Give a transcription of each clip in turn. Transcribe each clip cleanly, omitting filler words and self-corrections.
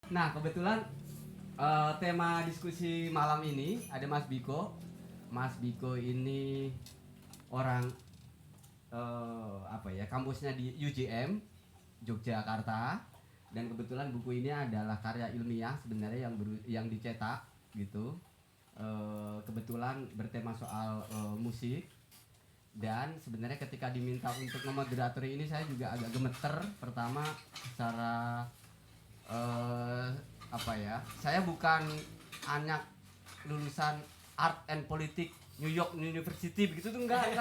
Nah, kebetulan tema diskusi malam ini ada Mas Biko. Mas Biko ini orang apa ya, kampusnya di UGM Yogyakarta, dan kebetulan buku ini adalah karya ilmiah sebenarnya yang dicetak gitu. Kebetulan bertema soal musik, dan sebenarnya ketika diminta untuk memoderatori ini saya juga agak gemeter. Pertama secara apa ya, saya bukan anak lulusan art and politik New York University begitu tuh, enggak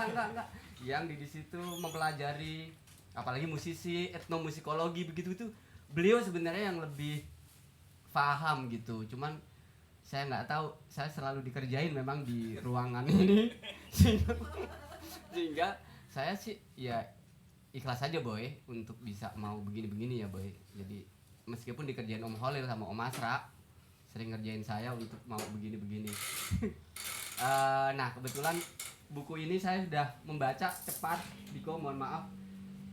yang di situ mempelajari apalagi musisi etnomusikologi begitu itu. Beliau sebenarnya yang lebih paham gitu, cuman saya nggak tahu, saya selalu dikerjain memang di ruangan ini sehingga saya sih ya ikhlas aja boy untuk bisa mau begini-begini ya boy. Jadi meskipun dikerjain Om Holil sama Om Asra sering ngerjain saya untuk mau begini-begini. Nah kebetulan buku ini saya sudah membaca cepat, Diko mohon maaf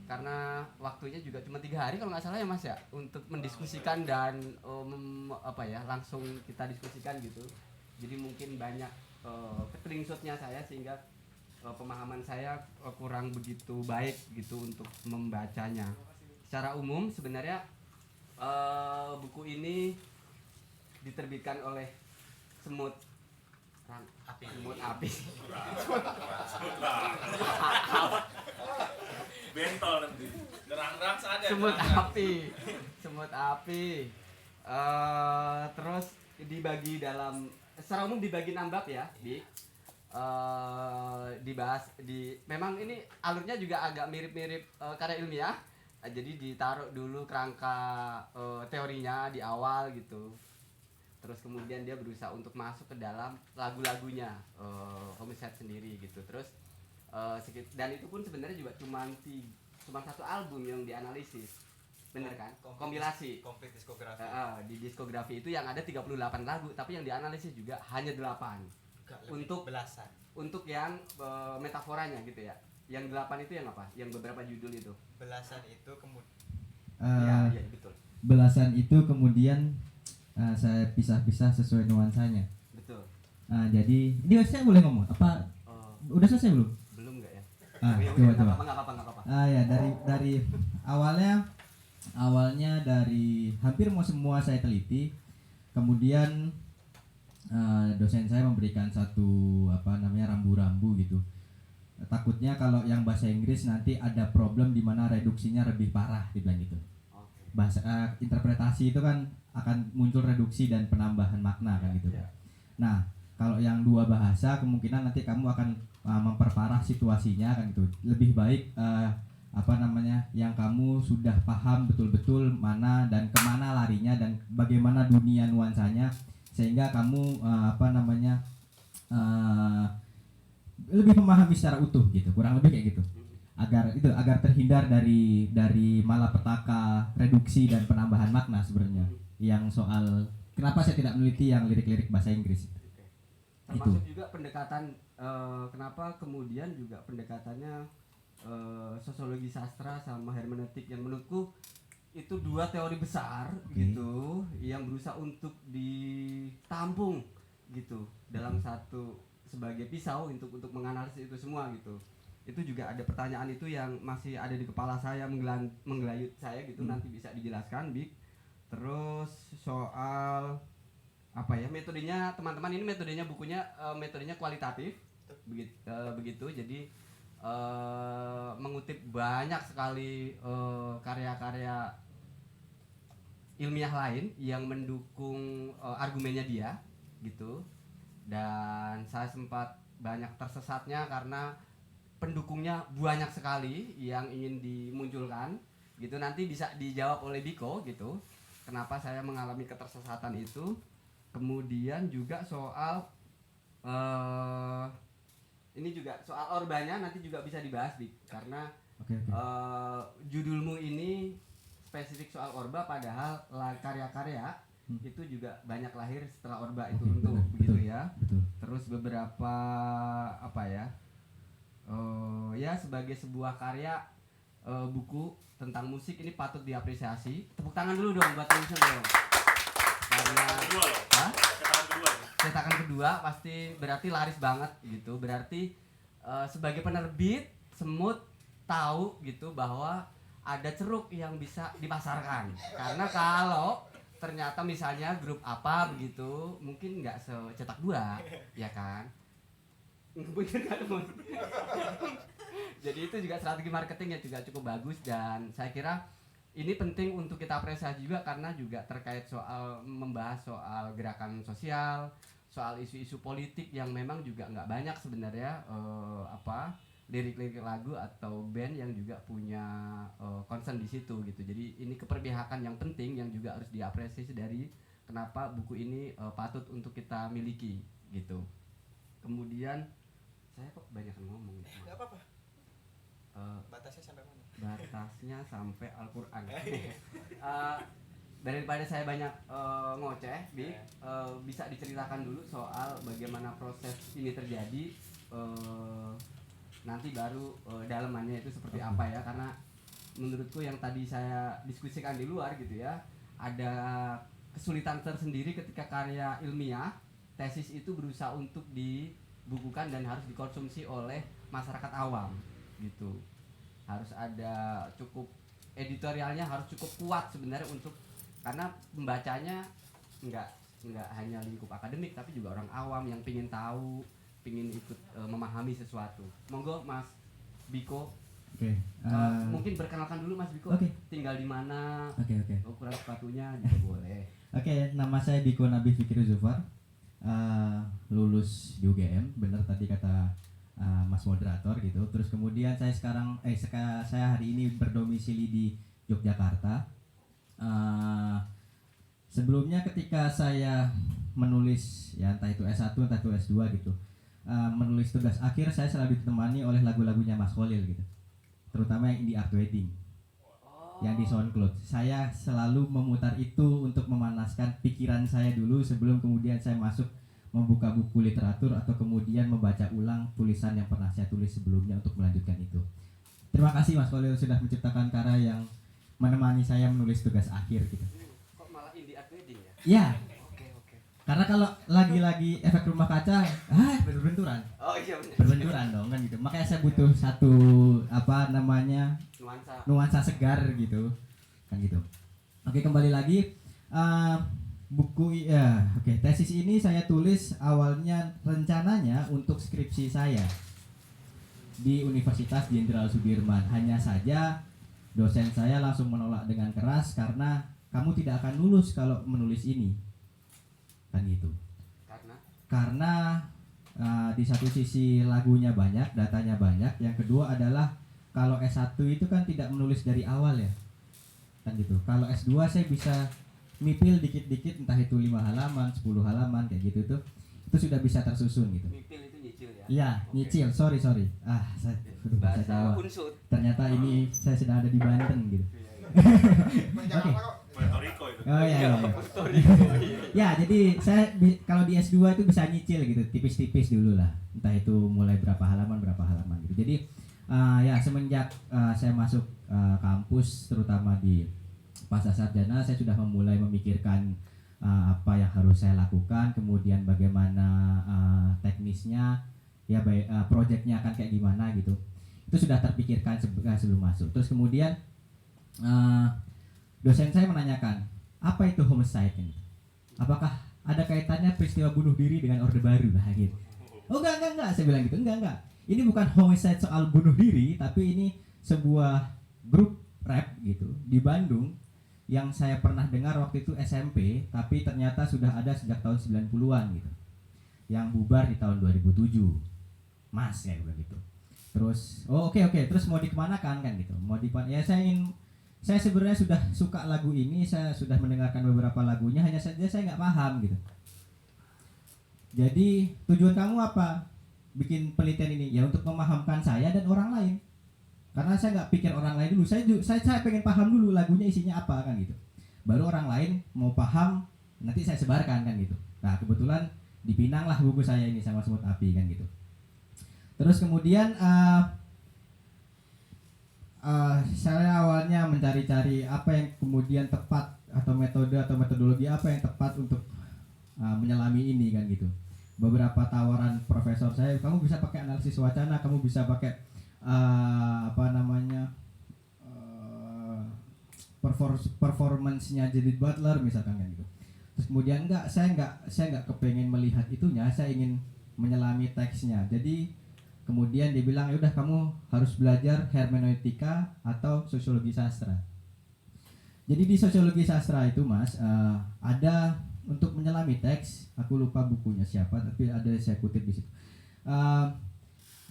karena waktunya juga cuma 3 hari kalau nggak salah ya Mas ya, untuk mendiskusikan dan apa ya, langsung kita diskusikan gitu. Jadi mungkin banyak screenshotnya saya sehingga pemahaman saya kurang begitu baik gitu untuk membacanya. Secara umum sebenarnya buku ini diterbitkan oleh Semut Api. Bentol nanti. Nerang-nerang saja. Semut Api. Terus dibagi dalam, secara umum dibagi 6 bab ya, dibahas memang ini alurnya juga agak mirip-mirip karya ilmiah. Jadi ditaruh dulu kerangka teorinya di awal gitu. Terus kemudian dia berusaha untuk masuk ke dalam lagu-lagunya Homicide sendiri gitu. Terus dan itu pun sebenarnya juga cuma satu album yang dianalisis. Bener kan? Kompilasi. Komplit diskografi. Di diskografi itu yang ada 38 lagu, tapi yang dianalisis juga hanya 8. Untuk belasan. Untuk yang metaforanya gitu ya. Yang 8 itu yang apa? Yang beberapa judul itu. Belasan itu kemudian ya, betul. Belasan itu kemudian saya pisah-pisah sesuai nuansanya. Betul. Jadi ini saya boleh ngomong apa? Udah selesai belum? Belum enggak ya? Coba. Enggak apa-apa. Ya dari awalnya dari hampir semua saya teliti. Kemudian dosen saya memberikan satu rambu-rambu gitu. Takutnya kalau yang bahasa Inggris nanti ada problem di mana reduksinya lebih parah, dibilang gitu. Bahasa interpretasi itu kan akan muncul reduksi dan penambahan makna kan gitu. Nah, kalau yang 2 bahasa kemungkinan nanti kamu akan memperparah situasinya kan gitu. Lebih baik yang kamu sudah paham betul-betul mana dan kemana larinya dan bagaimana dunia nuansanya, sehingga kamu lebih memahami secara utuh gitu, kurang lebih kayak gitu. Agar terhindar dari malapetaka reduksi dan penambahan makna sebenarnya. Yang soal kenapa saya tidak meneliti yang lirik-lirik bahasa Inggris. Termasuk juga pendekatan kenapa kemudian juga pendekatannya sosiologi sastra sama hermeneutik, yang menurutku itu 2 teori besar gitu yang berusaha untuk ditampung gitu dalam satu sebagai pisau untuk menganalisis itu semua gitu. Itu juga ada pertanyaan itu yang masih ada di kepala saya, menggelayut saya gitu. Nanti bisa dijelaskan Bik. Terus soal apa ya, metodenya teman-teman, ini metodenya bukunya metodenya kualitatif begitu. Jadi mengutip banyak sekali karya-karya ilmiah lain yang mendukung argumennya dia gitu. Dan saya sempat banyak tersesatnya karena pendukungnya banyak sekali yang ingin dimunculkan gitu. Nanti bisa dijawab oleh Biko gitu, kenapa saya mengalami ketersesatan itu. Kemudian juga soal ini juga soal orbanya nanti juga bisa dibahas Bik, karena judulmu ini spesifik soal orba, padahal karya-karya itu juga banyak lahir setelah orba itu runtuh begitu ya. Terus beberapa ya sebagai sebuah karya buku tentang musik ini patut diapresiasi. Tepuk tangan dulu dong buat Vincent dong. karena Kedua loh. Hah? Cetakan kedua nih. cetakan kedua pasti berarti laris banget gitu. Berarti sebagai penerbit Semut tahu gitu bahwa ada ceruk yang bisa dipasarkan. Karena kalau ternyata misalnya grup apa begitu mungkin nggak secetak dua, ya kan? Bener kan, Mun? Jadi itu juga strategi marketingnya juga cukup bagus dan saya kira ini penting untuk kita apresiasi juga karena juga terkait soal membahas soal gerakan sosial, soal isu-isu politik yang memang juga nggak banyak sebenarnya lirik-lirik lagu atau band yang juga punya concern di situ gitu. Jadi ini keperpihakan yang penting yang juga harus diapresiasi dari kenapa buku ini patut untuk kita miliki gitu. Kemudian saya kok banyak ngomong ya. Enggak apa-apa. Batasnya sampai mana? Batasnya sampai Al-Qur'an. Daripada saya banyak ngoceh, bisa diceritakan dulu soal bagaimana proses ini terjadi. Nanti baru dalemannya itu seperti apa ya, karena menurutku yang tadi saya diskusikan di luar gitu ya, ada kesulitan tersendiri ketika karya ilmiah tesis itu berusaha untuk dibukukan dan harus dikonsumsi oleh masyarakat awam gitu. Harus ada cukup editorialnya harus cukup kuat sebenarnya untuk, karena pembacanya nggak hanya lingkup akademik tapi juga orang awam yang pingin tahu, pingin ikut memahami sesuatu. Monggo Mas Biko. Oke. Mungkin perkenalkan dulu Mas Biko. Oke. Tinggal di mana? Oke. Ukuran sepatunya juga boleh. Oke, nama saya Biko Nabi Fikri Zufar. Lulus di UGM, benar tadi kata Mas moderator gitu. Terus kemudian saya saya hari ini berdomisili di Yogyakarta. Sebelumnya ketika saya menulis ya entah itu S1 entah itu S2 gitu, menulis tugas akhir saya selalu ditemani oleh lagu-lagunya Mas Kholil gitu, terutama yang Indie Art Wedding yang di SoundCloud. Saya selalu memutar itu untuk memanaskan pikiran saya dulu sebelum kemudian saya masuk membuka buku literatur atau kemudian membaca ulang tulisan yang pernah saya tulis sebelumnya untuk melanjutkan itu. Terima kasih Mas Kholil sudah menciptakan karya yang menemani saya menulis tugas akhir gitu. Kok malah Indie Art Wedding ya? Ya, Oke. karena kalau lagi-lagi efek rumah kaca, berbenturan. Oh iya benar. Berbenturan dong kan gitu. Makanya saya butuh satu nuansa segar gitu. Kan gitu. Oke, kembali lagi tesis ini saya tulis awalnya rencananya untuk skripsi saya di Universitas Jenderal Sudirman. Hanya saja dosen saya langsung menolak dengan keras karena kamu tidak akan lulus kalau menulis ini. Kan gitu. Karena di satu sisi lagunya banyak, datanya banyak. Yang kedua adalah kalau S1 itu kan tidak menulis dari awal ya. Kan gitu. Kalau S2 saya bisa mipil dikit-dikit entah itu 5 halaman, 10 halaman kayak gitu tuh. Itu sudah bisa tersusun gitu. Mipil itu nyicil ya? Iya, nyicil. Sorry. Saya bahasa Jawa. Unsur. Ternyata ini saya sedang ada di Banten gitu. Oke. Puerto Rico itu. Oh iya. Ya, jadi saya kalau di S2 itu bisa nyicil gitu, tipis-tipis dulu lah. Entah itu mulai berapa halaman gitu. Jadi ya semenjak saya masuk kampus terutama di pasca sarjana, saya sudah memulai memikirkan apa yang harus saya lakukan, kemudian bagaimana teknisnya, ya proyeknya akan kayak gimana gitu. Itu sudah terpikirkan sebelum masuk. Terus kemudian dosen saya menanyakan, apa itu homicide ini? Apakah ada kaitannya peristiwa bunuh diri dengan Orde Baru lah gitu? Oh enggak, saya bilang gitu, enggak. Ini bukan homicide soal bunuh diri, tapi ini sebuah grup rap gitu di Bandung yang saya pernah dengar waktu itu SMP, tapi ternyata sudah ada sejak tahun 90-an gitu. Yang bubar di tahun 2007. Mas ya bilang gitu. Terus, oke, terus mau dikemanakan kan gitu? Saya sebenarnya sudah suka lagu ini, saya sudah mendengarkan beberapa lagunya, hanya saja saya nggak paham gitu. Jadi tujuan kamu apa bikin penelitian ini? Ya untuk memahamkan saya dan orang lain. Karena saya nggak pikir orang lain dulu, saya pengen paham dulu lagunya isinya apa kan gitu. Baru orang lain mau paham, nanti saya sebarkan kan gitu. Nah kebetulan dipinang lah buku saya ini sama Semut Api kan gitu. Terus kemudian saya awalnya mencari-cari apa yang kemudian tepat atau metode atau metodologi apa yang tepat untuk menyelami ini kan gitu. Beberapa tawaran profesor saya, kamu bisa pakai analisis wacana, kamu bisa pakai performance-nya Judith Butler misalkan kan gitu. Terus kemudian saya nggak kepengen melihat itunya, saya ingin menyelami teksnya. Jadi kemudian dia bilang, ya udah kamu harus belajar hermeneutika atau sosiologi sastra. Jadi di sosiologi sastra itu Mas, ada untuk menyelami teks, aku lupa bukunya siapa, tapi ada saya kutip di situ.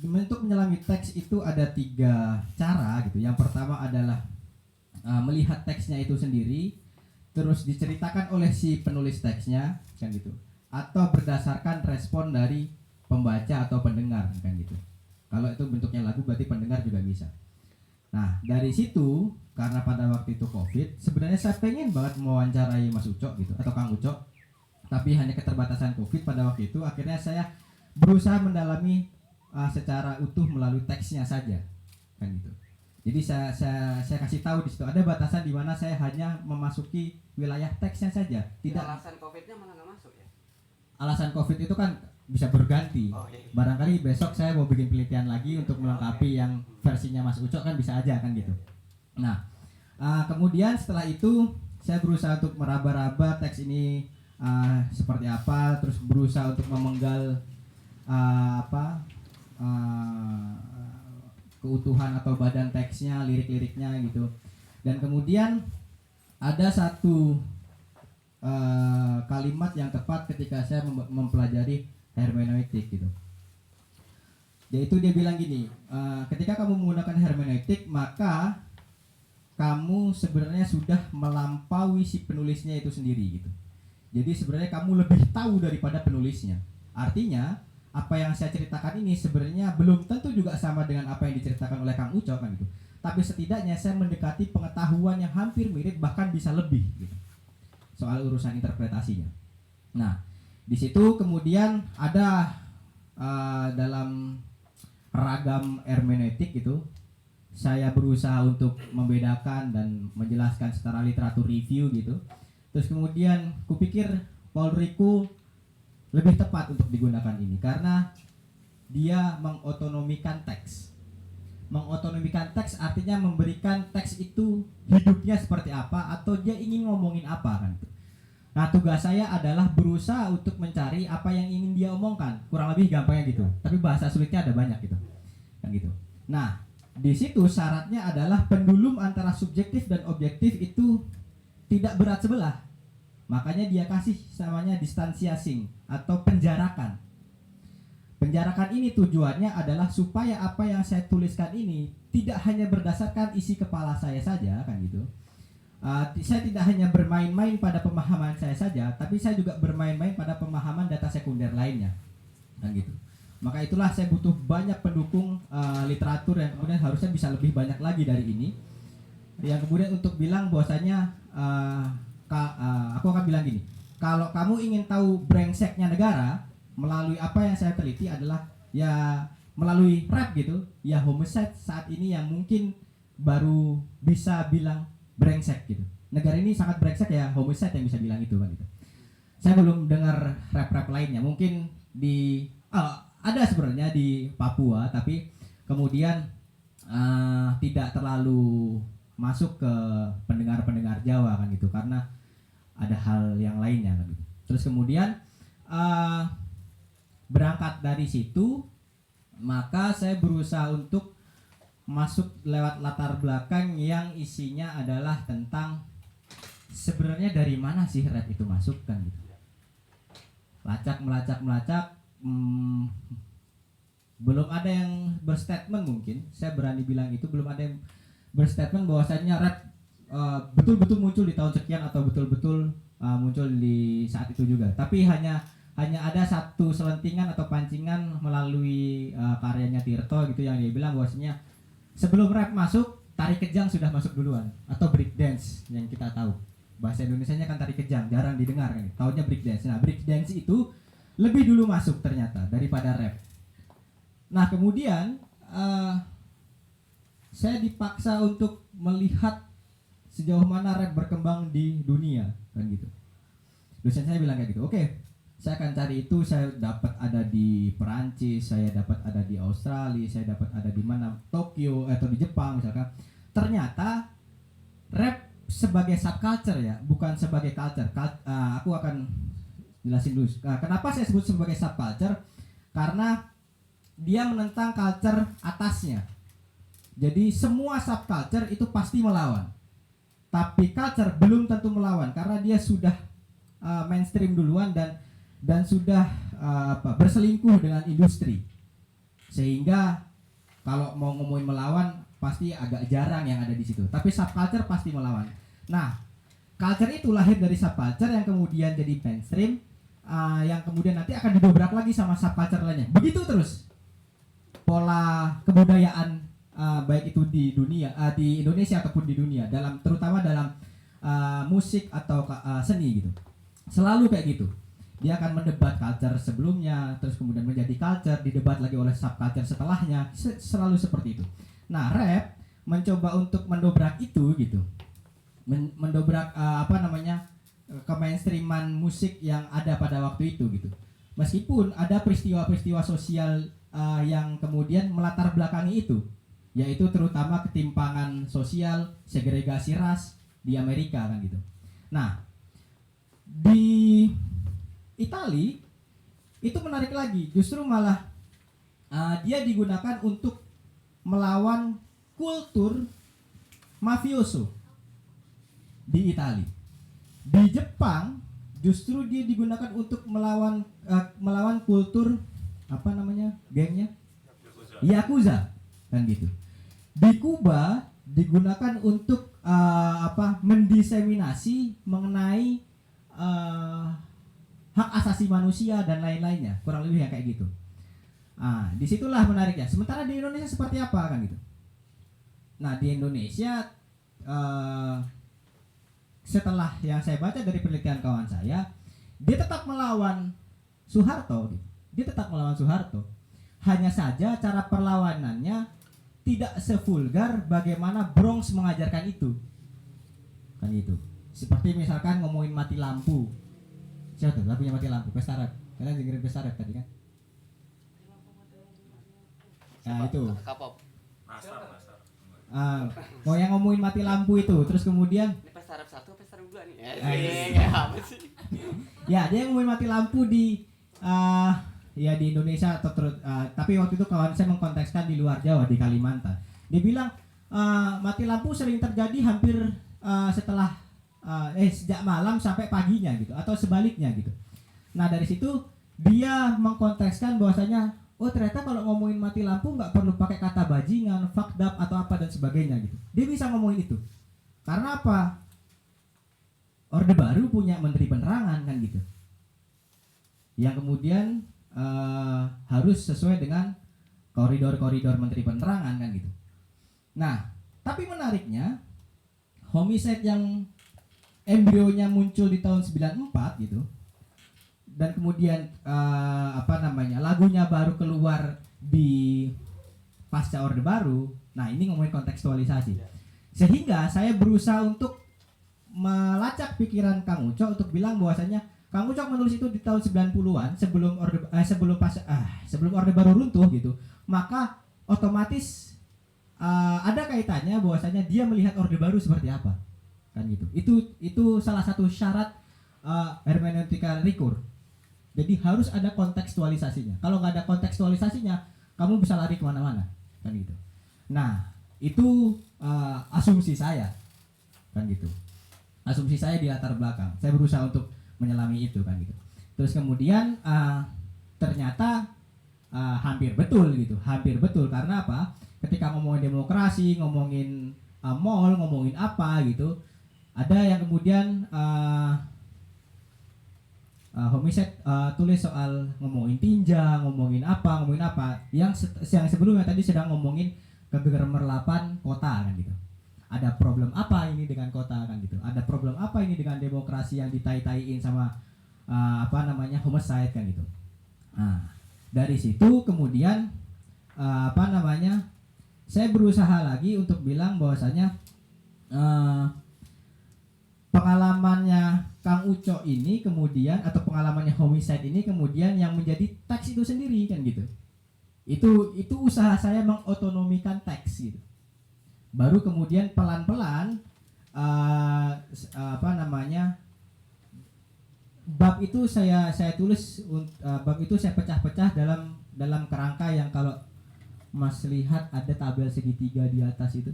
Untuk menyelami teks itu ada 3 cara gitu. Yang pertama adalah melihat teksnya itu sendiri, terus diceritakan oleh si penulis teksnya kan gitu, atau berdasarkan respon dari pembaca atau pendengar kan gitu. Kalau itu bentuknya lagu berarti pendengar juga bisa. Nah dari situ, karena pada waktu itu COVID, sebenarnya saya pengen banget mewawancarai Mas Ucok gitu atau Kang Ucok, tapi hanya keterbatasan COVID pada waktu itu. Akhirnya saya berusaha mendalami secara utuh melalui teksnya saja kan gitu. Jadi saya kasih tahu di situ ada batasan di mana saya hanya memasuki wilayah teksnya saja. Tidak. Alasan COVID-nya malah nggak masuk ya? Alasan COVID itu kan bisa berganti. Barangkali besok saya mau bikin penelitian lagi untuk melengkapi yang versinya Mas Ucok kan bisa aja kan gitu. Nah, kemudian setelah itu saya berusaha untuk meraba-raba teks ini seperti apa, terus berusaha untuk memenggal keutuhan atau badan teksnya, lirik-liriknya gitu. Dan kemudian ada satu kalimat yang tepat ketika saya mempelajari hermeneutik gitu. Yaitu dia bilang gini, ketika kamu menggunakan hermeneutik maka kamu sebenarnya sudah melampaui si penulisnya itu sendiri gitu. Jadi sebenarnya kamu lebih tahu daripada penulisnya. Artinya apa yang saya ceritakan ini sebenarnya belum tentu juga sama dengan apa yang diceritakan oleh Kang Ucok kan gitu. Tapi setidaknya saya mendekati pengetahuan yang hampir mirip, bahkan bisa lebih gitu, soal urusan interpretasinya. Nah, di situ kemudian ada dalam ragam hermeneutik gitu, saya berusaha untuk membedakan dan menjelaskan secara literatur review gitu. Terus kemudian kupikir Paul Ricoeur lebih tepat untuk digunakan ini karena dia mengotonomikan teks. Mengotonomikan teks artinya memberikan teks itu hidupnya seperti apa atau dia ingin ngomongin apa kan. Nah, tugas saya adalah berusaha untuk mencari apa yang ingin dia omongkan. Kurang lebih gampangnya gitu. Tapi bahasa sulitnya ada banyak gitu. Kan gitu. Nah, di situ syaratnya adalah pendulum antara subjektif dan objektif itu tidak berat sebelah. Makanya dia kasih namanya distansiasing atau penjarakan. Penjarakan ini tujuannya adalah supaya apa yang saya tuliskan ini tidak hanya berdasarkan isi kepala saya saja kan gitu. Saya tidak hanya bermain-main pada pemahaman saya saja, tapi saya juga bermain-main pada pemahaman data sekunder lainnya kan gitu. Maka itulah saya butuh banyak pendukung literatur yang kemudian harusnya bisa lebih banyak lagi dari ini. Yang kemudian untuk bilang bahwasanya aku akan bilang gini, kalau kamu ingin tahu brengseknya negara melalui apa yang saya teliti adalah ya melalui rap gitu, ya homicide saat ini yang mungkin baru bisa bilang brengsek gitu. Negara ini sangat brengsek ya, homicide yang bisa bilang itu kan gitu. Saya belum dengar rap-rap lainnya, mungkin di ada sebenarnya di Papua, tapi kemudian tidak terlalu masuk ke pendengar-pendengar Jawa kan gitu, karena ada hal yang lainnya kan gitu. Terus kemudian berangkat dari situ, maka saya berusaha untuk masuk lewat latar belakang yang isinya adalah tentang sebenarnya dari mana sih rap itu masuk kan gitu. Melacak, belum ada yang berstatement, mungkin saya berani bilang itu belum ada yang berstatement bahwasanya rap betul-betul muncul di tahun sekian atau betul-betul muncul di saat itu juga. Tapi hanya ada satu selentingan atau pancingan melalui karyanya Tirto gitu yang dia bilang bahwasanya sebelum rap masuk, tari kejang sudah masuk duluan, atau break dance yang kita tahu. Bahasa Indonesianya kan tari kejang, jarang didengar kan. Tahunya break dance. Nah, break dance itu lebih dulu masuk ternyata daripada rap. Nah, kemudian saya dipaksa untuk melihat sejauh mana rap berkembang di dunia kan gitu. Dosen saya bilang kayak gitu. Oke, saya akan cari itu. Saya dapat ada di Perancis, saya dapat ada di Australia, saya dapat ada di mana, Tokyo atau di Jepang misalkan. Ternyata rap sebagai subculture ya, bukan sebagai culture. Aku akan jelasin dulu. Kenapa saya sebut sebagai subculture? Karena dia menentang culture atasnya. Jadi semua subculture itu pasti melawan. Tapi culture belum tentu melawan karena dia sudah mainstream duluan dan sudah berselingkuh dengan industri. Sehingga kalau mau ngomongin melawan pasti agak jarang yang ada di situ. Tapi subculture pasti melawan. Nah, culture itu lahir dari subculture yang kemudian jadi mainstream, yang kemudian nanti akan didobrak lagi sama subculture lainnya. Begitu terus pola kebudayaan baik itu di dunia, di Indonesia ataupun di dunia, terutama dalam musik atau seni gitu. Selalu kayak gitu. Dia akan mendebat culture sebelumnya, terus kemudian menjadi culture, didebat lagi oleh subculture setelahnya, selalu seperti itu. Nah, rap mencoba untuk mendobrak itu gitu. Mendobrak kemainstreaman musik yang ada pada waktu itu gitu. Meskipun ada peristiwa-peristiwa sosial yang kemudian melatar belakangi itu, yaitu terutama ketimpangan sosial, segregasi ras di Amerika kan gitu. Nah, di Itali itu menarik lagi, justru malah dia digunakan untuk melawan kultur mafioso di Itali. Di Jepang justru dia digunakan untuk melawan kultur gengnya Yakuza kan gitu. Di Kuba digunakan untuk mendiseminasi mengenai hak asasi manusia dan lain-lainnya, kurang lebih yang kayak gitu. Disitulah menariknya. Sementara di Indonesia seperti apa kan gitu. Nah, di Indonesia setelah yang saya baca dari penelitian kawan saya, dia tetap melawan Soeharto gitu. Dia tetap melawan Soeharto. Hanya saja cara perlawanannya tidak sevulgar bagaimana Bronx mengajarkan itu. Kan itu. Seperti misalkan ngomongin mati lampu. Siapa tuh lagunya mati lampu? Pesta Rap. Kalian dengerin Pesta Rap tadi kan? Nah, itu. Kapop. Nasar. Mau yang ngomongin mati lampu itu, terus kemudian Ini pesta Arab 1 pesta Arab 2 nih. Apa sih? Ya, dia ngomongin mati lampu di di Indonesia atau tapi waktu itu kawan saya mengkontekskan di luar Jawa, di Kalimantan. Dia bilang mati lampu sering terjadi hampir sejak malam sampai paginya gitu, atau sebaliknya gitu. Nah, dari situ dia mengkontekskan bahwasanya ternyata kalau ngomongin mati lampu nggak perlu pakai kata bajingan, fucked up atau apa dan sebagainya gitu. Dia bisa ngomongin itu. Karena apa? Orde Baru punya menteri penerangan kan gitu. Yang kemudian harus sesuai dengan koridor-koridor menteri penerangan kan gitu. Nah, tapi menariknya homicide yang embrionya muncul di tahun 94 gitu. Dan kemudian lagunya baru keluar di pasca Orde Baru. Nah, ini ngomongin kontekstualisasi. Sehingga saya berusaha untuk melacak pikiran Kang Ucok untuk bilang bahwasanya Kang Ucok menulis itu di tahun 90-an sebelum Orde Baru runtuh gitu. Maka otomatis ada kaitannya bahwasanya dia melihat Orde Baru seperti apa. Kan gitu. Itu salah satu syarat hermeneutika Ricoeur. Jadi harus ada kontekstualisasinya. Kalau nggak ada kontekstualisasinya, kamu bisa lari kemana-mana, kan gitu. Nah, itu asumsi saya, kan gitu. Asumsi saya di latar belakang. Saya berusaha untuk menyelami itu, kan gitu. Terus kemudian ternyata hampir betul gitu, hampir betul karena apa? Ketika ngomongin demokrasi, ngomongin mall, ngomongin apa gitu, ada yang kemudian homicide tulis soal ngomongin tinja, ngomongin apa. Yang sebelumnya tadi sedang ngomongin kegemerlapan kota kan gitu. Ada problem apa ini dengan kota kan gitu. Ada problem apa ini dengan demokrasi yang ditai-taiin sama homicide kan gitu. Nah, dari situ kemudian saya berusaha lagi untuk bilang bahwasanya pengalamannya Kang Uco ini kemudian atau pengalamannya Homicide ini kemudian yang menjadi teks itu sendiri kan gitu. Itu usaha saya mengotonomikan teks gitu. Baru kemudian pelan-pelan bab itu saya tulis, bab itu saya pecah-pecah dalam kerangka yang kalau Mas lihat ada tabel segitiga di atas itu,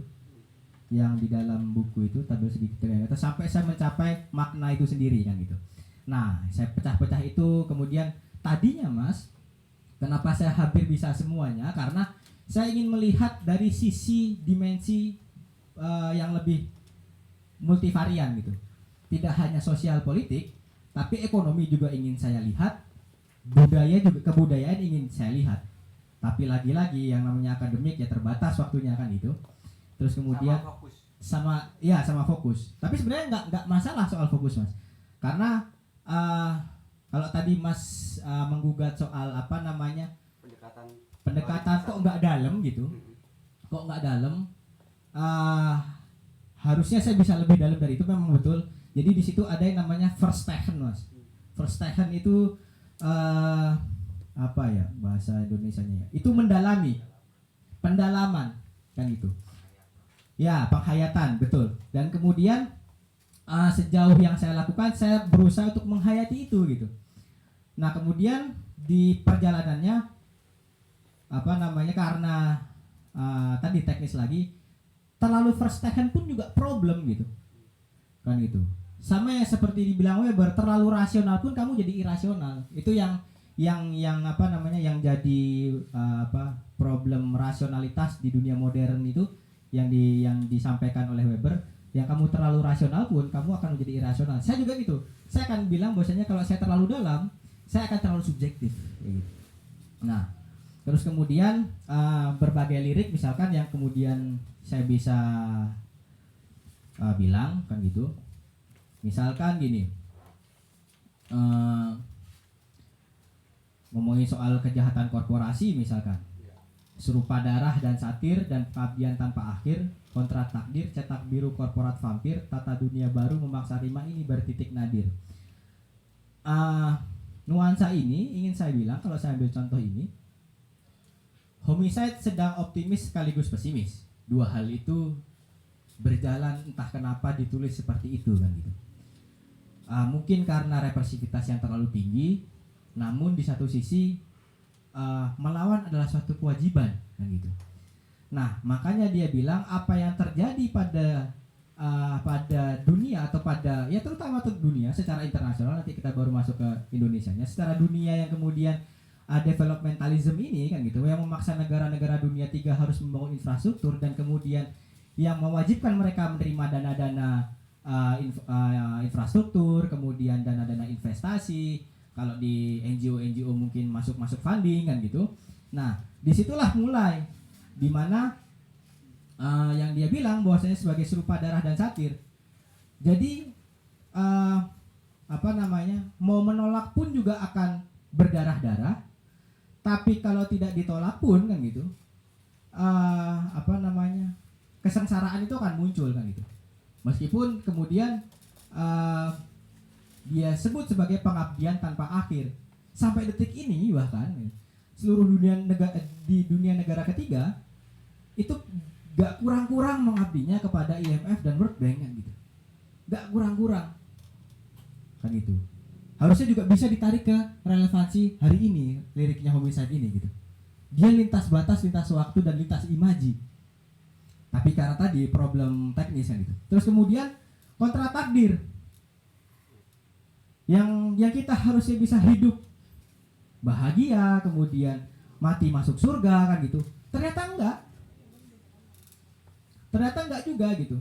yang di dalam buku itu tabel segitiga yang atas, sampai saya mencapai makna itu sendiri kan gitu. Nah, saya pecah-pecah itu, kemudian tadinya Mas, kenapa saya hampir bisa semuanya, karena saya ingin melihat dari sisi dimensi yang lebih multivarian gitu. Tidak hanya sosial politik, tapi ekonomi juga ingin saya lihat, budaya juga, kebudayaan ingin saya lihat. Tapi lagi-lagi yang namanya akademik ya terbatas waktunya kan itu. Terus kemudian sama fokus. Tapi sebenarnya nggak masalah soal fokus Mas. Karena kalau tadi Mas menggugat soal pendekatan kok nggak dalam gitu. Kok nggak dalam? Harusnya saya bisa lebih dalam dari itu, memang betul. Jadi di situ ada yang namanya verstehen Mas. Verstehen itu apa ya bahasa Indonesianya ya? Itu mendalami, pendalaman kan itu. Ya, penghayatan, betul. Dan kemudian sejauh yang saya lakukan, saya berusaha untuk menghayati itu gitu. Nah, kemudian di perjalanannya karena tadi teknis lagi, terlalu verstehen pun juga problem gitu. Kan gitu. Sama ya seperti dibilang Weber, terlalu rasional pun kamu jadi irasional. Itu yang jadi problem rasionalitas di dunia modern itu yang disampaikan oleh Weber. Yang kamu terlalu rasional pun kamu akan menjadi irasional. Saya juga gitu. Saya akan bilang bahwasanya kalau saya terlalu dalam, saya akan terlalu subjektif. Nah, terus kemudian berbagai lirik misalkan yang kemudian saya bisa bilang kan gitu. Misalkan gini. Ngomongin soal kejahatan korporasi misalkan, serupa darah dan satir dan pengabdian tanpa akhir, kontra takdir, cetak biru korporat vampir, tata dunia baru memaksa rima ini bertitik nadir. Nuansa ini ingin saya bilang, kalau saya ambil contoh ini, Homicide sedang optimis sekaligus pesimis. Dua hal itu berjalan, entah kenapa ditulis seperti itu kan gitu. Mungkin karena represivitas yang terlalu tinggi, namun di satu sisi melawan adalah suatu kewajiban kan gitu. Nah, makanya dia bilang apa yang terjadi pada dunia atau terutama untuk dunia secara internasional, nanti kita baru masuk ke Indonesianya. Secara dunia yang kemudian developmentalism ini kan gitu, yang memaksa negara-negara dunia 3 harus membangun infrastruktur dan kemudian yang mewajibkan mereka menerima dana-dana infrastruktur, kemudian dana-dana investasi. Kalau di NGO mungkin masuk funding kan gitu. Nah, disitulah mulai dimana yang dia bilang bahwasanya sebagai serupa darah dan satir. Jadi mau menolak pun juga akan berdarah-darah. Tapi kalau tidak ditolak pun kan gitu, kesengsaraan itu akan muncul kan gitu. Meskipun kemudian dia sebut sebagai pengabdian tanpa akhir. Sampai detik ini bahkan seluruh di dunia negara ketiga itu gak kurang-kurang mengabdinya kepada IMF dan World Bank kan gitu. Gak kurang-kurang kan itu. Harusnya juga bisa ditarik ke relevansi hari ini liriknya Homicide ini gitu. Dia lintas batas, lintas waktu dan lintas imaji. Tapi karena tadi problem teknis kan gitu. Terus kemudian kontra takdir. Yang kita harusnya bisa hidup bahagia, kemudian mati masuk surga kan gitu. Ternyata enggak juga gitu.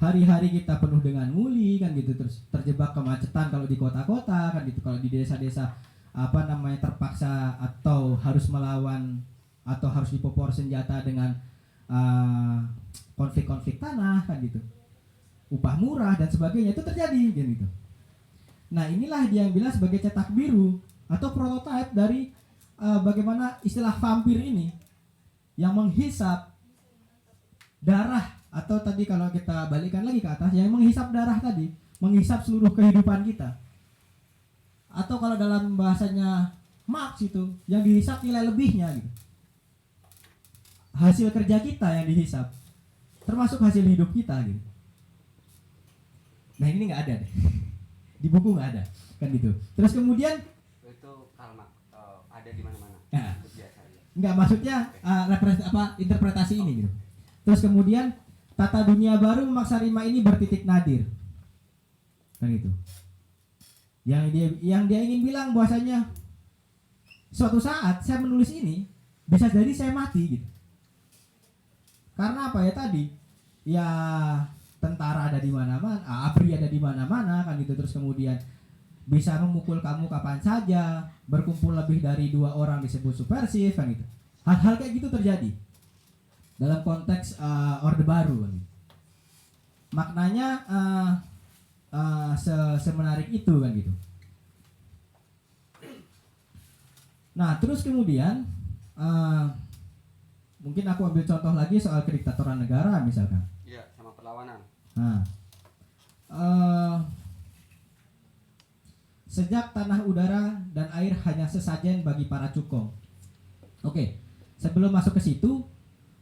Hari-hari kita penuh dengan muli kan gitu, terus terjebak kemacetan kalau di kota-kota kan gitu. Kalau di desa-desa terpaksa atau harus melawan atau harus dipopor senjata dengan konflik-konflik tanah kan gitu. Upah murah dan sebagainya itu terjadi gitu. Nah, inilah dia yang bilang sebagai cetak biru atau prototipe dari bagaimana istilah vampir ini yang menghisap darah atau tadi kalau kita balikkan lagi ke atas yang menghisap darah tadi, menghisap seluruh kehidupan kita. Atau kalau dalam bahasanya Marx itu yang dihisap nilai lebihnya gitu. Hasil kerja kita yang dihisap, termasuk hasil hidup kita gitu. Nah ini nggak ada deh, di buku nggak ada kan gitu. Terus kemudian Itu Karl Marx ada di mana-mana. Ya. Biasa aja. nggak maksudnya interpretasi ini gitu. Terus kemudian tata dunia baru memaksa rima ini bertitik nadir kan gitu. Yang dia ingin bilang bahwasanya suatu saat saya menulis ini bisa jadi saya mati gitu. Karena apa ya tadi? Ya tentara ada di mana-mana, ABRI ada di mana-mana kan gitu. Terus kemudian bisa memukul kamu kapan saja, berkumpul lebih dari 2 orang disebut subversif kan gitu. Hal-hal kayak gitu terjadi dalam konteks Orde Baru kan gitu. Maknanya semenarik itu kan gitu. Nah terus kemudian mungkin aku ambil contoh lagi soal kediktatoran negara misalkan. Iya, sama perlawanan. Nah, sejak tanah, udara, dan air hanya sesajen bagi para cukong. Oke, sebelum masuk ke situ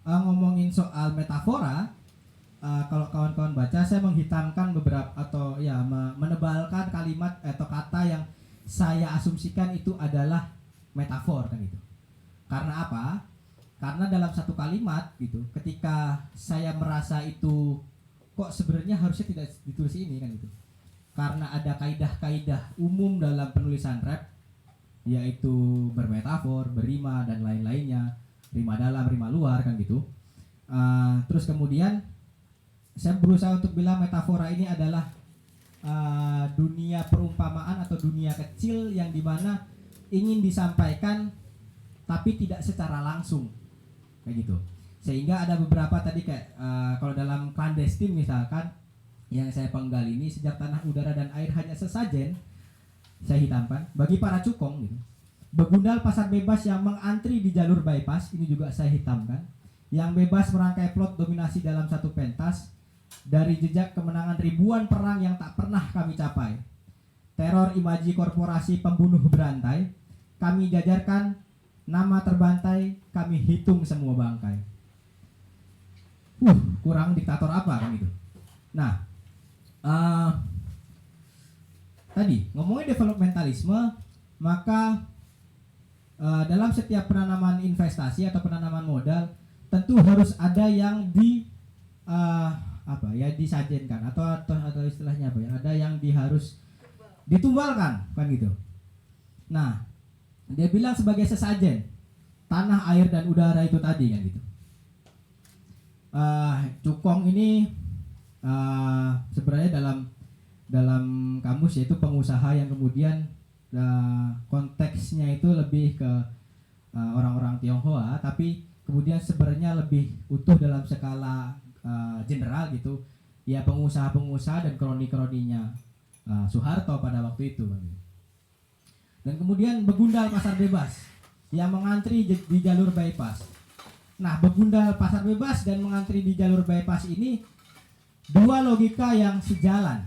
ngomongin soal metafora. Kalau kawan-kawan baca, saya menghitamkan beberapa atau ya menebalkan kalimat atau kata yang saya asumsikan itu adalah metafor kan gitu. Karena apa? Karena dalam satu kalimat gitu, ketika saya merasa itu kok sebenarnya harusnya tidak ditulis ini kan gitu. Karena ada kaidah-kaidah umum dalam penulisan rap, yaitu bermetafor, berrima dan lain-lainnya, rima dalam, rima luar kan gitu. Terus kemudian saya berusaha untuk bilang metafora ini adalah dunia perumpamaan atau dunia kecil yang dimana ingin disampaikan tapi tidak secara langsung kayak gitu. Sehingga ada beberapa tadi kayak kalau dalam clandestine misalkan yang saya penggal ini, sejak tanah, udara, dan air hanya sesajen, saya hitamkan bagi para cukong gitu. Begundal pasar bebas yang mengantri di jalur bypass, ini juga saya hitamkan. Yang bebas merangkai plot dominasi dalam satu pentas, dari jejak kemenangan ribuan perang yang tak pernah kami capai. Teror imaji korporasi pembunuh berantai, kami jajarkan, nama terbantai, kami hitung semua bangkai. Kurang diktator apa kan itu. Nah, tadi ngomongin developmentalisme, maka dalam setiap penanaman investasi atau penanaman modal tentu harus ada yang disajenkan atau istilahnya apa ya, ada yang harus ditumbalkan kan gitu. Nah, dia bilang sebagai sesajen tanah, air, dan udara itu tadi kan gitu. Cukong ini sebenarnya dalam kamus yaitu pengusaha yang kemudian konteksnya itu lebih ke orang-orang Tionghoa, tapi kemudian sebenarnya lebih utuh dalam skala general gitu ya, pengusaha-pengusaha dan kroni-kroninya Soeharto pada waktu itu. Dan kemudian begundal pasar bebas yang mengantri di jalur bypass. Nah, begundal pasar bebas dan mengantri di jalur bypass ini dua logika yang sejalan.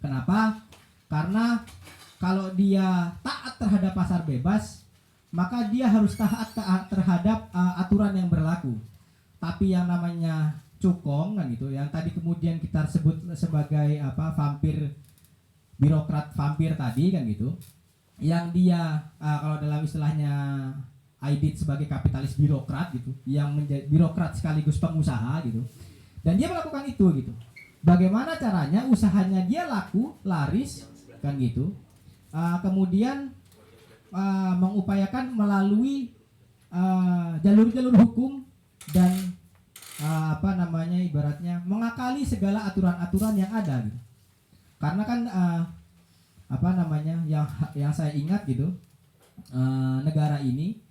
Kenapa? Karena kalau dia taat terhadap pasar bebas, maka dia harus taat terhadap aturan yang berlaku. Tapi yang namanya cukong kan gitu, yang tadi kemudian kita sebut sebagai vampir, birokrat vampir tadi kan gitu, yang dia kalau dalam istilahnya Aidit sebagai kapitalis birokrat gitu, yang menjadi birokrat sekaligus pengusaha gitu, dan dia melakukan itu gitu. Bagaimana caranya usahanya dia laku, laris kan gitu, kemudian mengupayakan melalui jalur-jalur hukum dan ibaratnya mengakali segala aturan-aturan yang ada gitu. Karena kan yang saya ingat gitu, negara ini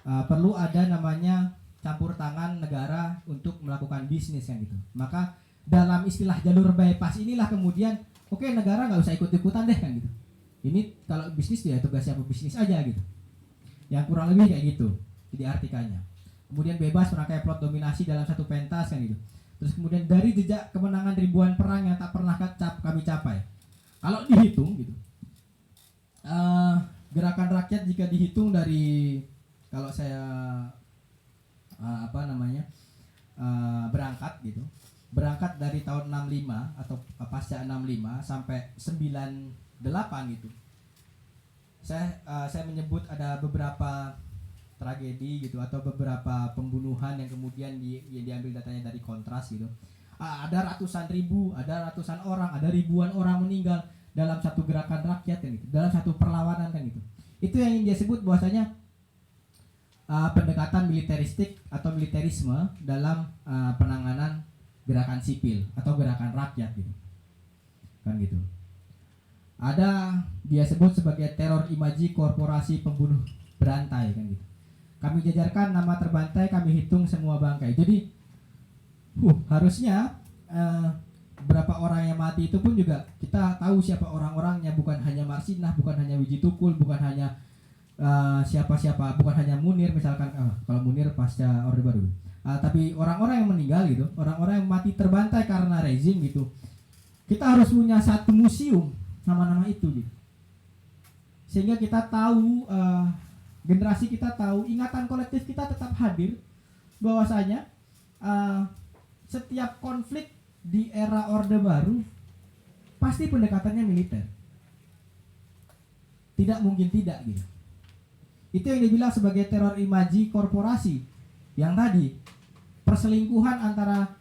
perlu ada namanya campur tangan negara untuk melakukan bisnis kan gitu. Maka dalam istilah jalur bypass inilah kemudian negara nggak usah ikut-ikutan deh kan gitu. Ini kalau bisnis ya tugas siapa bisnis aja gitu. Yang kurang lebih kayak gitu jadi artikannya. Kemudian bebas merangkai plot dominasi dalam satu pentas kan gitu. Terus kemudian dari jejak kemenangan ribuan perang yang tak pernah kami capai. Kalau dihitung gitu, gerakan rakyat jika dihitung dari, kalau saya berangkat dari tahun 65 atau pasca 65 sampai 98 gitu. Saya menyebut ada beberapa tragedi gitu atau beberapa pembunuhan yang kemudian diambil datanya dari Kontras gitu. Ada ratusan ribu, ada ratusan orang, ada ribuan orang meninggal dalam satu gerakan rakyat kan gitu, dalam satu perlawanan kan gitu. Itu yang ingin dia sebut bahwasanya pendekatan militeristik atau militerisme dalam penanganan gerakan sipil atau gerakan rakyat gitu. Kan gitu. Ada dia sebut sebagai teror imaji korporasi pembunuh berantai kan gitu. Kami jajarkan nama terbantai, kami hitung semua bangkai. Jadi harusnya berapa orang yang mati itu pun juga kita tahu siapa orang-orangnya, bukan hanya Marsinah, bukan hanya Wiji Tukul, bukan hanya siapa-siapa, bukan hanya Munir misalkan, kalau Munir pasca Orde Baru, tapi orang-orang yang meninggal gitu, orang-orang yang mati terbantai karena rezim gitu. Kita harus punya satu museum nama-nama itu gitu, sehingga kita tahu, generasi kita tahu, ingatan kolektif kita tetap hadir bahwasanya setiap konflik di era Orde Baru pasti pendekatannya militer, tidak mungkin tidak gitu. Itu yang dibilang sebagai teror imaji korporasi, yang tadi perselingkuhan antara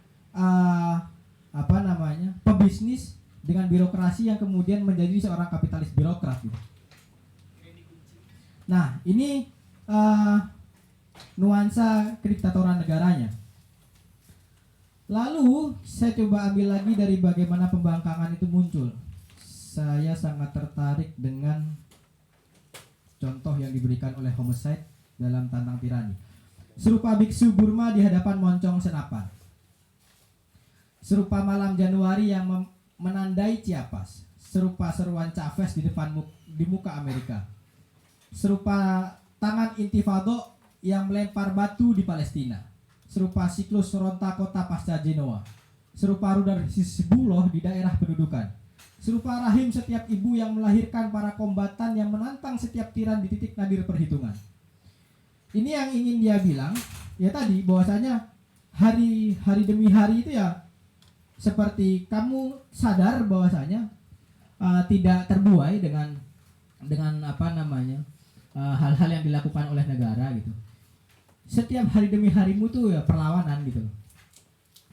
pebisnis dengan birokrasi yang kemudian menjadi seorang kapitalis birokrat gitu. Nah, ini nuansa kediktatoran negaranya. Lalu saya coba ambil lagi dari bagaimana pembangkangan itu muncul. Saya sangat tertarik dengan contoh yang diberikan oleh Homicide dalam Tantang Tirani. Serupa biksu Burma di hadapan moncong senapan. Serupa malam Januari yang menandai Chiapas. Serupa seruan Chavez di muka Amerika. Serupa tangan intifado yang melempar batu di Palestina. Serupa siklus seronta kota pasca Genoa. Serupa rudal Hizbullah di daerah pendudukan. Serupa rahim setiap ibu yang melahirkan para kombatan yang menantang setiap tiran di titik nadir perhitungan. Ini yang ingin dia bilang, ya tadi, bahwasanya hari demi hari itu ya seperti kamu sadar bahwasanya tidak terbuai dengan hal-hal yang dilakukan oleh negara gitu. Setiap hari demi harimu tuh ya perlawanan gitu.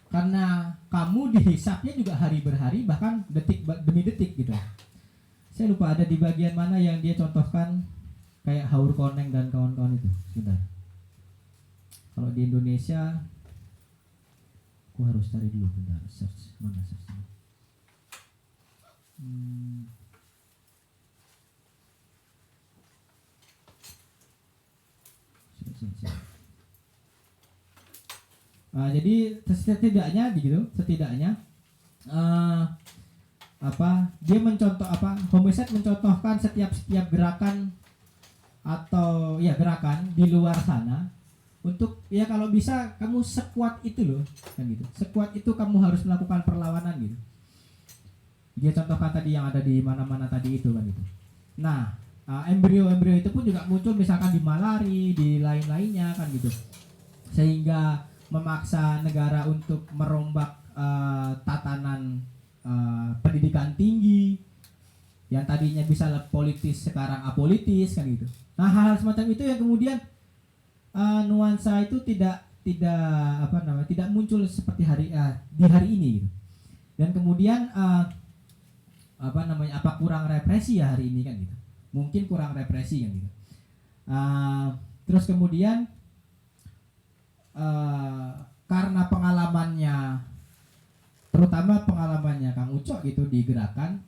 Karena kamu dihisapnya juga hari berhari, bahkan detik demi detik gitu. Saya lupa ada di bagian mana yang dia contohkan kayak Haur Koneng dan kawan-kawan itu. Sebentar. Kalau di Indonesia, aku harus cari dulu bentar. Search mana searchnya? Jadi setidaknya dia mencontoh Homicide mencontohkan setiap gerakan atau ya gerakan di luar sana untuk ya kalau bisa kamu sekuat itu loh kan gitu, sekuat itu kamu harus melakukan perlawanan gitu. Dia contohkan tadi yang ada di mana-mana tadi itu kan gitu. Nah embrio itu pun juga muncul misalkan di Malari, di lain-lainnya kan gitu, sehingga memaksa negara untuk merombak tatanan pendidikan tinggi yang tadinya bisa politis sekarang apolitis kan gitu. Nah hal-hal semacam itu yang kemudian nuansa itu tidak muncul seperti di hari ini gitu. Dan kemudian apa kurang represi ya hari ini kan gitu, mungkin kurang represi kan gitu. Terus kemudian karena terutama pengalamannya Kang Ucok gitu di gerakan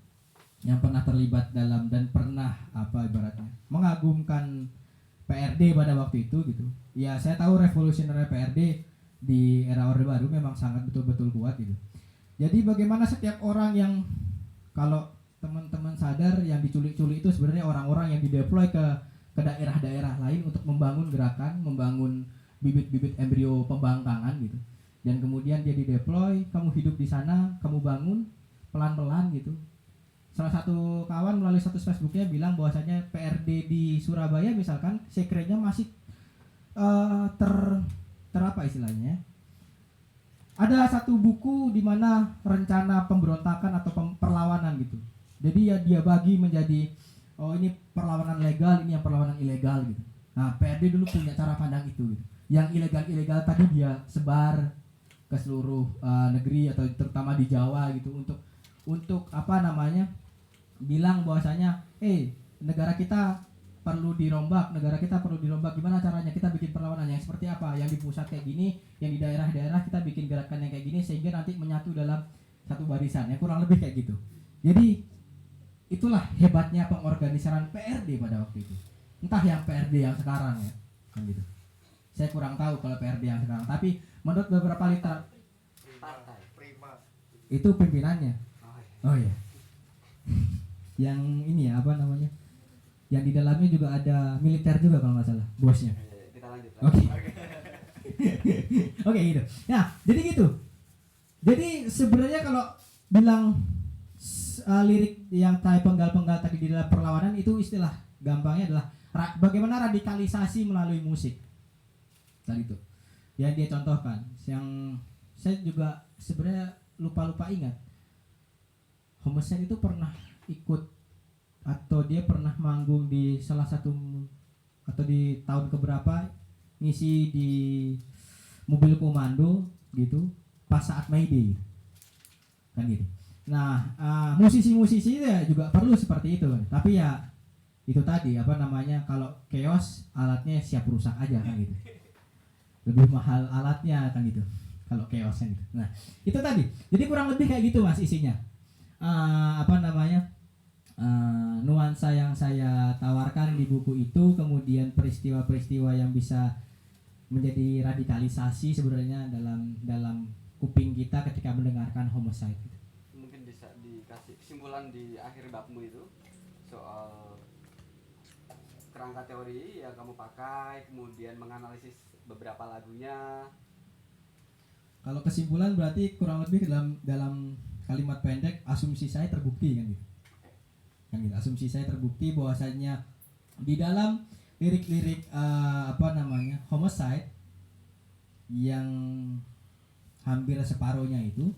yang pernah terlibat dalam dan pernah ibaratnya mengagumkan PRD pada waktu itu gitu. Ya saya tahu revolusioner PRD di era Orde Baru memang sangat betul-betul kuat gitu. Jadi bagaimana setiap orang yang, kalau teman-teman sadar, yang diculik-culik itu sebenarnya orang-orang yang dideploy ke daerah-daerah lain untuk membangun gerakan, membangun bibit-bibit embrio pembangkangan gitu. dan kemudian dia dideploy, kamu hidup di sana, kamu bangun pelan-pelan gitu. Salah satu kawan melalui status Facebooknya bilang bahwasanya PRD di Surabaya misalkan sekrenya masih ter apa istilahnya? Ada satu buku di mana rencana pemberontakan atau perlawanan gitu. Jadi ya dia bagi menjadi oh ini perlawanan legal, ini yang perlawanan ilegal gitu. Nah, PRD dulu punya cara pandang itu gitu. Yang ilegal-ilegal tadi dia sebar ke seluruh negeri atau terutama di Jawa gitu untuk apa namanya? Bilang bahwasanya negara kita perlu dirombak, gimana caranya kita bikin perlawanan yang seperti apa, yang di pusat kayak gini, yang di daerah-daerah kita bikin gerakan yang kayak gini sehingga nanti menyatu dalam satu barisan, ya kurang lebih kayak gitu. Jadi itulah hebatnya pengorganisaran PRD pada waktu itu, entah yang PRD yang sekarang ya kan gitu, saya kurang tahu kalau PRD yang sekarang, tapi menurut beberapa Partai. itu pimpinannya. Oh iya. Yang ini ya apa namanya, yang di dalamnya juga ada militer juga kalau nggak salah bosnya. Kita lanjut. Oke. Oke gitu. Nah jadi gitu. Jadi sebenarnya kalau bilang lirik yang penggal-penggal tadi di dalam perlawanan itu istilah gampangnya adalah bagaimana radikalisasi melalui musik. Tadi itu yang dia contohkan. Yang saya juga sebenarnya lupa ingat. Homicide itu pernah ikut atau dia pernah manggung di salah satu atau di tahun keberapa ngisi di mobil komando gitu pas saat May Day kan gitu. Nah musisi-musisi ya juga perlu seperti itu kan. Tapi ya itu tadi apa namanya, kalau chaos alatnya siap rusak aja kan gitu, lebih mahal alatnya kan gitu kalau chaos kan gitu. Nah itu tadi, jadi kurang lebih kayak gitu mas isinya. Apa namanya, nuansa yang saya tawarkan di buku itu, kemudian peristiwa-peristiwa yang bisa menjadi radikalisasi sebenarnya dalam kuping kita ketika mendengarkan Homicide. Mungkin bisa dikasih kesimpulan di akhir babmu itu soal kerangka teori yang kamu pakai, kemudian menganalisis beberapa lagunya. Kalau kesimpulan berarti kurang lebih dalam kalimat pendek, asumsi saya terbukti kan gitu. Kan gitu. Asumsi saya terbukti bahwasanya di dalam lirik-lirik apa namanya, Homicide yang hampir separuhnya itu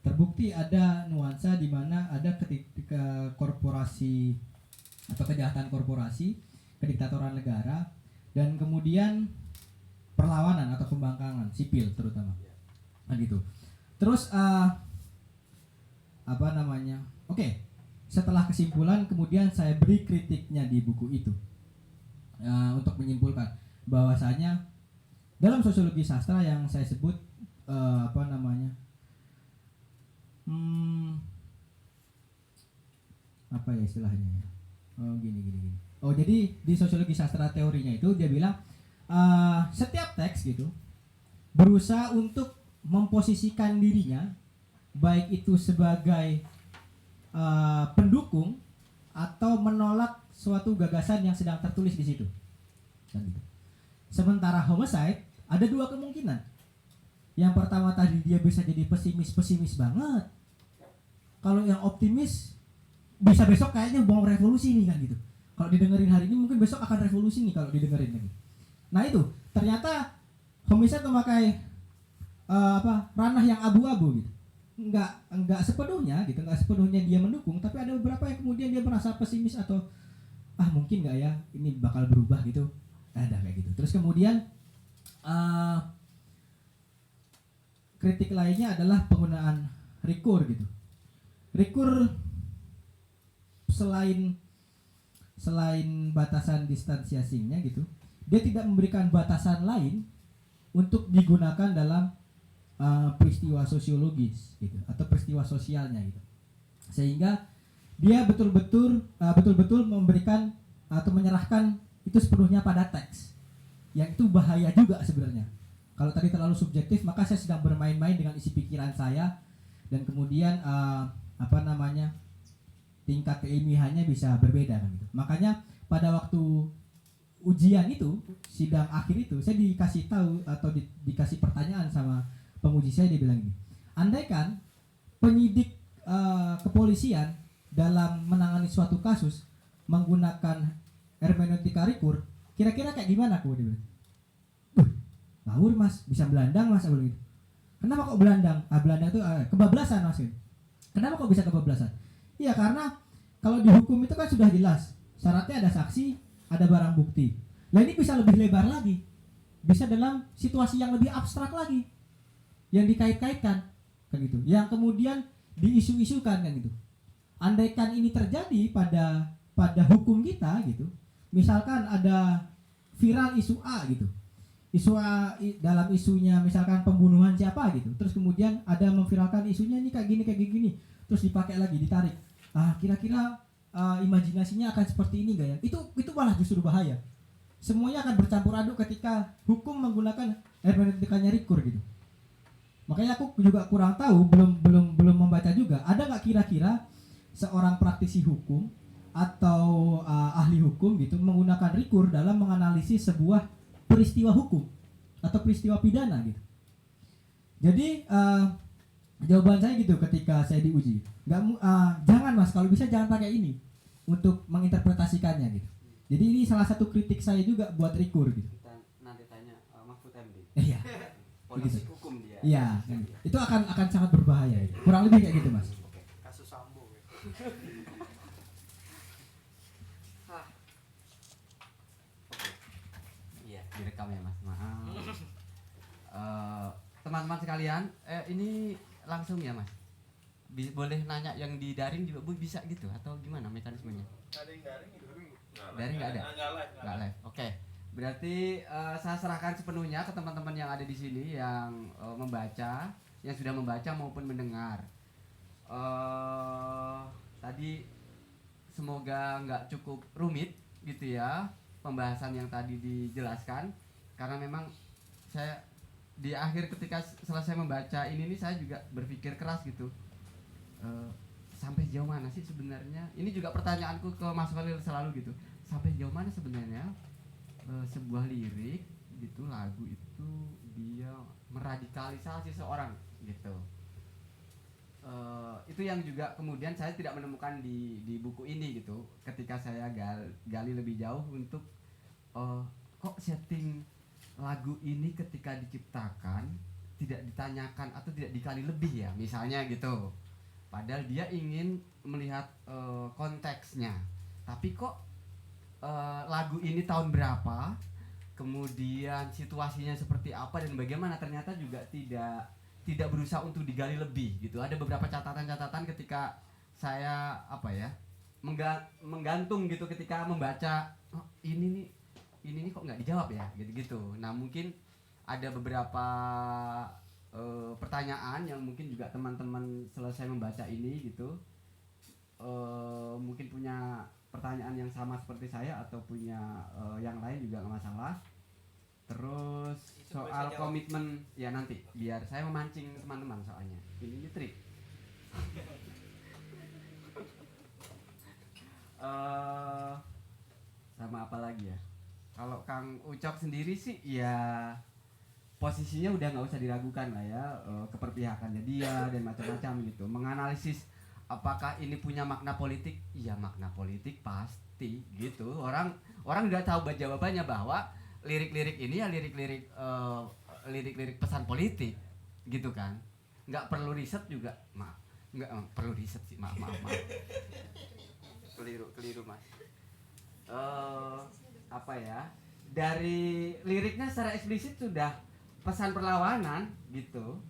terbukti ada nuansa di mana ada ketika korporasi atau kejahatan korporasi, kediktatoran negara, dan kemudian perlawanan atau pembangkangan sipil terutama. Kan gitu. Terus apa namanya? Oke. Setelah kesimpulan kemudian saya beri kritiknya di buku itu. Untuk menyimpulkan bahwasanya dalam sosiologi sastra yang saya sebut apa namanya? Apa ya istilahnya ya? Oh gini. Oh jadi di sosiologi sastra teorinya itu dia bilang setiap teks gitu berusaha untuk memposisikan dirinya baik itu sebagai pendukung atau menolak suatu gagasan yang sedang tertulis di situ. Dan gitu. Sementara Homicide ada dua kemungkinan. Yang pertama tadi dia bisa jadi pesimis banget. Kalau yang optimis bisa besok kayaknya mau revolusi nih kan gitu. Kalau didengerin hari ini mungkin besok akan revolusi nih kalau didengerin lagi. Nah itu ternyata Homicide memakai ranah yang abu-abu gitu. Enggak sepenuhnya gitu, enggak sepenuhnya dia mendukung, tapi ada beberapa yang kemudian dia merasa pesimis atau mungkin enggak ya ini bakal berubah gitu. Ada kayak gitu. Terus kemudian kritik lainnya adalah penggunaan rekur gitu. Rekur selain batasan distansiasinya gitu, dia tidak memberikan batasan lain untuk digunakan dalam peristiwa sosiologis gitu atau peristiwa sosialnya gitu, sehingga dia betul-betul memberikan atau menyerahkan itu sepenuhnya pada teks, yang itu bahaya juga sebenarnya. Kalau tadi terlalu subjektif, maka saya sedang bermain-main dengan isi pikiran saya, dan kemudian apa namanya, tingkat keilmiahannya bisa berbeda kan gitu. Makanya pada waktu ujian itu, sidang akhir itu, saya dikasih tahu atau dikasih pertanyaan sama penguji saya, dia bilang gini, andaikan penyidik kepolisian dalam menangani suatu kasus menggunakan hermeneutika Ricoeur, kira-kira kayak gimana aku, dia bilang. Ngawur mas, bisa belandang mas, aku bilang gitu. Kenapa kok belandang? Belandang itu kebablasan mas. Kenapa kok bisa kebablasan? Iya karena kalau di hukum itu kan sudah jelas syaratnya ada saksi, ada barang bukti. Nah ini bisa lebih lebar lagi, bisa dalam situasi yang lebih abstrak lagi, yang dikait-kaitkan kan gitu, yang kemudian diisu-isukan kan gitu. Andaikan ini terjadi pada hukum kita gitu, misalkan ada viral isu A gitu, isu A, dalam isunya misalkan pembunuhan siapa gitu, terus kemudian ada memviralkan isunya ini kayak gini, terus dipakai lagi, ditarik, kira-kira imajinasinya akan seperti ini gak ya, itu malah justru bahaya. Semuanya akan bercampur aduk ketika hukum menggunakan hermeneutikanya Ricoeur gitu. Makanya aku juga kurang tahu, belum membaca juga, ada nggak kira-kira seorang praktisi hukum atau ahli hukum gitu menggunakan Ricoeur dalam menganalisis sebuah peristiwa hukum atau peristiwa pidana gitu. Jadi jawaban saya gitu ketika saya diuji, jangan mas, kalau bisa jangan pakai ini untuk menginterpretasikannya gitu. Jadi ini salah satu kritik saya juga buat Ricoeur gitu. Kita nanti tanya Mahfud MD. Iya. Polisi hukum dia. Iya, itu akan sangat berbahaya. Gitu. Kurang lebih kayak gitu mas. Kasus Sambo ya. Iya, direkam ya mas. Maaf. Teman-teman sekalian, ini langsung ya mas. Boleh nanya yang di daring juga bisa gitu atau gimana mekanismenya? Ada yang daring gitu. Daring nggak ada? Nggak live. Oke. Berarti saya serahkan sepenuhnya ke teman-teman yang ada di sini yang membaca, yang sudah membaca maupun mendengar. Tadi semoga nggak cukup rumit gitu ya pembahasan yang tadi dijelaskan, karena memang saya di akhir ketika selesai membaca ini saya juga berpikir keras gitu. Sampai jauh mana sih sebenarnya? Ini juga pertanyaanku ke Mas Walil selalu gitu. Sampai jauh mana sebenarnya sebuah lirik gitu, lagu itu dia meradikalisasi seorang gitu. Itu yang juga kemudian saya tidak menemukan di buku ini gitu. Ketika saya gali lebih jauh untuk kok setting lagu ini ketika diciptakan tidak ditanyakan atau tidak dikali lebih ya misalnya gitu. Padahal dia ingin melihat konteksnya, tapi kok lagu ini tahun berapa, kemudian situasinya seperti apa dan bagaimana, ternyata juga tidak berusaha untuk digali lebih gitu. Ada beberapa catatan-catatan ketika saya menggantung gitu ketika membaca, ini nih kok nggak dijawab ya gitu. Nah mungkin ada beberapa pertanyaan yang mungkin juga teman-teman selesai membaca ini gitu mungkin punya pertanyaan yang sama seperti saya atau punya yang lain juga nggak masalah. Terus Itu soal komitmen ya nanti biar saya memancing teman-teman, soalnya ini trik. Sama apa lagi ya? Kalau Kang Ucok sendiri sih ya posisinya udah nggak usah diragukan lah ya, keperpihakannya dia dan macam-macam gitu. Menganalisis apakah ini punya makna politik? Iya makna politik pasti gitu. Orang udah tahu jawabannya bahwa lirik-lirik ini ya lirik-lirik pesan politik gitu kan. Nggak perlu riset juga, nggak perlu riset sih, maaf. Keliru mas. Dari liriknya secara eksplisit sudah pesan perlawanan gitu,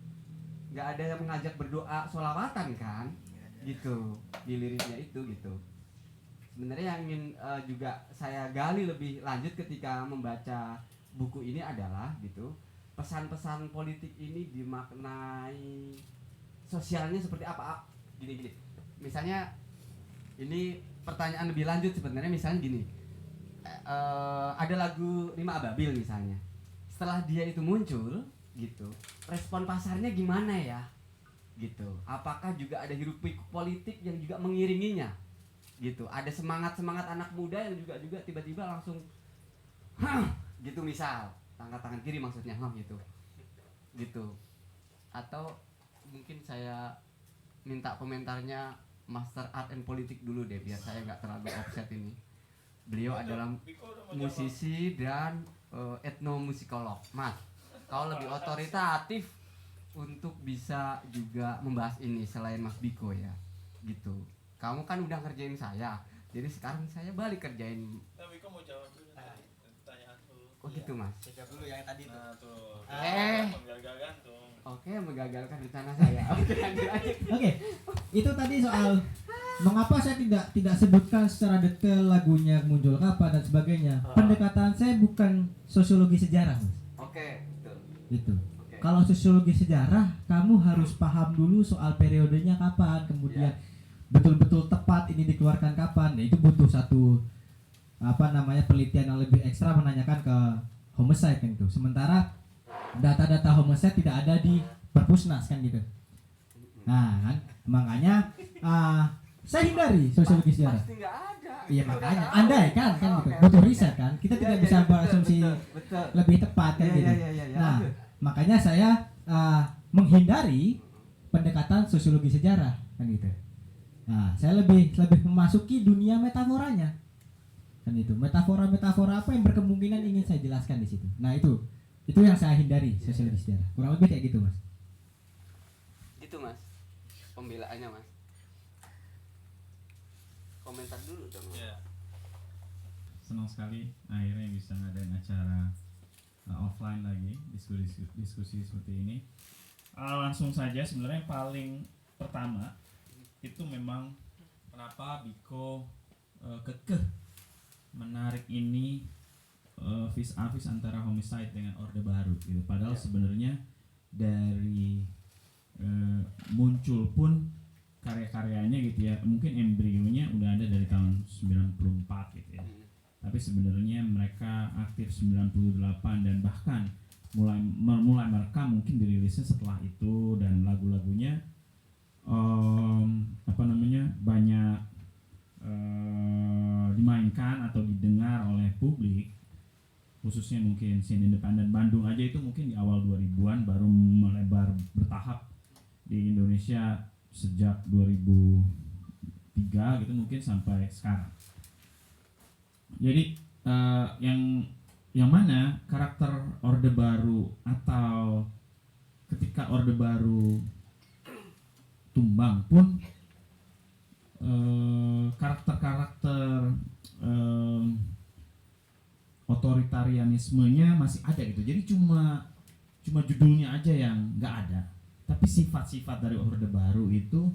nggak ada yang mengajak berdoa sholawatan kan gitu di liriknya itu gitu. Sebenarnya yang ingin juga saya gali lebih lanjut ketika membaca buku ini adalah gitu, pesan-pesan politik ini dimaknai sosialnya seperti apa, gini misalnya. Ini pertanyaan lebih lanjut sebenarnya, misalnya gini, ada lagu Lima Ababil misalnya, setelah dia itu muncul gitu, respon pasarnya gimana ya gitu, apakah juga ada hiruk pikuk politik yang juga mengiringinya gitu, ada semangat anak muda yang juga tiba-tiba langsung gitu, misal angkat tangan kiri maksudnya gitu atau mungkin saya minta komentarnya Master Art and Politik dulu deh biar saya nggak terlalu offset ini. Beliau adalah musisi dan etnomusikolog. Mas, kau lebih otoritatif untuk bisa juga membahas ini selain Mas Biko ya, gitu. Kamu kan udah ngerjain saya, jadi sekarang saya balik kerjain. Tapi kok mau jawab dulu pertanyaan tuh. Oh gitu Mas. Jawab dulu yang tadi tuh. Nah tuh. Menggagalkan tuh. Oke, menggagalkan rencana saya. Oke, lanjut aja. Oke, itu tadi soal mengapa saya tidak sebutkan secara detail lagunya muncul kapan dan sebagainya. Pendekatan saya bukan sosiologi sejarah, Mas. Oke, betul. Gitu. Oke. Kalau sosiologi sejarah, kamu harus paham dulu soal periodenya kapan, kemudian betul-betul tepat ini dikeluarkan kapan. Nah, itu butuh satu penelitian yang lebih ekstra menanyakan ke homicide kan itu. Sementara data-data homicide tidak ada di Perpusnas kan gitu. Nah, kan makanya saya hindari sosiologi sejarah. Pasti nggak ada. Iya Udah makanya, tahu. andai kan gitu, Oke, butuh oke. riset kan. Kita tidak Iya, bisa iya, berasumsi betul. lebih tepat kan Iya, gitu. iya, iya, iya. Nah, Lanjut. makanya saya menghindari pendekatan sosiologi sejarah kan gitu. Nah, saya lebih memasuki dunia metaforanya kan itu. Metafora apa yang berkemungkinan ingin saya jelaskan di situ. Nah, itu yang saya hindari sosiologi sejarah. Kurang lebih kayak gitu, Mas. Gitu Mas, pembelaannya Mas. Komentar dulu dong. Ya. Senang sekali akhirnya bisa ngadain acara offline lagi, diskusi seperti ini. Langsung saja, sebenarnya yang paling pertama itu memang kenapa Biko kekeh menarik ini vis a vis antara homicide dengan Orde Baru gitu. Padahal sebenarnya dari muncul pun karya-karyanya gitu ya, mungkin embrionya udah ada dari tahun 94 gitu ya. Tapi sebenarnya mereka aktif 98 dan bahkan mulai merekam mungkin dirilisnya setelah itu, dan lagu-lagunya banyak dimainkan atau didengar oleh publik, khususnya mungkin scene independen Bandung aja itu mungkin di awal 2000-an baru melebar bertahap di Indonesia sejak 2003 gitu mungkin sampai sekarang. Jadi yang mana karakter Orde Baru atau ketika Orde Baru tumbang pun karakter-karakter otoritarianismenya masih ada gitu. Jadi cuma judulnya aja yang nggak ada, tapi sifat-sifat dari Orde Baru itu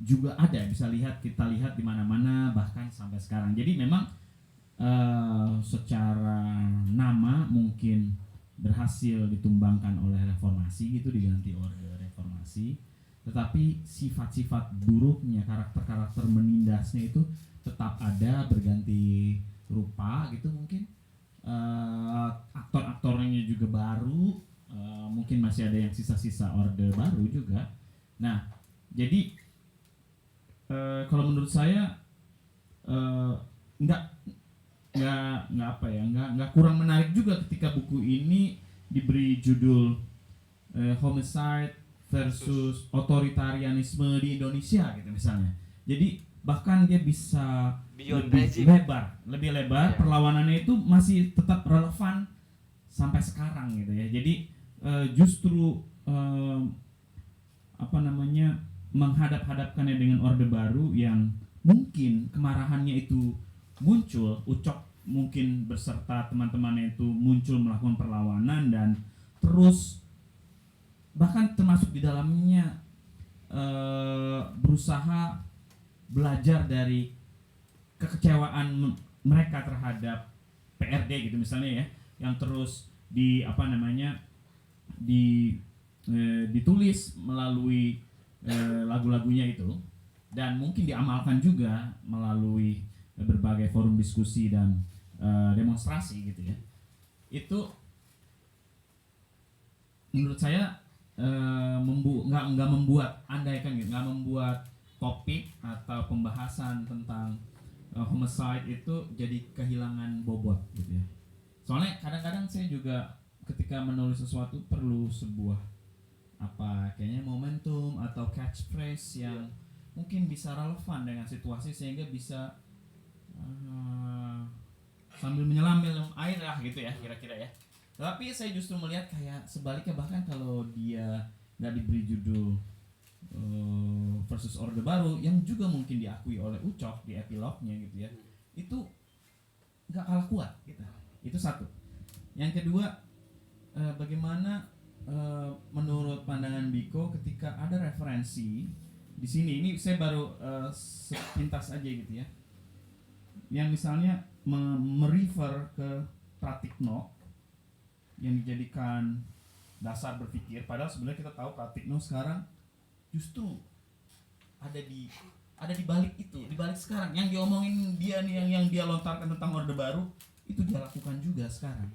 juga ada, kita lihat di mana-mana bahkan sampai sekarang. Jadi memang secara nama mungkin berhasil ditumbangkan oleh reformasi gitu, diganti Orde Reformasi, tetapi sifat-sifat buruknya, karakter-karakter menindasnya itu tetap ada, berganti rupa gitu mungkin. Aktor-aktornya juga baru, mungkin masih ada yang sisa-sisa Orde Baru juga. Nah, jadi kalau menurut saya nggak kurang menarik juga ketika buku ini diberi judul Homicide versus Otoritarianisme di Indonesia gitu misalnya. Jadi bahkan dia bisa Beyond lebih Regime. lebar, Iya. perlawanannya itu masih tetap relevan sampai sekarang gitu ya. Jadi justru menghadap-hadapkannya dengan Orde Baru yang mungkin kemarahannya itu muncul, Ucok mungkin beserta teman-temannya itu muncul melakukan perlawanan dan terus bahkan termasuk di dalamnya berusaha belajar dari kekecewaan mereka terhadap PRD gitu misalnya ya, yang terus ditulis melalui lagu-lagunya itu, dan mungkin diamalkan juga melalui berbagai forum diskusi dan demonstrasi gitu ya. Itu menurut saya nggak membuat topik atau pembahasan tentang homicide itu jadi kehilangan bobot gitu ya. Soalnya kadang-kadang saya juga ketika menulis sesuatu perlu sebuah apa kayaknya momentum atau catchphrase yang mungkin bisa relevan dengan situasi sehingga bisa sambil menyelam minum air lah gitu ya kira-kira ya. Tapi saya justru melihat kayak sebaliknya, bahkan kalau dia nggak diberi judul versus Orde Baru yang juga mungkin diakui oleh Ucok di epilognya gitu ya, itu nggak kalah kuat gitu. Itu satu. Yang kedua, bagaimana menurut pandangan Biko ketika ada referensi di sini, ini saya baru sepintas aja gitu ya, yang misalnya merefer ke Pratikno yang dijadikan dasar berpikir, padahal sebenarnya kita tahu Pratikno sekarang justru ada di balik itu, di balik sekarang yang diomongin dia nih, yang dia lontarkan tentang Orde Baru itu dia lakukan juga sekarang.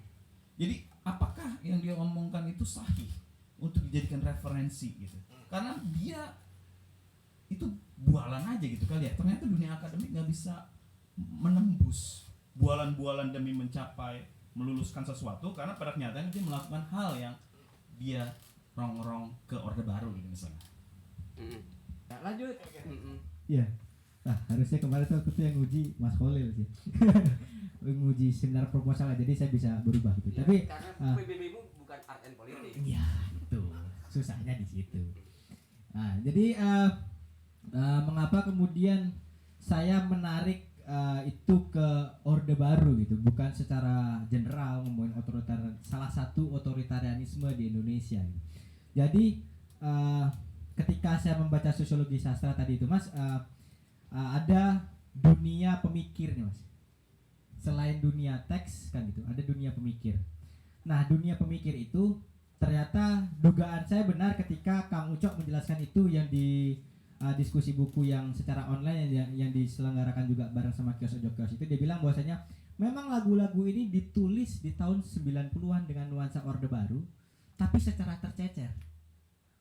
Jadi apakah yang dia omongkan itu sahih untuk dijadikan referensi gitu? Karena dia itu bualan aja gitu kali ya. Ternyata dunia akademik nggak bisa menembus bualan-bualan demi mencapai meluluskan sesuatu, karena pada kenyataannya dia melakukan hal yang dia rongrong ke Orde Baru gitu misalnya. Ya, lanjut. Iya. Nah, harusnya kemarin tuh aku tuh yang nguji Mas Khalil sih. Nguji seminar proposal, jadi saya bisa berubah gitu. Ya, Tapi karena PBB-mu bukan art and politik. iya, itu susahnya di situ. Nah, jadi mengapa kemudian saya menarik itu ke Orde Baru gitu, bukan secara general ngomongin salah satu otoritarianisme di Indonesia gitu. Jadi ketika saya membaca sosiologi sastra tadi itu Mas, ada dunia pemikir nih Mas. Selain dunia teks kan gitu, ada dunia pemikir. Nah, dunia pemikir itu ternyata dugaan saya benar ketika Kang Ucok menjelaskan itu yang di diskusi buku yang secara online yang diselenggarakan juga bareng sama kios-kios itu. Dia bilang bahwasanya memang lagu-lagu ini ditulis di tahun 90-an dengan nuansa Orde Baru, tapi secara tercecer,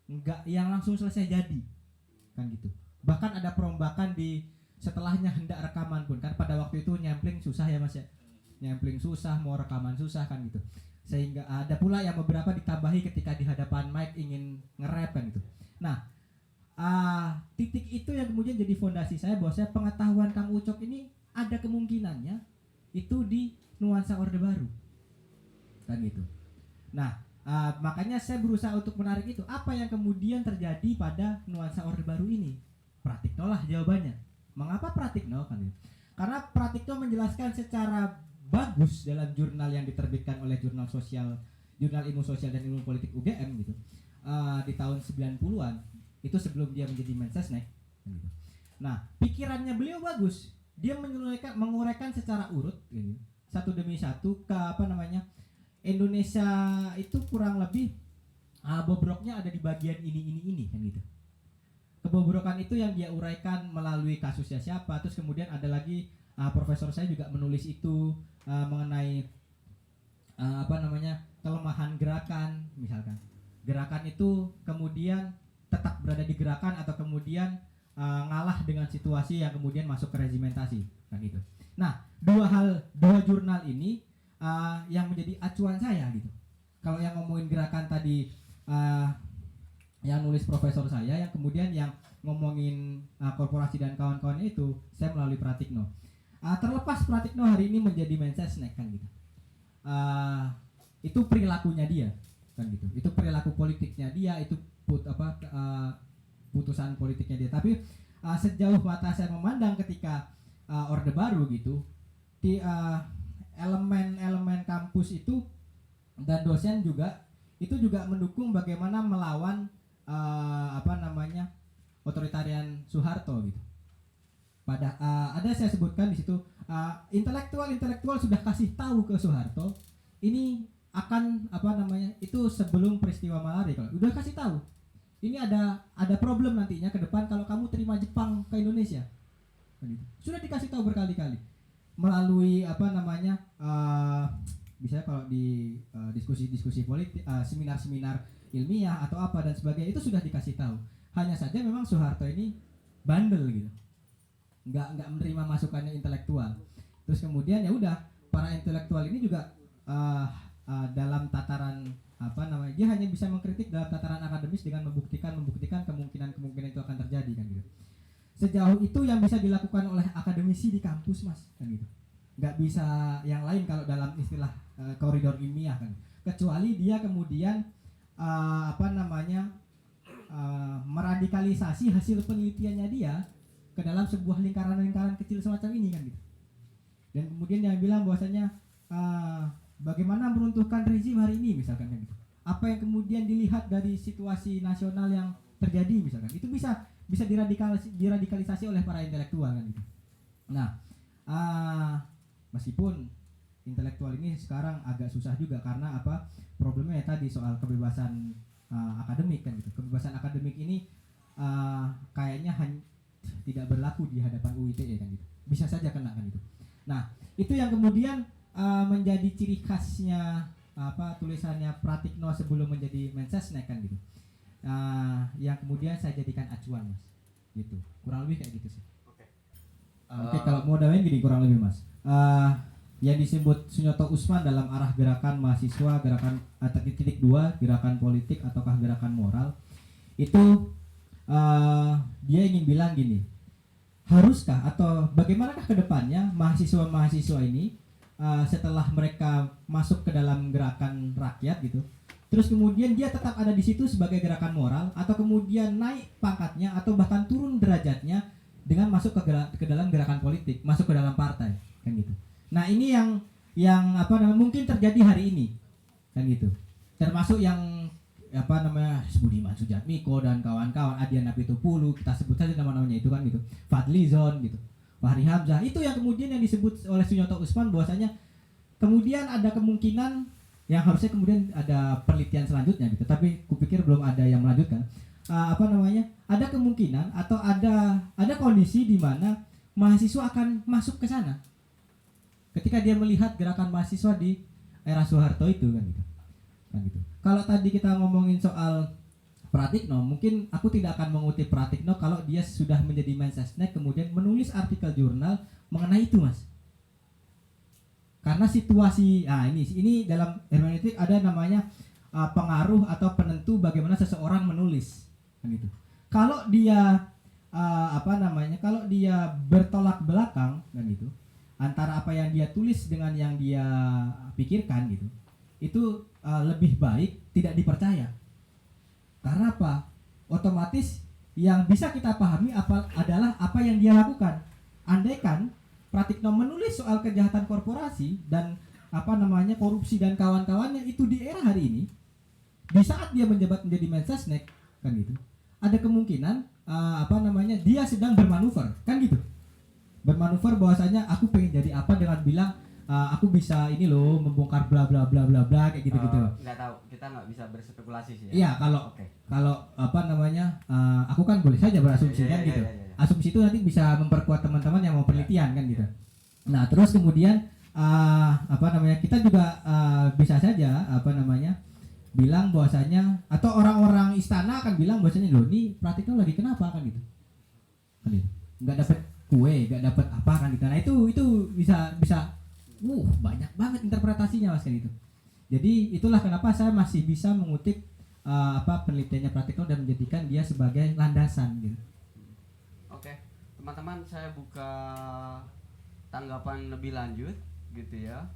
enggak yang langsung selesai jadi kan gitu. Bahkan ada perombakan di setelahnya hendak rekaman pun kan, pada waktu itu nyampling susah ya Mas ya, nyampling susah, mau rekaman susah kan gitu, sehingga ada pula yang beberapa ditambahi ketika di hadapan mic ingin nge-rap kan gitu. Nah, titik itu yang kemudian jadi fondasi saya bahwa saya pengetahuan Kang Ucok ini ada kemungkinannya itu di nuansa Orde Baru kan gitu. Nah, makanya saya berusaha untuk menarik itu, apa yang kemudian terjadi pada nuansa Orde Baru ini. Pratikno lah jawabannya. Mengapa Pratikno kan gitu? Karena Pratikno menjelaskan secara bagus dalam jurnal yang diterbitkan oleh jurnal ilmu sosial dan ilmu politik UGM gitu, di tahun 90-an itu sebelum dia menjadi Mensesnek gitu. Nah, pikirannya beliau bagus, dia menguraikan secara urut gitu, satu demi satu ke Indonesia itu kurang lebih bobroknya ada di bagian ini kan gitu. Kebobrokan itu yang dia uraikan melalui kasusnya siapa, terus kemudian ada lagi profesor saya juga menulis itu mengenai kelemahan gerakan, misalkan gerakan itu kemudian tetap berada di gerakan atau kemudian ngalah dengan situasi yang kemudian masuk ke regimentasi kan gitu. Nah, dua jurnal ini yang menjadi acuan saya gitu. Kalau yang ngomongin gerakan tadi yang nulis profesor saya, yang kemudian yang ngomongin korporasi dan kawan-kawannya itu saya melalui Pratikno. Terlepas Pratikno hari ini menjadi Mensesnek kan gitu, itu perilakunya dia kan gitu, itu perilaku politiknya dia, itu putusan politiknya dia. Tapi sejauh mata saya memandang ketika Orde Baru gitu, di elemen-elemen kampus itu dan dosen juga itu juga mendukung bagaimana melawan otoritarian Soeharto gitu. Ada saya sebutkan di situ, intelektual sudah kasih tahu ke Soeharto ini akan itu sebelum peristiwa Malari, kalau udah kasih tahu ini ada problem nantinya ke depan kalau kamu terima Jepang ke Indonesia. Sudah dikasih tahu berkali-kali melalui misalnya kalau di diskusi-diskusi politik, seminar-seminar ilmiah atau apa dan sebagainya, itu sudah dikasih tahu. Hanya saja memang Soeharto ini bandel gitu, nggak menerima masukannya intelektual. Terus kemudian ya udah, para intelektual ini juga dalam tataran dia hanya bisa mengkritik dalam tataran akademis dengan membuktikan kemungkinan itu akan terjadi kan gitu. Sejauh itu yang bisa dilakukan oleh akademisi di kampus mas kan gitu. Nggak bisa yang lain kalau dalam istilah koridor ilmiah kan. Kecuali dia kemudian meradikalisasi hasil penelitiannya dia ke dalam sebuah lingkaran-lingkaran kecil semacam ini kan gitu. Dan kemudian yang bilang bahwasanya bagaimana meruntuhkan rezim hari ini misalkan kan gitu. Apa yang kemudian dilihat dari situasi nasional yang terjadi misalkan itu bisa diradikalisasi oleh para intelektual kan gitu. Nah, meskipun intelektual ini sekarang agak susah juga karena problemnya tadi soal kebebasan akademik kan gitu. Kebebasan akademik ini kayaknya tidak berlaku di hadapan UITE kan gitu. Bisa saja kena kan gitu. Nah, itu yang kemudian menjadi ciri khasnya tulisannya Pratikno sebelum menjadi Mensesnek kan gitu. Yang kemudian saya jadikan acuan mas, gitu. Kurang lebih kayak gitu sih. Oke, kalau mau damain gini kurang lebih mas. Yang disebut Sunyoto Usman dalam arah gerakan mahasiswa, gerakan titik 2, gerakan politik ataukah gerakan moral, itu dia ingin bilang gini, haruskah atau bagaimanakah kedepannya mahasiswa-mahasiswa ini setelah mereka masuk ke dalam gerakan rakyat gitu, terus kemudian dia tetap ada di situ sebagai gerakan moral atau kemudian naik pangkatnya atau bahkan turun derajatnya dengan masuk ke dalam gerakan politik, masuk ke dalam partai kan gitu. Nah ini yang mungkin terjadi hari ini kan gitu, termasuk yang Budiman Sujatmiko dan kawan-kawan, Adiana Pitupulu, kita sebut saja nama-namanya itu kan gitu, Fadlizon gitu, Fahri Hamzah, itu yang kemudian yang disebut oleh Sunyoto Usman bahwasanya kemudian ada kemungkinan yang harusnya kemudian ada penelitian selanjutnya gitu, tapi kupikir belum ada yang melanjutkan. Ada kemungkinan atau ada kondisi di mana mahasiswa akan masuk ke sana ketika dia melihat gerakan mahasiswa di era Soeharto itu kan gitu. Kalau tadi kita ngomongin soal Pratikno, mungkin aku tidak akan mengutip Pratikno kalau dia sudah menjadi Mensesnek kemudian menulis artikel jurnal mengenai itu mas. Karena situasi, ini dalam hermeneutik ada namanya pengaruh atau penentu bagaimana seseorang menulis kan gitu. Kalau dia kalau dia bertolak belakang kan gitu antara apa yang dia tulis dengan yang dia pikirkan gitu, itu lebih baik tidak dipercaya. Karena apa? Otomatis yang bisa kita pahami adalah apa yang dia lakukan. Andaikan Pratikno menulis soal kejahatan korporasi dan korupsi dan kawan-kawannya itu di era hari ini, di saat dia menjabat menjadi Mensesnek kan gitu, ada kemungkinan dia sedang bermanuver kan gitu. Bermanuver bahwasanya aku pengen jadi apa dengan bilang aku bisa ini loh membongkar bla bla bla bla bla kayak gitu-gitu. Nggak tahu, kita nggak bisa berspekulasi sih ya. Iya, kalau aku kan boleh saja berasumsi kan gitu. Asumsi itu nanti bisa memperkuat teman-teman yang mau penelitian kan gitu. Nah, terus kemudian kita juga bisa saja bilang bahwasanya atau orang-orang istana akan bilang bahwasanya loh ini Pratikno lagi kenapa kan gitu. Kan gitu. Nggak dapat kue, nggak dapat apa kan gitu. Nah, itu bisa banyak banget interpretasinya mas kan itu. Jadi itulah kenapa saya masih bisa mengutip penelitiannya Pratikno dan menjadikan dia sebagai landasan gitu. Oke, teman-teman, saya buka tanggapan lebih lanjut gitu ya.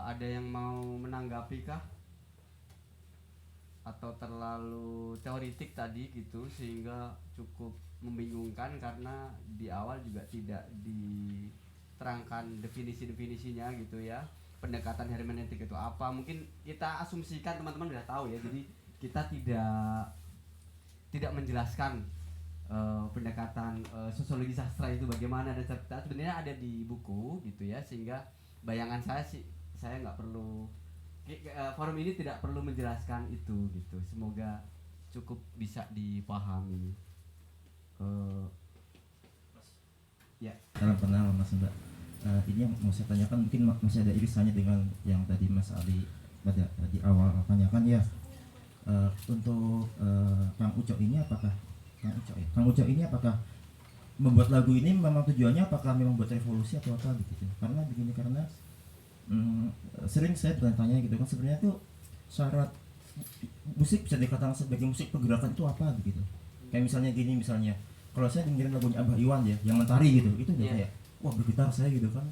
Ada yang mau menanggapi kah? Atau terlalu teoritik tadi gitu sehingga cukup membingungkan karena di awal juga tidak diterangkan definisi-definisinya gitu ya. Pendekatan hermeneutik itu apa? Mungkin kita asumsikan teman-teman sudah tahu ya. Jadi kita tidak menjelaskan pendekatan sosiologi sastra itu bagaimana dan sebenarnya ada di buku gitu ya, sehingga bayangan saya nggak perlu forum ini tidak perlu menjelaskan itu gitu. Semoga cukup bisa dipahami. Ya. Salam kenal Mas Mbak. Ini yang mau saya tanyakan mungkin masih ada irisannya dengan yang tadi Mas Ali pada di awal tanyakan ya. Untuk Kang Ucok ini apakah apakah membuat lagu ini memang tujuannya apakah memang buat revolusi atau apa gitu? Karena sering saya bertanya gitu kan sebenarnya tuh syarat musik bisa dikatakan sebagai musik pergerakan itu apa gitu? Kayak misalnya gini, misalnya kalau saya dengerin lagunya Abah Iwan ya, yang Mentari gitu, itu udah kayak wah bergetar saya gitu kan.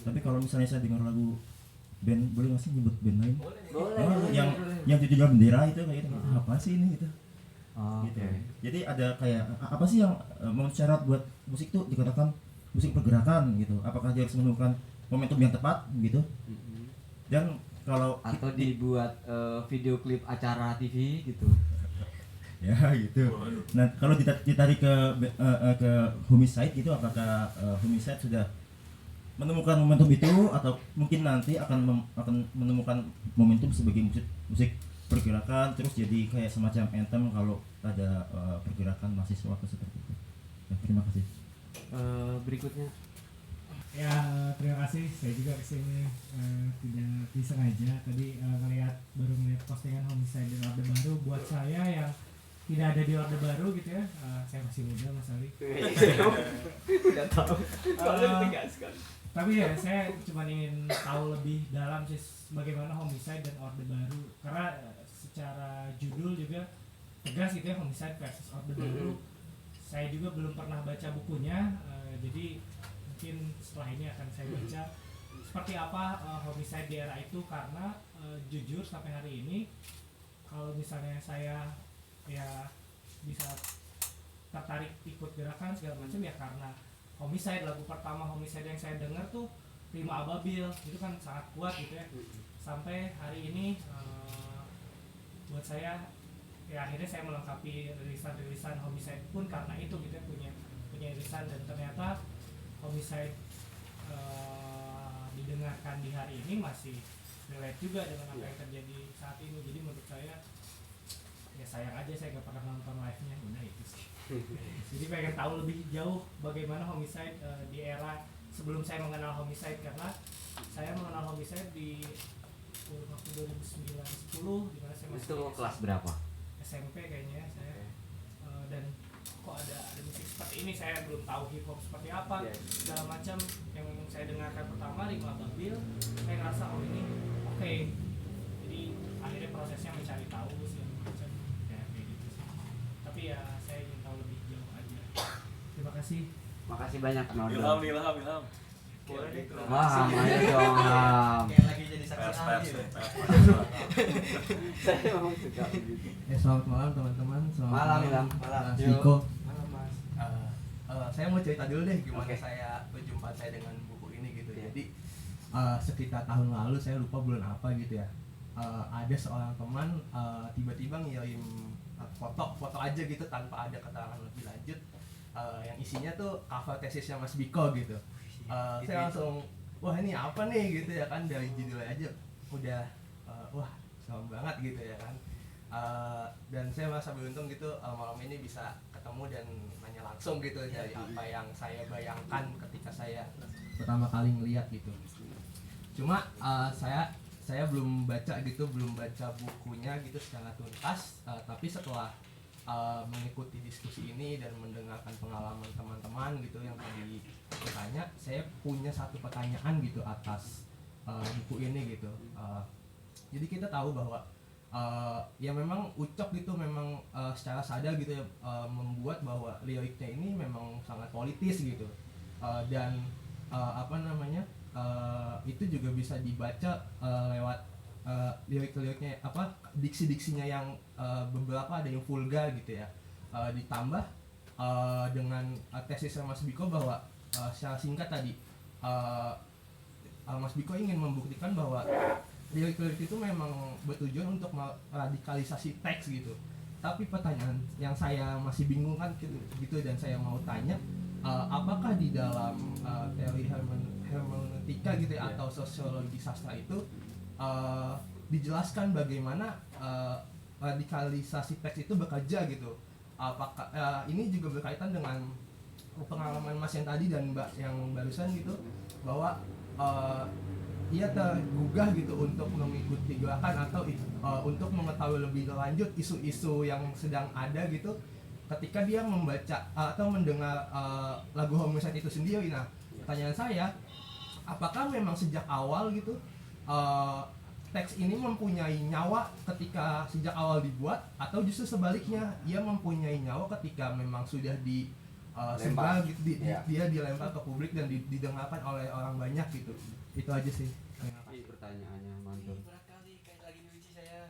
Tapi kalau misalnya saya dengar lagu band, boleh nggak sih nyebut band lain? Yang tujuh bendera itu kayak gitu, apa sih ini gitu? Gitu. Jadi ada kayak apa sih yang syarat buat musik tuh dikatakan musik pergerakan gitu? Apakah dia harus menemukan momentum yang tepat gitu? Dan kalau atau dibuat video klip acara TV gitu. Ya gitu. Nah kalau ditarik ke Homicide gitu, apakah Homicide sudah menemukan momentum itu atau mungkin nanti akan menemukan momentum sebagai musik pergerakan terus jadi kayak semacam anthem kalau ada pergerakan mahasiswa atau seperti itu. Ya, terima kasih. Berikutnya. Ya terima kasih, saya juga kesini tidak disengaja tadi baru ngeliat postingan Homicide di Orde Baru. Buat saya yang tidak ada di Orde Baru gitu ya, saya masih muda Mas Ali. Udah tahu. Tapi ya saya cuma ingin tahu lebih dalam sih bagaimana Homicide dan Orde Baru, karena secara judul juga tegas gitu ya, Homicide versus Orde Baru. Saya juga belum pernah baca bukunya, jadi mungkin setelah ini akan saya baca seperti apa Homicide di era itu, karena jujur sampai hari ini kalau misalnya saya ya bisa tertarik ikut gerakan segala macam ya karena Homicide. Lagu pertama Homicide yang saya dengar tuh Rima Ababil, itu kan sangat kuat gitu ya. Sampai hari ini buat saya ya akhirnya saya melengkapi rilisan Homicide pun karena itu gitu ya, punya rilisan, dan ternyata Homicide didengarkan di hari ini masih relate juga dengan apa yang terjadi saat ini. Jadi menurut saya ya sayang aja saya nggak pernah nonton live-nya, udah itu sih. Jadi pengen tahu lebih jauh bagaimana Homicide di era sebelum saya mengenal Homicide, karena saya mengenal Homicide di waktu 2009-10 di mana saya masih Itu kelas berapa? SMP kayaknya saya, dan kok ada musik seperti ini, saya belum tahu hip hop seperti apa segala macam. Yang saya dengarkan pertama Rima Babil, saya ngerasa oh ini oke. Jadi akhirnya prosesnya mencari tahu segala macam ya kayak gitu sih. Tapi ya saya ingin tahu lebih jauh aja. Terima kasih. Makasih banyak Nodo. Ilham. Wah, ayo dong Ham. Kayak lagi jadi saksi ahli. Saya memang suka begitu. Selamat malam teman-teman. Selamat Malam, Ilham. Mas Diko. Malam Mas. Saya mau cerita dulu deh gimana Oke. saya berjumpa saya dengan buku ini gitu. Iya. Jadi sekitar tahun lalu, saya lupa bulan apa gitu ya. Ada seorang teman tiba-tiba ngirim foto aja gitu tanpa ada keterangan lebih lanjut, yang isinya tuh cover tesisnya Mas Biko gitu. Saya langsung wah ini apa nih gitu ya kan, dari judulnya aja udah wah serem banget gitu ya kan. Dan saya merasa beruntung gitu malam ini bisa ketemu dan nanya langsung gitu dari apa yang saya bayangkan ketika saya pertama kali ngeliat gitu. Cuma saya belum baca bukunya gitu secara tuntas, tapi setelah mengikuti diskusi ini dan mendengarkan pengalaman teman-teman gitu yang tadi bertanya, saya punya satu pertanyaan gitu atas buku ini gitu. Jadi kita tahu bahwa ya memang Ucok gitu memang secara sadar gitu ya membuat bahwa liriknya ini memang sangat politis gitu, dan itu juga bisa dibaca lewat lirik-liriknya diksi-diksinya yang beberapa ada yang vulgar gitu ya, ditambah dengan tesisnya Mas Biko bahwa secara singkat tadi Mas Biko ingin membuktikan bahwa lirik-lirik itu memang bertujuan untuk meradikalisasi teks gitu. Tapi pertanyaan yang saya masih bingung kan gitu dan saya mau tanya, apakah di dalam teori hermeneutika gitu ya, atau sosiologi sastra itu dijelaskan bagaimana radikalisasi teks itu bekerja gitu. Apakah ini juga berkaitan dengan pengalaman Mas yang tadi dan Mbak yang barusan gitu, bahwa ia tergugah gitu untuk mengikuti gerakan atau untuk mengetahui lebih lanjut isu-isu yang sedang ada gitu ketika dia membaca atau mendengar lagu Homicide itu sendiri. Nah, pertanyaan saya, apakah memang sejak awal gitu teks ini mempunyai nyawa ketika sejak awal dibuat, atau justru sebaliknya ia mempunyai nyawa ketika memang sudah sebar gitu, dia dilempar ke publik dan didengarkan oleh orang banyak gitu. Itu aja sih. Ini pertanyaannya mantul. Berat kali kayak lagi nyuci saya.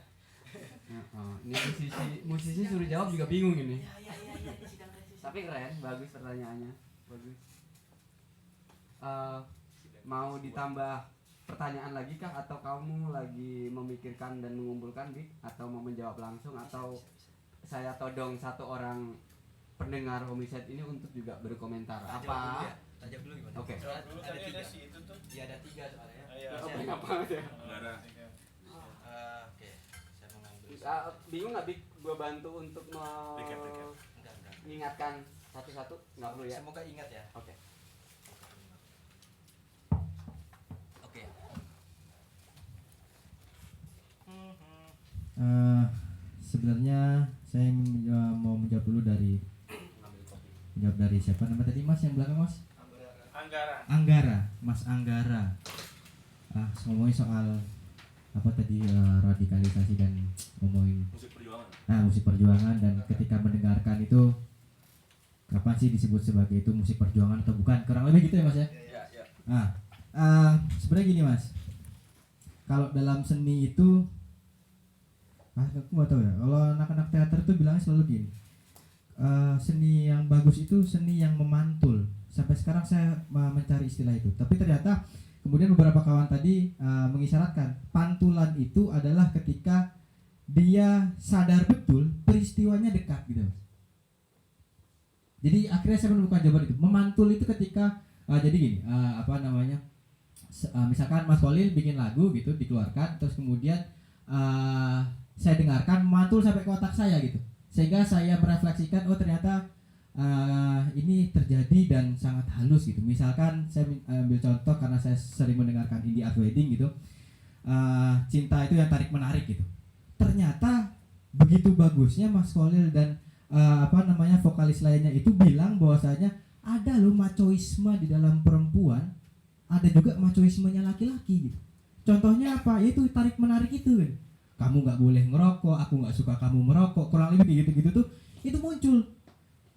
Ini musisi suruh jawab juga bingung ini. Iya, sidang tesis. Tapi keren, bagus pertanyaannya, bagus. Mau ditambah pertanyaan lagi kah, atau kamu lagi memikirkan dan mengumpulkan, Dik? Atau mau menjawab langsung, atau saya todong satu orang pendengar Homicide ini untuk juga berkomentar? Apa? Tajam dulu gimana? Oke. Jawab dulu Ada tadi ada 3. si itu tuh. Iya, ada 3 soalnya. Iya. Apa ya? Enggak. Oke. Saya mau ngambil. Bingung nggak, Dik? Gue bantu untuk Recap. Enggak. mengingatkan satu-satu? Nggak perlu ya? Semoga ingat ya. Oke. Oke. Sebenarnya saya mau menjawab dulu dari siapa nama tadi Mas yang belakang Mas? Anggara. Mas Anggara. Ngomongin soal apa tadi, radikalisasi dan ngomongin musik perjuangan, dan ketika mendengarkan itu kapan sih disebut sebagai itu musik perjuangan atau bukan, kurang lebih gitu ya Mas ya. Iya. Sebenarnya gini Mas, kalau dalam seni itu aku nggak tahu ya, kalau anak-anak teater tuh bilangnya selalu gini, seni yang bagus itu seni yang memantul. Sampai sekarang saya mencari istilah itu, tapi ternyata kemudian beberapa kawan tadi mengisyaratkan pantulan itu adalah ketika dia sadar betul peristiwanya dekat gitu Mas. Jadi akhirnya saya menemukan jawaban itu. Memantul itu ketika jadi gini, misalkan Mas Kolil bikin lagu gitu, dikeluarkan, terus kemudian saya dengarkan mantul sampai ke otak saya gitu, sehingga saya merefleksikan, oh ternyata ini terjadi dan sangat halus gitu. Misalkan saya ambil contoh karena saya sering mendengarkan Indie Art Wedding gitu, cinta itu yang tarik menarik gitu. Ternyata begitu bagusnya Mas Kolil dan vokalis lainnya itu bilang bahwasanya ada loh machoisme di dalam perempuan, ada juga machoismenya laki-laki gitu. Contohnya apa? Yaitu tarik menarik itu kan. Kamu nggak boleh ngerokok, aku nggak suka kamu merokok, kurang lebih gitu-gitu tuh itu muncul.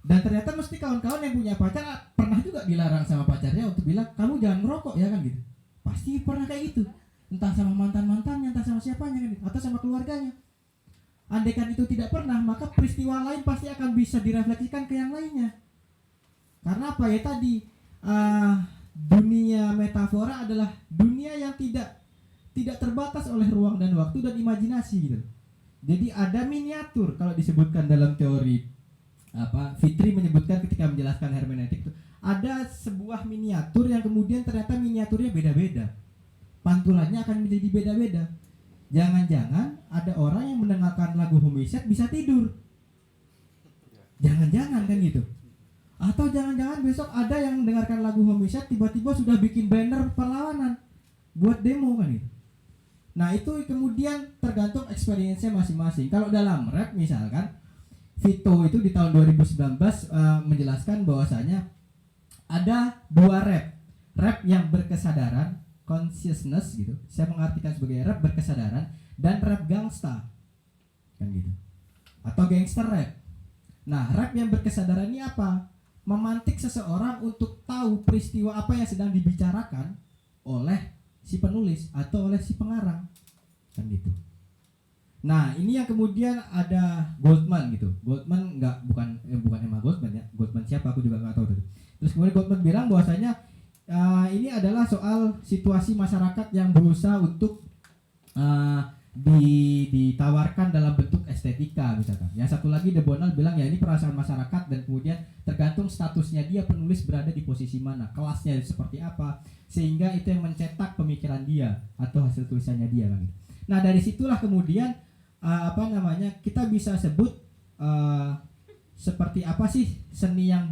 Dan ternyata mesti kawan-kawan yang punya pacar pernah juga dilarang sama pacarnya untuk bilang kamu jangan merokok ya kan gitu. Pasti pernah kayak gitu. Entah sama mantan-mantannya, entah sama siapanya kan gitu, atau sama keluarganya. Andaikan itu tidak pernah, maka peristiwa lain pasti akan bisa direfleksikan ke yang lainnya. Karena apa ya tadi, dunia metafora adalah dunia yang tidak terbatas oleh ruang dan waktu dan imajinasi gitu. Jadi ada miniatur, kalau disebutkan dalam teori Fitri menyebutkan ketika menjelaskan hermeneutik itu ada sebuah miniatur yang kemudian ternyata miniaturnya beda-beda. Pantulannya akan menjadi beda-beda. Jangan-jangan ada orang yang mendengarkan lagu Homicide bisa tidur. Jangan-jangan kan gitu. Atau jangan-jangan besok ada yang mendengarkan lagu Homicide tiba-tiba sudah bikin banner perlawanan buat demo kan gitu. Nah itu kemudian tergantung experience-nya masing-masing. Kalau dalam rap misalkan Vito itu di tahun 2019 menjelaskan bahwasanya ada 2 rap yang berkesadaran, consciousness gitu. Saya mengartikan sebagai rap berkesadaran dan rap gangsta kan gitu. Atau gangster rap. Nah, rap yang berkesadaran ini apa? Memantik seseorang untuk tahu peristiwa apa yang sedang dibicarakan oleh si penulis atau oleh si pengarang kan gitu. Nah, ini yang kemudian ada Goldman gitu. Goldman bukan Emma Goldman ya. Goldman siapa aku juga nggak tahu tadi. Terus kemudian Goldman bilang bahwasanya ini adalah soal situasi masyarakat yang berusaha untuk ditawarkan dalam bentuk estetika misalkan. Yang satu lagi De Bonald bilang ya ini perasaan masyarakat dan kemudian tergantung statusnya dia penulis berada di posisi mana, kelasnya seperti apa, sehingga itu yang mencetak pemikiran dia atau hasil tulisannya dia kan. Nah, dari situlah kemudian kita bisa sebut seperti apa sih seni yang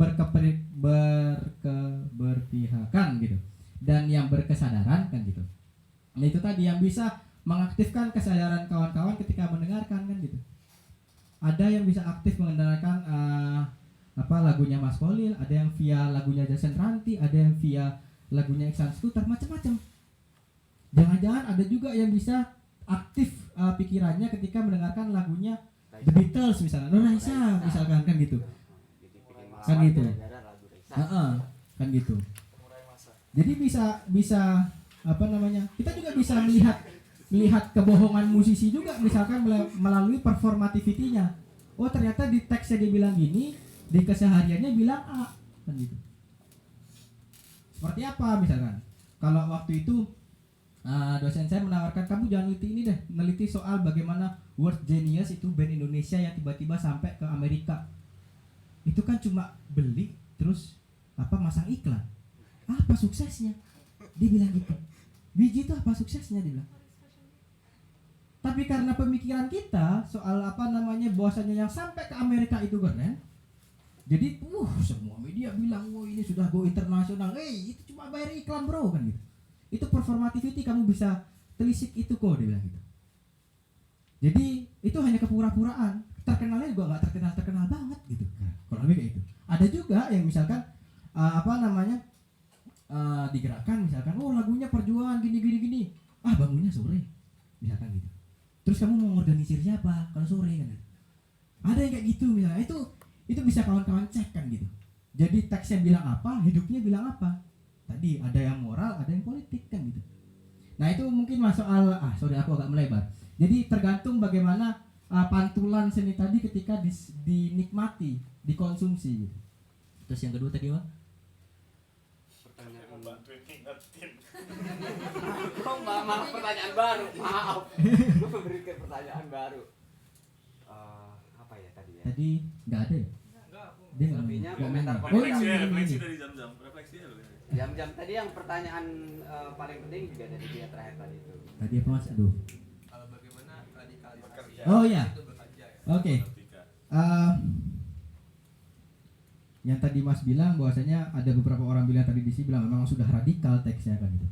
berpihakan gitu dan yang berkesadaran kan gitu. Nah itu tadi yang bisa mengaktifkan kesadaran kawan-kawan ketika mendengarkan kan gitu. Ada yang bisa aktif mendengarkan lagunya Mas Kolil, ada yang via lagunya Jason Ranti, ada yang via lagunya Iksan Skuter, macam-macam. Jangan-jangan ada juga yang bisa aktif pikirannya ketika mendengarkan lagunya The Beatles misalnya, Raisa misalkan kan gitu. Jadi pengen Kan melawan gitu. gara-gara lagu Raisa. Heeh, kan gitu. Jadi bisa apa namanya? Kita juga bisa melihat kebohongan musisi juga misalkan melalui performativity-nya. Oh, ternyata di teksnya dia bilang gini, di kesehariannya bilang A, kan gitu. Seperti apa misalkan? Kalau waktu itu dosen saya menawarkan, kamu jangan neliti ini deh, neliti soal bagaimana World Genius itu band Indonesia yang tiba-tiba sampai ke Amerika. Itu kan cuma beli terus masang iklan. Apa suksesnya? Dia bilang gitu. Biji itu apa suksesnya, dia bilang. Tapi karena pemikiran kita soal bahwasanya yang sampai ke Amerika itu keren. Jadi semua media bilang ini sudah go internasional. Itu cuma bayar iklan bro, kan gitu. Itu performativity, kamu bisa telisik itu kok, dia bilang gitu. Jadi itu hanya kepura-puraan. Terkenalnya juga nggak terkenal banget gitu. Kalau lebih kayak itu. Ada juga yang misalkan digerakkan misalkan, lagunya perjuangan gini. Bangunnya sore, misalkan gitu. Terus kamu mau organisir siapa kalau sore kan? Ada yang kayak gitu misalnya. Itu bisa kawan-kawan cek kan gitu. Jadi teksnya bilang apa, hidupnya bilang apa. Tadi ada yang moral, ada yang politik kan gitu. Nah itu mungkin soal sorry aku agak melebar. Jadi tergantung bagaimana pantulan seni tadi ketika dinikmati, dikonsumsi gitu. Terus yang kedua tadi apa? Pertanyaan Bantuin ngingetin. Oh, maaf, pertanyaan baru. Maaf. Memberikan pertanyaan baru. Apa ya tadi ya? Tadi nggak ada ya? Dia nggak Lebihnya nggak komentar nanya. Refleksi ya, ini. refleksi dari jam-jam. Refleksi ya. Jam-jam tadi yang pertanyaan paling penting juga dari dia terakhir tadi itu. Tadi apa mas? Aduh. Bagaimana radikalisasi Bekerja. Oh ya. itu bekerja ya. Oke. Yang tadi Mas bilang bahwasanya ada beberapa orang bilang tadi di sini bilang memang sudah radikal teksnya kan gitu.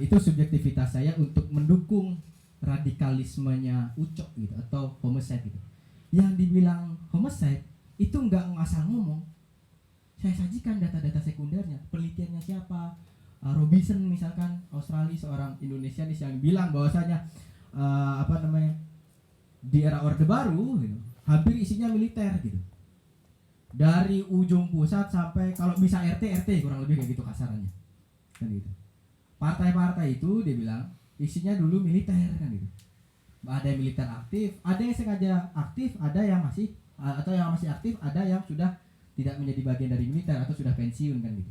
Itu subjektivitas saya untuk mendukung radikalismenya Ucok gitu atau homicide gitu. Yang dibilang homicide itu nggak ngasal ngomong. Saya sajikan data-data sekundernya, penelitiannya siapa? Robinson misalkan, Australia, seorang Indonesianis yang bilang bahwasanya di era Orde Baru gitu, hampir isinya militer gitu. Dari ujung pusat sampai kalau bisa RT kurang lebih kayak gitu kasarannya. Kan gitu. Partai-partai itu dia bilang isinya dulu militer kan gitu. Ada yang militer aktif, ada yang sengaja aktif, ada yang masih aktif, ada yang sudah tidak menjadi bagian dari militer atau sudah pensiun kan gitu.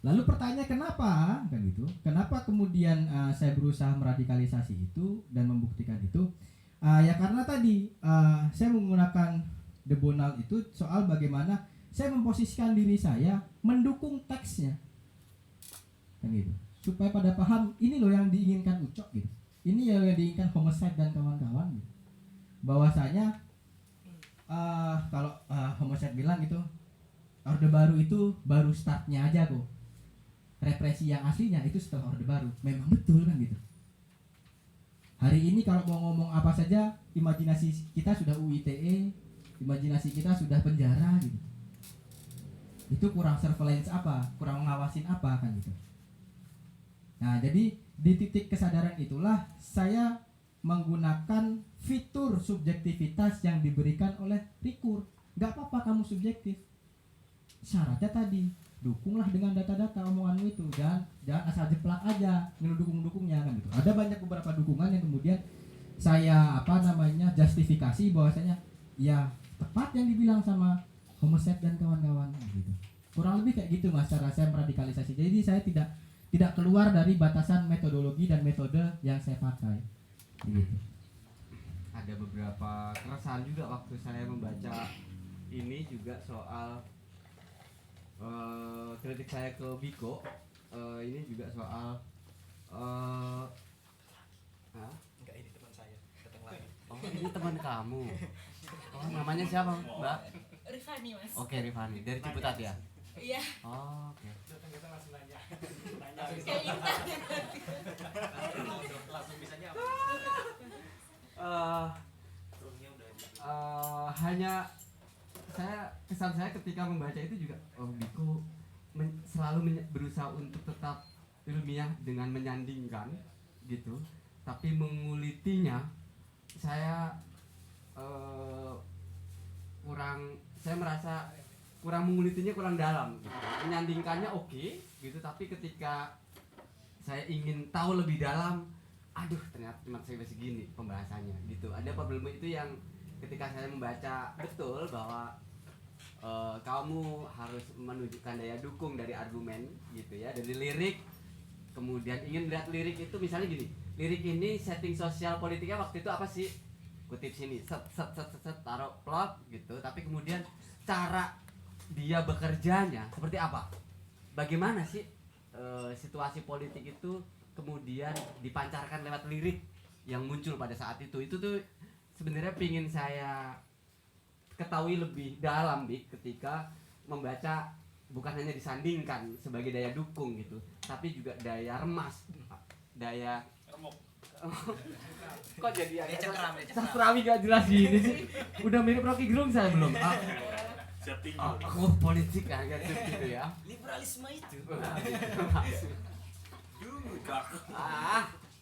Lalu pertanyaan kenapa kan gitu? Kenapa kemudian saya berusaha meradikalisasi itu dan membuktikan itu? Ya karena tadi saya menggunakan The Bonal itu soal bagaimana saya memposisikan diri saya mendukung teksnya kan gitu, supaya pada paham ini loh yang diinginkan Ucok gitu, ini yang diinginkan Homicide dan kawan-kawan gitu. Bahwasanya kalau Homicide bilang gitu, Orde Baru itu baru startnya aja kok, represi yang aslinya itu setelah Orde Baru. Memang betul kan gitu. Hari ini kalau mau ngomong apa saja, imajinasi kita sudah UITE, imajinasi kita sudah penjara gitu. Itu kurang surveillance apa, kurang ngawasin apa kan gitu. Nah jadi di titik kesadaran itulah saya menggunakan fitur subjektivitas yang diberikan oleh Rikur. Gak apa-apa kamu subjektif, syaratnya tadi dukunglah dengan data-data omonganmu itu, jangan asal jeplak aja ngedukung-dukungnya kan gitu. Ada banyak beberapa dukungan yang kemudian saya justifikasi bahwasanya ya tepat yang dibilang sama Homicide dan kawan-kawan gitu. Kurang lebih kayak gitu mas cara saya meradikalisasi. Jadi saya tidak keluar dari batasan metodologi dan metode yang saya pakai gitu. Ada beberapa keresahan juga waktu saya membaca ini juga soal kritik saya ke Biko. Ini juga soal Enggak, ini teman saya datang lagi. oh ini teman kamu. Oh namanya siapa Mbak? Rifani mas. Oke Rifani dari Ciputat ya. Iya. Oh, oke. Kita langsung nanya. Kayak Intan. Langsung bisanya apa? Hanya kesan saya ketika membaca itu juga Biko selalu berusaha untuk tetap ilmiah dengan menyandingkan gitu, tapi mengulitinya saya saya merasa kurang mengulitinya, kurang dalam gitu. Menyandingkannya oke gitu, tapi ketika saya ingin tahu lebih dalam, aduh ternyata cuma segini pembahasannya gitu. Ada problem itu yang ketika saya membaca betul bahwa kamu harus menunjukkan daya dukung dari argumen gitu ya, dari lirik. Kemudian ingin lihat lirik itu misalnya gini, lirik ini setting sosial politiknya waktu itu apa sih, kutip sini set taruh plot gitu, tapi kemudian cara dia bekerjanya seperti apa, bagaimana sih situasi politik itu kemudian dipancarkan lewat lirik yang muncul pada saat itu tuh sebenarnya pingin saya ketahui lebih dalam ketika membaca, bukan hanya disandingkan sebagai daya dukung gitu, tapi juga daya remas, daya kok jadi sastrawi gak jelas gini sih, udah mirip Rocky Gerung saya belum Siap tinggi. aku politik kan gitu ya, Liberalisme itu.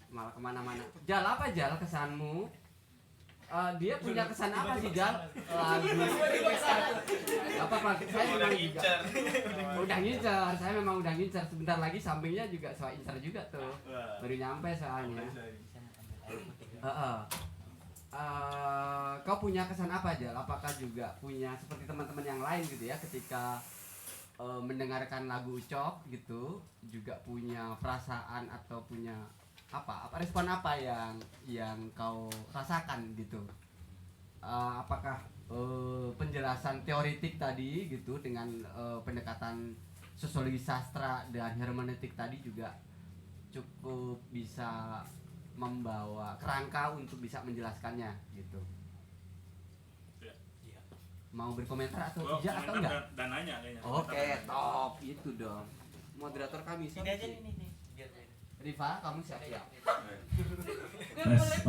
Malah kemana-mana. Jal, apa Jal kesanmu? Dia punya kesan apa sih Jal? Apa saya memang udah ngincer, saya memang udah ngincer. Sebentar lagi sampingnya juga soal incer juga tuh, baru nyampe soalnya. Kau punya kesan apa Jal? Apakah juga punya seperti teman-teman yang lain gitu ya, ketika mendengarkan lagu Ucok gitu, juga punya perasaan atau punya apa respon apa yang kau rasakan gitu? Apakah penjelasan teoritik tadi gitu dengan pendekatan sosiologi sastra dan hermeneutik tadi juga cukup bisa membawa kerangka untuk bisa menjelaskannya gitu? Mau berkomentar atau tidak atau enggak? Dan nanya kayaknya. Oke, top itu dong. Moderator kami siapa Ini aja sih? nih. Biar Riva, kamu siap ya?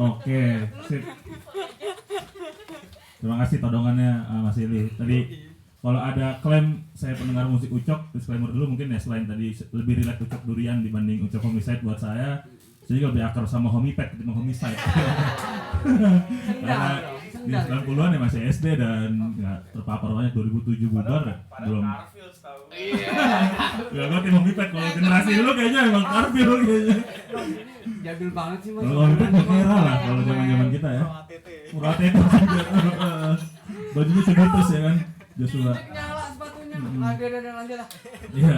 Oke, sip. Terima kasih todongannya Mas Ili. Tadi kalau ada klaim saya pendengar musik Ucok, disclaimer dulu mungkin ya, selain tadi lebih relate Ucok Durian dibanding Ucok Homicide buat saya juga lebih akrab sama Homipet ketimbang Homicide. Karena di 90-an ya masih SD dan nggak terpapar banyak. 2007 bubar belum. Iya. Ya gue tim Homipet, kalau generasi dulu kayaknya emang Karfil kayaknya. Jadul banget sih Mas. Kalau Homipet Mekera lah kalau zaman-zaman kita ya. Murah tete bajunya segitus ya kan, Joshua. Nyala sepatunya. Lanjut lah. Iya,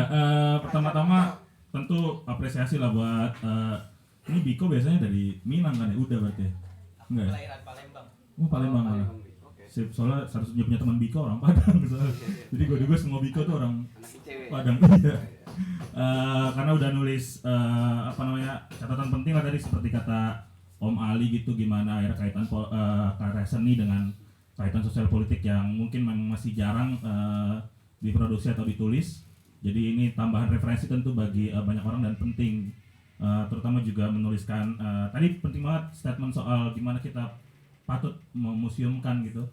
pertama-tama tentu apresiasi lah buat ini Biko biasanya dari Minang kan ya, udah berarti ya? Enggak ya? Kelahiran Palembang. Palembang malah. Sip, soalnya harusnya punya teman Biko orang Padang misalnya. Jadi gue juga semua Biko tuh orang Padang. Iya. Karena udah nulis catatan penting lah tadi, seperti kata Om Ali gitu, gimana akhirnya kaitan karya seni dengan kaitan sosial politik yang mungkin memang masih jarang diproduksi atau ditulis. Jadi ini tambahan referensi tentu bagi banyak orang dan penting. Terutama juga menuliskan tadi penting banget statement soal gimana kita patut memuseumkan gitu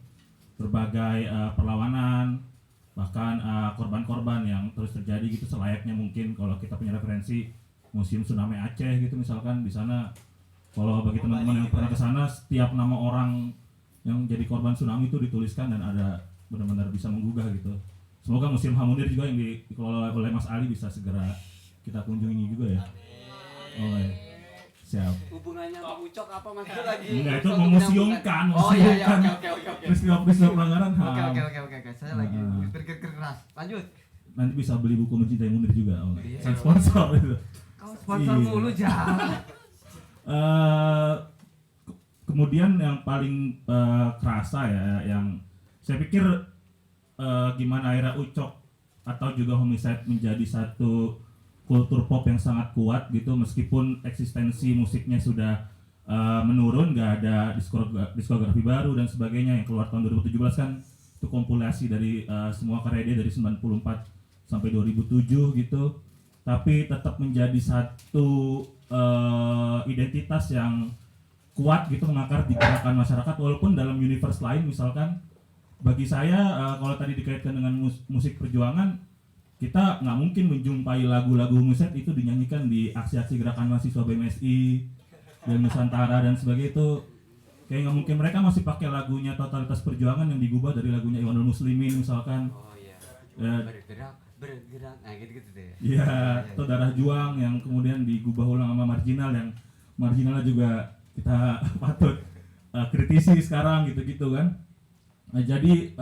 berbagai perlawanan, bahkan korban-korban yang terus terjadi gitu, selayaknya mungkin kalau kita punya referensi Museum Tsunami Aceh gitu misalkan. Di sana kalau bagi teman-teman yang pernah ke sana, setiap nama orang yang jadi korban tsunami itu dituliskan dan ada benar-benar bisa menggugah gitu. Semoga Museum Hamunir juga yang dikelola oleh Mas Ali bisa segera kita kunjungi juga ya. Oh ya. Siap. Hubungannya sama Ucok apa Mas? Itu lagi. Enggak, itu memuseumkan. Oh iya, oke. Peristiwa pelanggaran HAM. Oke. Saya lagi berpikir keras. Lanjut. Nanti bisa beli buku Mencintai Munir juga. Oh. Iya. Saya sponsor itu. Kau sponsor mulu jangan. Kemudian yang paling kerasa ya, yang saya pikir gimana akhirnya Ucok atau juga Homicide menjadi satu kultur pop yang sangat kuat gitu, meskipun eksistensi musiknya sudah menurun, nggak ada diskografi baru dan sebagainya yang keluar tahun 2017 kan, itu kompilasi dari semua karya dia dari 94 sampai 2007 gitu, tapi tetap menjadi satu identitas yang kuat gitu, mengakar di gerakan masyarakat walaupun dalam universe lain. Misalkan bagi saya kalau tadi dikaitkan dengan musik perjuangan, kita nggak mungkin menjumpai lagu-lagu Homicide itu dinyanyikan di aksi-aksi gerakan mahasiswa BMSI dan Nusantara dan sebagainya itu kayak nggak mungkin mereka masih pakai lagunya Totalitas Perjuangan yang digubah dari lagunya Iwanul Muslimin misalkan. Oh iya. Ya, Bergerak. Nah gitu-gitu deh. iya, atau Darah Juang yang kemudian digubah ulang sama Marginal yang Marginalnya juga kita patut kritisi sekarang gitu-gitu kan. Nah, jadi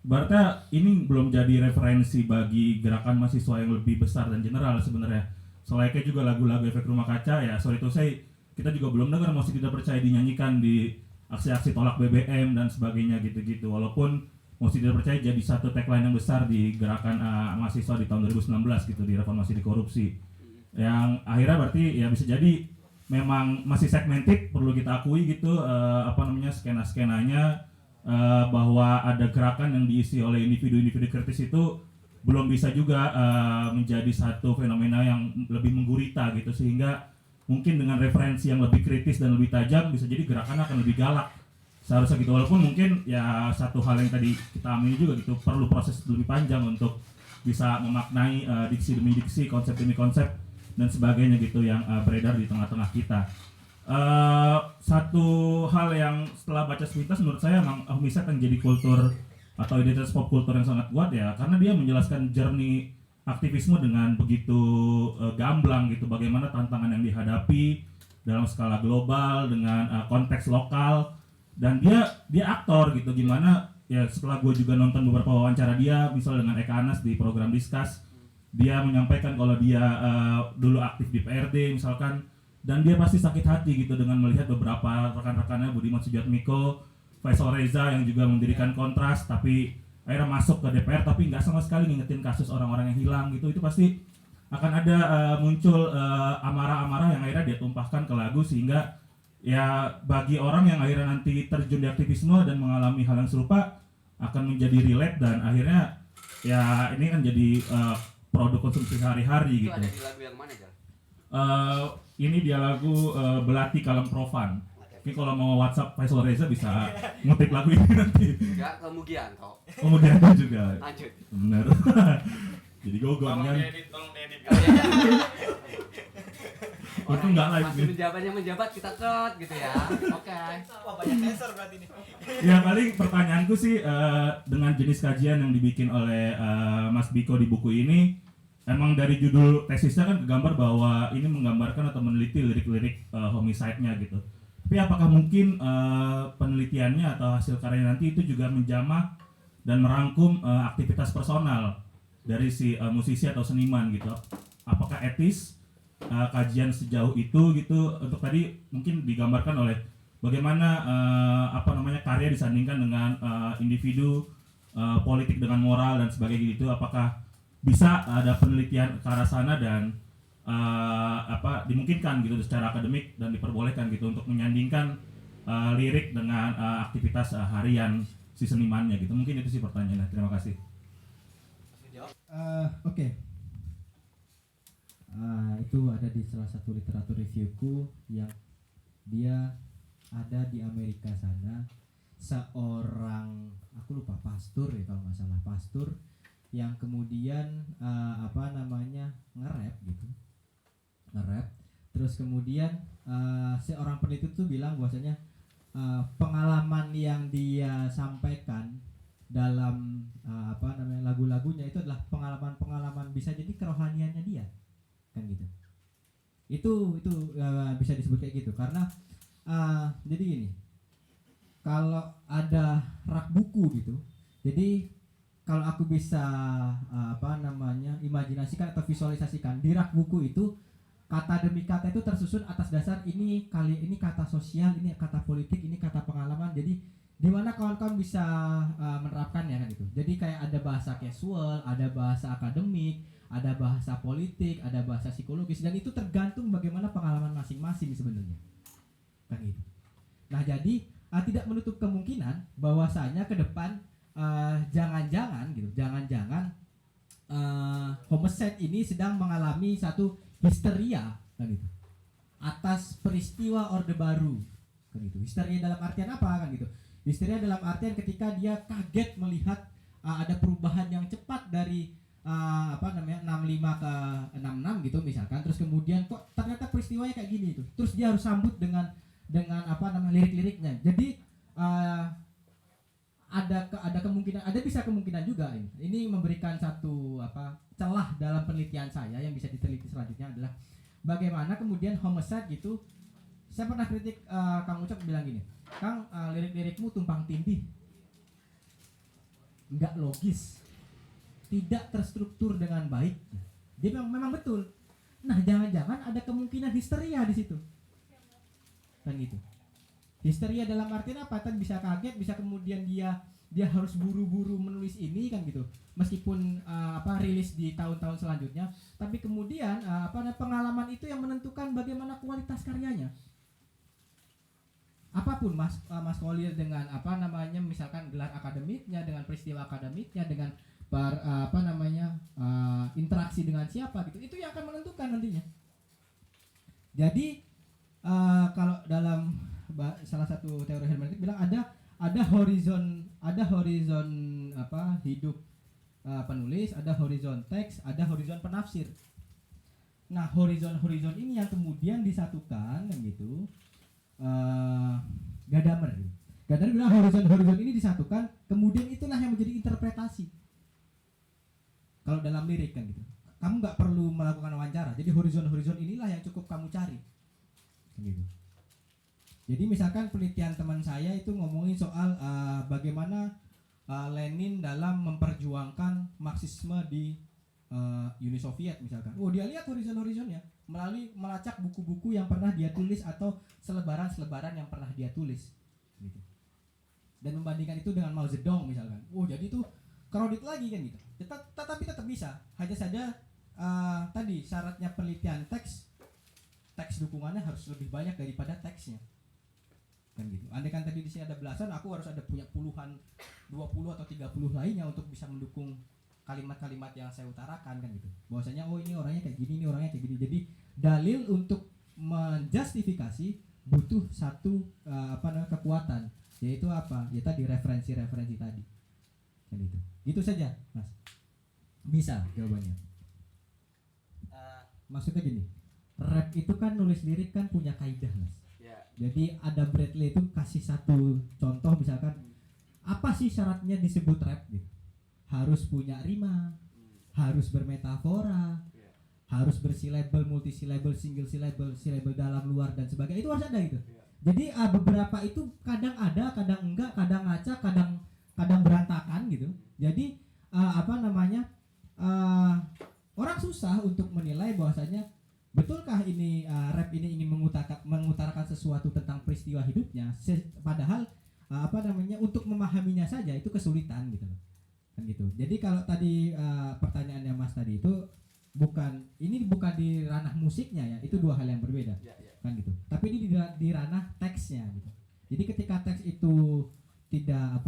berarti ini belum jadi referensi bagi gerakan mahasiswa yang lebih besar dan general sebenarnya. Selainnya juga lagu-lagu Efek Rumah Kaca ya, sorry to say, kita juga belum dengar Masih Tidak Percaya dinyanyikan di aksi-aksi tolak BBM dan sebagainya gitu-gitu. Walaupun Masih Tidak Percaya jadi satu tagline yang besar di gerakan mahasiswa di tahun 2019 gitu, di Reformasi di Korupsi. Yang akhirnya berarti ya bisa jadi memang masih segmented, perlu kita akui gitu, skena-skenanya, bahwa ada gerakan yang diisi oleh individu-individu kritis itu belum bisa juga menjadi satu fenomena yang lebih menggurita gitu, sehingga mungkin dengan referensi yang lebih kritis dan lebih tajam bisa jadi gerakan akan lebih galak seharusnya gitu. Walaupun mungkin ya satu hal yang tadi kita amini juga gitu, perlu proses lebih panjang untuk bisa memaknai diksi demi diksi, konsep demi konsep dan sebagainya gitu yang beredar di tengah-tengah kita. Satu hal yang setelah baca sepintas menurut saya memang Homicide yang jadi kultur atau identitas pop kultur yang sangat kuat ya, karena dia menjelaskan journey aktivisme dengan begitu gamblang gitu, bagaimana tantangan yang dihadapi dalam skala global dengan konteks lokal, dan dia aktor gitu, gimana ya. Setelah gue juga nonton beberapa wawancara dia misal dengan Eka Anas di program Discuss, dia menyampaikan kalau dia dulu aktif di PRD misalkan, dan dia pasti sakit hati gitu dengan melihat beberapa rekan-rekannya, Budiman Sujatmiko, Faisal Reza yang juga mendirikan Kontras tapi akhirnya masuk ke DPR tapi nggak sama sekali ngingetin kasus orang-orang yang hilang gitu. Itu pasti akan ada muncul amarah-amarah yang akhirnya dia tumpahkan ke lagu, sehingga ya bagi orang yang akhirnya nanti terjun di aktivisme dan mengalami hal yang serupa akan menjadi relate, dan akhirnya ya ini kan jadi produk konsumsi sehari-hari Itu gitu. ada di lagu yang mana, Jal? Ini dia lagu Belati Kalem Profan. Ini kalau mau WhatsApp Faisal Reza bisa ngetik lagu ini nanti. Enggak, ke Mugianto. Kemudian ada juga. Lanjut. Bener. Jadi gogon kan. Tolong edit. Itu enggak live Masih nih. menjabat kita cut gitu ya. Oke. Wah, banyak sensor berarti ini. Ya paling pertanyaanku sih dengan jenis kajian yang dibikin oleh Mas Biko di buku ini, emang dari judul tesisnya kan kegambar bahwa ini menggambarkan atau meneliti lirik-lirik homicide-nya gitu. Tapi apakah mungkin penelitiannya atau hasil karya nanti itu juga menjamah dan merangkum aktivitas personal dari si musisi atau seniman gitu? Apakah etis kajian sejauh itu gitu? Untuk tadi mungkin digambarkan oleh bagaimana karya disandingkan dengan individu, politik dengan moral dan sebagainya gitu. Apakah bisa ada penelitian ke arah sana dan dimungkinkan gitu secara akademik dan diperbolehkan gitu untuk menyandingkan lirik dengan aktivitas harian si senimannya gitu. Mungkin itu sih pertanyaannya. Terima kasih. Oke. Itu ada di salah satu literatur reviewku yang dia ada di Amerika sana, seorang, aku lupa, pastor ya kalau nggak salah, pastor yang kemudian nge-rap gitu, nge-rap. Terus kemudian seorang peneliti tuh bilang bahwasanya pengalaman yang dia sampaikan dalam lagu-lagunya itu adalah pengalaman bisa jadi kerohaniannya dia, kan gitu. Itu bisa disebut kayak gitu karena jadi gini, kalau ada rak buku gitu, jadi kalau aku bisa imajinasikan atau visualisasikan di rak buku itu kata demi kata itu tersusun atas dasar ini kata sosial, ini kata politik, ini kata pengalaman. Jadi di mana kawan-kawan bisa menerapkannya kan gitu. Jadi kayak ada bahasa casual, ada bahasa akademik, ada bahasa politik, ada bahasa psikologis, dan itu tergantung bagaimana pengalaman masing-masing sebenarnya. Kan gitu. Nah, jadi tidak menutup kemungkinan bahwasanya ke depan jangan-jangan homicide ini sedang mengalami satu histeria kan gitu atas peristiwa Orde Baru kan gitu. Histeria dalam artian apa kan gitu? Histeria dalam artian ketika dia kaget melihat ada perubahan yang cepat dari apa namanya 65 ke 66 gitu misalkan, terus kemudian kok ternyata peristiwanya kayak gini itu, terus dia harus sambut dengan apa namanya lirik-liriknya. Jadi ada kemungkinan, bisa kemungkinan juga ini memberikan satu apa celah dalam penelitian saya yang bisa diteliti selanjutnya adalah bagaimana kemudian homicide gitu. Saya pernah kritik Kang Ucok bilang gini, Kang, lirik-lirikmu tumpang tindih, nggak logis, tidak terstruktur dengan baik. Dia memang betul. Nah, jangan-jangan ada kemungkinan histeria di situ, kan gitu. Histeria dalam artian apa? Kan bisa kaget, bisa kemudian dia harus buru-buru menulis ini kan gitu. Meskipun rilis di tahun-tahun selanjutnya, tapi kemudian pengalaman itu yang menentukan bagaimana kualitas karyanya. Apapun Mas Khalil dengan misalkan gelar akademiknya, dengan peristiwa akademiknya, dengan interaksi dengan siapa gitu, itu yang akan menentukan nantinya. Jadi kalau dalam salah satu teori hermeneutik bilang ada horizon hidup penulis, ada horizon teks, ada horizon penafsir. Nah, horizon ini yang kemudian disatukan kan gitu. Gadamer bilang horizon ini disatukan, kemudian itulah yang menjadi interpretasi. Kalau dalam lirik kan gitu, kamu nggak perlu melakukan wawancara, jadi horizon inilah yang cukup kamu cari kan gitu. Jadi misalkan penelitian teman saya itu ngomongin soal bagaimana Lenin dalam memperjuangkan Marxisme di Uni Soviet misalkan. Dia lihat horizon-horizonnya melalui melacak buku-buku yang pernah dia tulis atau selebaran yang pernah dia tulis gitu. Dan membandingkan itu dengan Mao Zedong misalkan. Jadi itu kredit lagi kan gitu. Tetapi tetap bisa. Hanya saja tadi syaratnya penelitian teks dukungannya harus lebih banyak daripada teksnya. Kan gitu. Andai kan tadi di sini ada belasan, aku harus ada punya puluhan, 20 atau 30 lainnya untuk bisa mendukung kalimat-kalimat yang saya utarakan kan gitu. Bahwasanya ini orangnya kayak gini, ini orangnya kayak gini. Jadi dalil untuk menjustifikasi butuh satu kekuatan, yaitu apa? Ya tadi referensi tadi. Kan gitu. Gitu saja, Mas. Bisa jawabannya. Maksudnya gini, rap itu kan nulis lirik kan punya kaidah, Mas. Jadi ada Bradley itu kasih satu contoh misalkan, apa sih syaratnya disebut rap gitu? Harus punya rima, harus bermetafora, harus bersilabel, multisilabel, single silabel dalam luar dan sebagainya, itu harus ada gitu. Jadi beberapa itu kadang ada, kadang enggak, kadang ngaca, kadang berantakan gitu. Jadi orang susah untuk menilai bahwasanya betulkah ini rap ini ingin mengutarakan sesuatu tentang peristiwa hidupnya, padahal untuk memahaminya saja itu kesulitan gitu loh. Kan gitu. Jadi kalau tadi pertanyaannya Mas tadi itu bukan di ranah musiknya ya, itu dua hal yang berbeda. Kan gitu. Tapi ini di ranah teksnya gitu. Jadi ketika teks itu tidak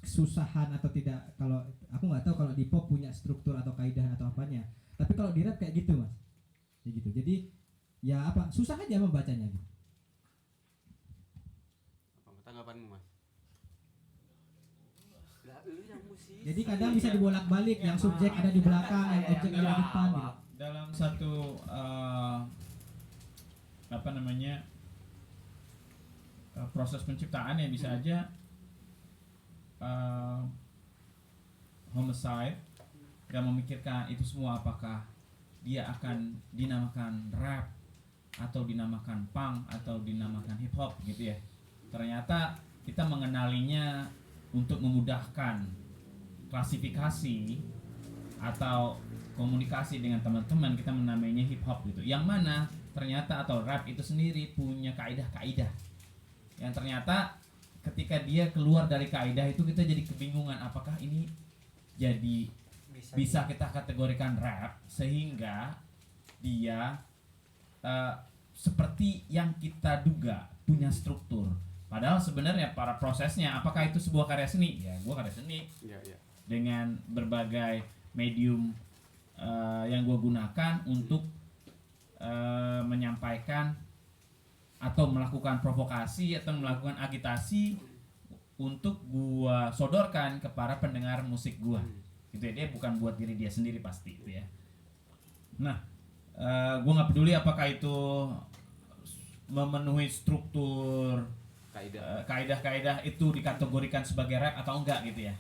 kesusahan atau tidak, kalau aku nggak tahu kalau di pop punya struktur atau kaidah atau apanya. Tapi kalau di rap kayak gitu, Mas. Gitu. Jadi ya susah aja membacanya gitu. Apa tanggapanmu, Mas? Jadi kadang bisa dibolak-balik, yang subjek ada di belakang, yang objek ada di depan gitu. Dalam satu proses penciptaan ya bisa aja homicide gak memikirkan itu semua apakah dia akan dinamakan rap atau dinamakan punk atau dinamakan hip hop gitu ya. Ternyata kita mengenalinya untuk memudahkan klasifikasi atau komunikasi dengan teman-teman, kita menamainya hip hop gitu. Yang mana ternyata atau rap itu sendiri punya kaidah-kaidah. Yang ternyata ketika dia keluar dari kaidah itu kita jadi kebingungan apakah ini jadi bisa kita kategorikan rap sehingga dia seperti yang kita duga punya struktur. Padahal sebenarnya para prosesnya, apakah itu sebuah karya seni? Ya, gua karya seni. Dengan berbagai medium yang gua gunakan untuk menyampaikan atau melakukan provokasi atau melakukan agitasi untuk gua sodorkan ke para pendengar musik gua. gitu ya, dia bukan buat diri dia sendiri pasti gitu ya. Nah, gue nggak peduli apakah itu memenuhi struktur kaidah-kaidah itu dikategorikan sebagai rap atau enggak gitu ya.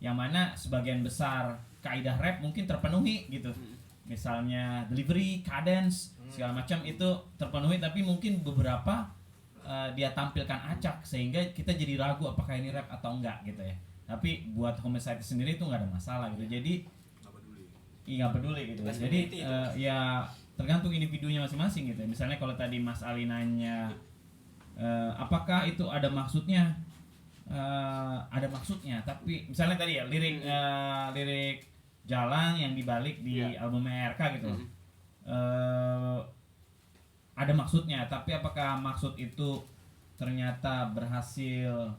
Yang mana sebagian besar kaidah rap mungkin terpenuhi gitu. Misalnya delivery, cadence, segala macam itu terpenuhi, tapi mungkin beberapa dia tampilkan acak sehingga kita jadi ragu apakah ini rap atau enggak gitu ya. Tapi buat Homicide sendiri itu nggak ada masalah gitu. Jadi nggak peduli gitu. Jadi ya tergantung individunya masing-masing gitu. Misalnya kalau tadi Mas Ali nanya apakah itu ada maksudnya, ada maksudnya. Tapi misalnya tadi ya lirik Jalang yang dibalik di album RK gitu, ada maksudnya. Tapi apakah maksud itu ternyata berhasil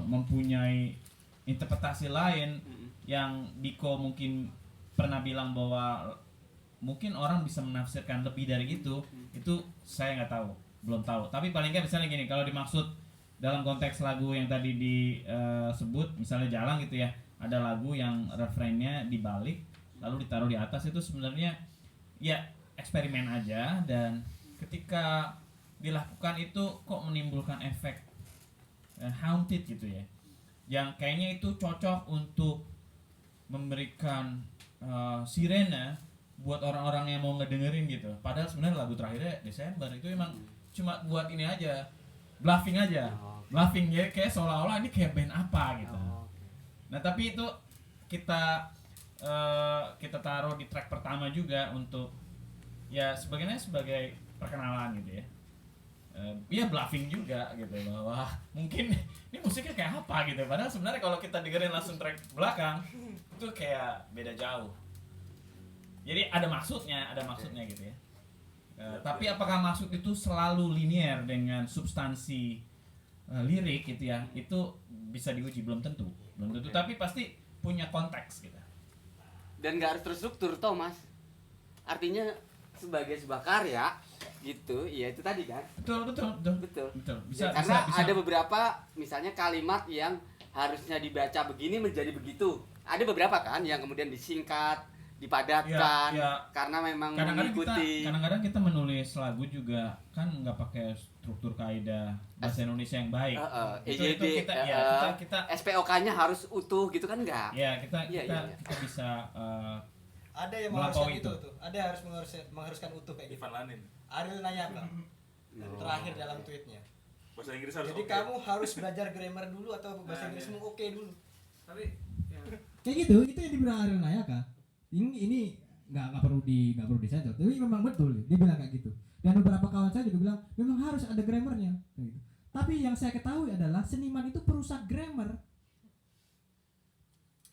mempunyai interpretasi lain yang Diko mungkin pernah bilang bahwa mungkin orang bisa menafsirkan lebih dari itu saya nggak tahu, belum tahu. Tapi paling nggak misalnya gini, kalau dimaksud dalam konteks lagu yang tadi disebut misalnya Jalang gitu ya, ada lagu yang refrainnya dibalik lalu ditaruh di atas, itu sebenarnya ya eksperimen aja, dan ketika dilakukan itu kok menimbulkan efek haunted gitu ya, yang kayaknya itu cocok untuk memberikan sirena buat orang-orang yang mau ngedengerin gitu. Padahal sebenarnya lagu terakhirnya Desember itu emang cuma buat ini aja, bluffing aja, bluffing ya, kayak seolah-olah ini kayak band apa gitu. Nah tapi itu kita taruh di track pertama juga untuk ya sebagai perkenalan gitu ya. Ya bluffing juga gitu, bahwa mungkin ini musiknya kayak apa gitu. Padahal sebenarnya kalau kita dengerin langsung track belakang itu kayak beda jauh. Jadi ada maksudnya gitu ya. Tapi apakah maksud itu selalu linear dengan substansi lirik gitu ya? Itu bisa diuji, belum tentu. Tapi pasti punya konteks gitu. Dan nggak harus terstruktur toh Mas. Artinya sebagai sebuah karya gitu, ya itu tadi kan. Betul. Bisa, karena ada beberapa misalnya kalimat yang harusnya dibaca begini menjadi begitu. Ada beberapa kan yang kemudian disingkat, dipadatkan, karena memang mengikuti. Kadang-kadang kita menulis lagu juga kan nggak pakai struktur kaidah bahasa Indonesia yang baik. Itu kita SPOK-nya harus utuh gitu kan enggak? Ya kita bisa ada yang mengharuskan itu tuh. Ada yang harus mengharuskan utuh kayak gitu. Ivan Lanin. Ariel Nayaka. Terakhir dalam tweetnya. Bahasa Inggris harus jadi kamu harus belajar grammar dulu atau bahasa Inggrismu oke dulu. Tapi ya. Kayak gitu, itu yang dibilang Ariel Nayaka. Ini nggak perlu disensor, tapi memang betul dia bilang kayak gitu. Dan beberapa kawan saya juga bilang memang harus ada grammarnya kayak gitu. Tapi yang saya ketahui adalah seniman itu perusak grammar.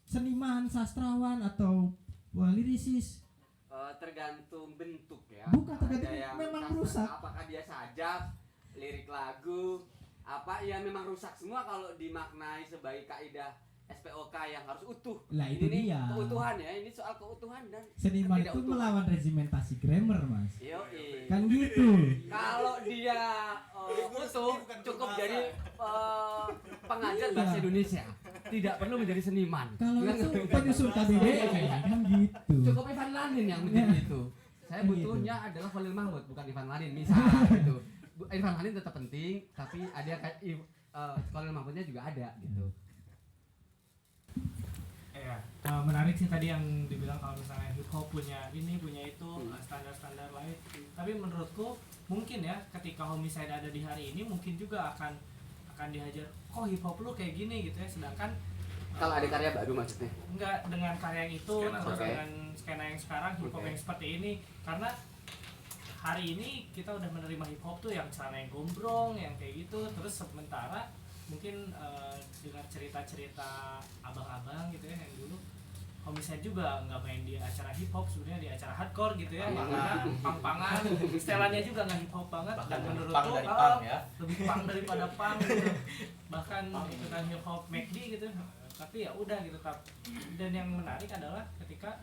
Seniman, sastrawan atau lirisis tergantung bentuk ya. Bukan tergantung, memang rusak. Apakah dia sajak, lirik lagu, apa ya memang rusak semua kalau dimaknai sebagai kaidah SPOK yang harus utuh. Lah itu ini dia. Keutuhan ya, ini soal keutuhan dan seniman itu melawan regimentasi grammar, Mas. Yoi. Kan gitu. Kalau dia utuh cukup jadi pengajar bahasa Indonesia. Tidak perlu menjadi seniman. Kalau itu penyusul KBBI kan gitu. Cukup Ivan Lanin yang menjadi itu. Saya butuhnya adalah Khalil Mahmud, bukan Ivan Lanin misal gitu. Ivan Lanin tetap penting, tapi ada kayak Khalil Mahmudnya juga ada gitu. Ya, menarik sih tadi yang dibilang kalau misalnya hip hop punya ini punya itu standar-standar lain. Tapi menurutku mungkin ya ketika Homicide ada di hari ini mungkin juga akan dihajar kok hip hop lu kayak gini gitu ya, sedangkan kalau ada karya baru maksudnya enggak dengan karya yang itu skena, terus dengan skena yang sekarang hip hop yang seperti ini, karena hari ini kita udah menerima hip hop tuh yang celana yang gombrong yang kayak gitu, terus sementara mungkin dengar cerita-cerita abang-abang gitu ya yang dulu Homicide juga nggak main di acara hip hop, sebenarnya di acara hardcore gitu ya, karena pang-pangan, setelannya juga nggak hip hop banget, dan menurutku lebih punk daripada punk gitu. Bahkan ikutan hip hop McD gitu, tapi ya udah gitu. Dan yang menarik adalah ketika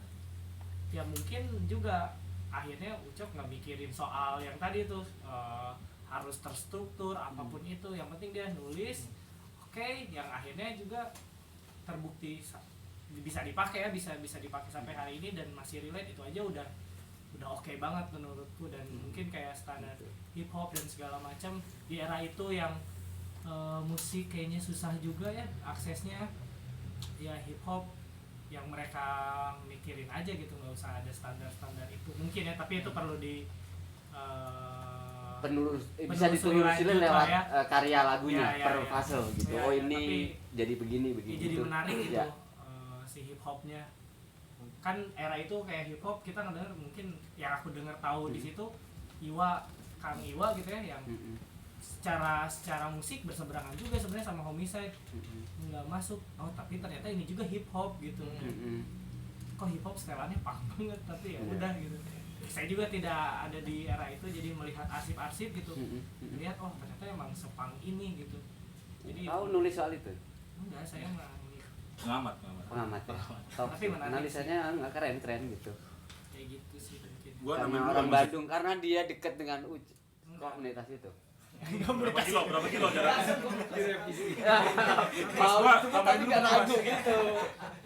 ya mungkin juga akhirnya Ucok nggak mikirin soal yang tadi tuh harus terstruktur apapun itu, yang penting dia nulis oke, yang akhirnya juga terbukti bisa dipakai ya, bisa dipakai sampai hari ini dan masih relate, itu aja udah oke banget menurutku. Dan mungkin kayak standar hip hop dan segala macam di era itu yang musik kayaknya susah juga ya aksesnya, ya hip hop yang mereka mikirin aja gitu, nggak usah ada standar itu mungkin ya, tapi itu perlu di bisa ditelusurin lewat ya. Karya lagunya Ya, per ya. fase gitu. Ya, oh ya, ini tapi jadi begini ya, jadi gitu. menarik gitu Ya. si hip hopnya. Kan era itu kayak hip hop kita ngedenger, mungkin yang aku denger tahu di situ Kang Iwa gitu ya, yang secara musik berseberangan juga sebenarnya sama Homicide, nggak masuk. Oh tapi ternyata ini juga hip hop gitu. Kok hip hop setelannya punk banget, tapi ya udah gitu. Saya juga tidak ada di era itu, jadi melihat arsip-arsip gitu, lihat oh ternyata emang sepang ini gitu. Jadi Kau nulis soal itu? enggak, saya nggak Pengamat. Ya. Tapi menarik Analisanya nggak keren gitu. kayak gitu sih mungkin. Gua Karena namanya orang Bandung, karena dia dekat dengan komunitas itu. berapa kilo jaraknya? Mau Gua cuma tambahin tadi dulu, nggak Mas. ragu gitu.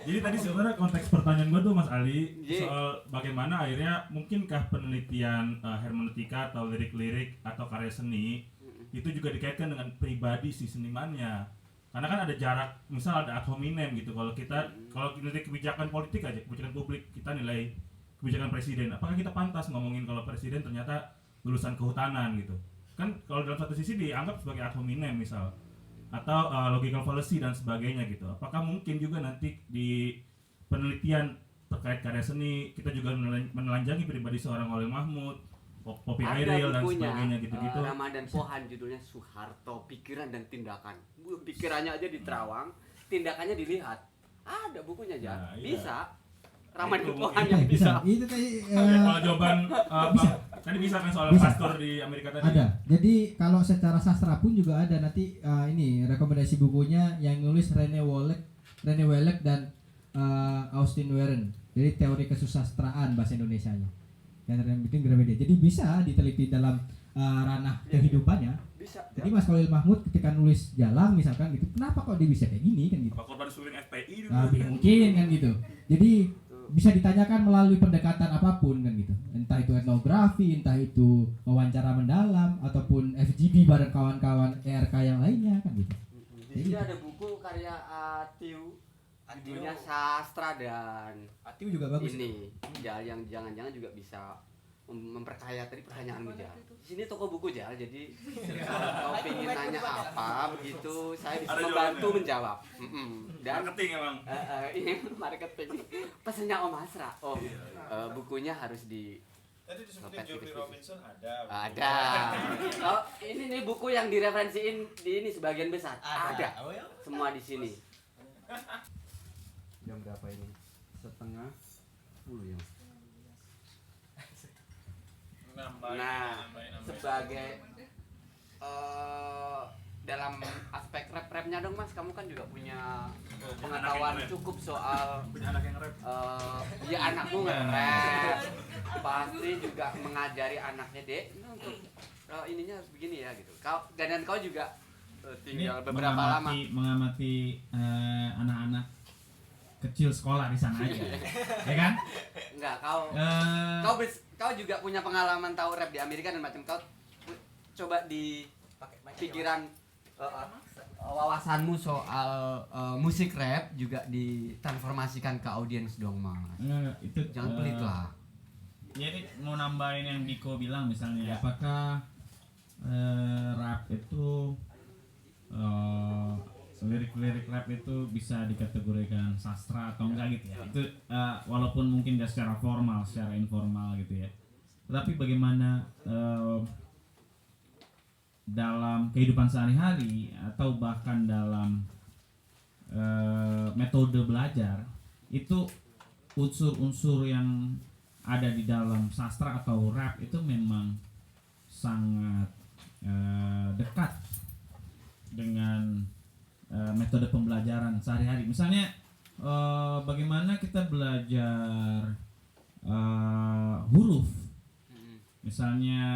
Jadi tadi sebenarnya konteks pertanyaan gue tuh Mas Ali Iya. soal bagaimana akhirnya mungkinkah penelitian hermeneutika atau lirik-lirik atau karya seni itu juga dikaitkan dengan pribadi si senimannya. Karena kan ada jarak, misal ada ad hominem gitu. Kalau nilai kebijakan politik aja, kebijakan publik, kita nilai kebijakan presiden. Apakah kita pantas ngomongin kalau presiden ternyata lulusan kehutanan gitu? Kan kalau dalam satu sisi dianggap sebagai ad hominem misal, atau logical fallacy dan sebagainya gitu. Apakah mungkin juga nanti di penelitian terkait karya seni kita juga menelanjangi pribadi seorang Holil Mahmud, Poppy Airil dan sebagainya gitu-gitu. Ramadan Pohan judulnya Soeharto, Pikiran dan Tindakan. Pikirannya aja diterawang, tindakannya dilihat. Ada bukunya aja. Nah, iya. Bisa. Ramadan Itu Pohan mungkin yang bisa. Itu tadi Kalau jawaban bisa. tadi bisa kan soal Bisa. pastor di Amerika tadi. ada. Jadi kalau secara sastra pun juga ada nanti ini rekomendasi bukunya yang nulis Rene Wellek dan Austin Warren. Jadi teori kesusastraan bahasa Indonesianya. Yang bikin Gramedia. Jadi bisa diteliti dalam ranah kehidupannya. Bisa. Jadi Mas Khalil Mahmud ketika nulis Jalang misalkan gitu, kenapa kok dia bisa kayak gini kan gitu? Apa korban suling FPI dulu? Mungkin kan gitu. Jadi bisa ditanyakan melalui pendekatan apapun kan gitu. Entah itu etnografi, entah itu wawancara mendalam ataupun FGD bareng kawan-kawan ERK yang lainnya kan gitu. Di sini ada buku karya Atiu, judulnya Sastra dan Atiu juga bagus. ini yang jangan-jangan juga bisa memperkaya tadi pertanyaanmu Jal. Di sini toko buku Jal, jadi kalau kau pengen nanya apa begitu saya bisa Ada membantu jawabannya. menjawab. Dan Marketing emang. ini marketing. Pesennya Om Asra. Bukunya harus di Tadi disebutin Joby Robinson ada. ada. Oh, ini nih buku yang direferensiin di ini sebagian besar. Ada. Oh ya. Semua di sini. Jam berapa ini? 9:30 ya. Nah, sebagai dalam aspek rap-rapnya dong Mas, kamu kan juga punya pengetahuan cukup soal Punya anak yang rap. ya anakmu nge-rap, pasti juga mengajari anaknya dek untuk ininya harus begini ya gitu. Dan kau juga tinggal beberapa lama. mengamati anak-anak kecil sekolah di sana aja, ya kan? Enggak, kau juga punya pengalaman tahu rap di Amerika dan macam kau coba di pikiran wawasanmu soal musik rap juga ditransformasikan ke audiens dong Mas. Itu Jangan pelit lah. Jadi mau nambahin yang Biko bilang misalnya, Ya. apakah rap itu lirik-lirik rap itu bisa dikategorikan sastra atau enggak gitu ya? Itu walaupun mungkin dia secara formal, secara informal gitu ya. Tetapi bagaimana dalam kehidupan sehari-hari atau bahkan dalam metode belajar itu unsur-unsur yang ada di dalam sastra atau rap itu memang sangat dekat dengan metode pembelajaran sehari-hari. Misalnya bagaimana kita belajar huruf, misalnya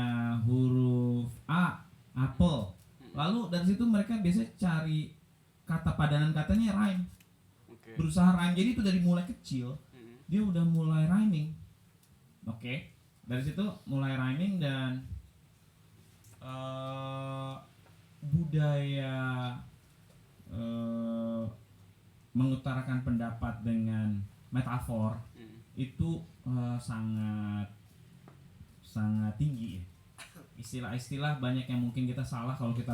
huruf A, apel, lalu dari situ mereka biasanya cari kata padanan katanya rhyme. berusaha rhyme. Jadi itu dari mulai kecil dia udah mulai rhyming. Oke. Dari situ mulai rhyming dan budaya mengutarakan pendapat dengan metafor itu sangat tinggi ya. Istilah-istilah banyak yang mungkin kita salah kalau kita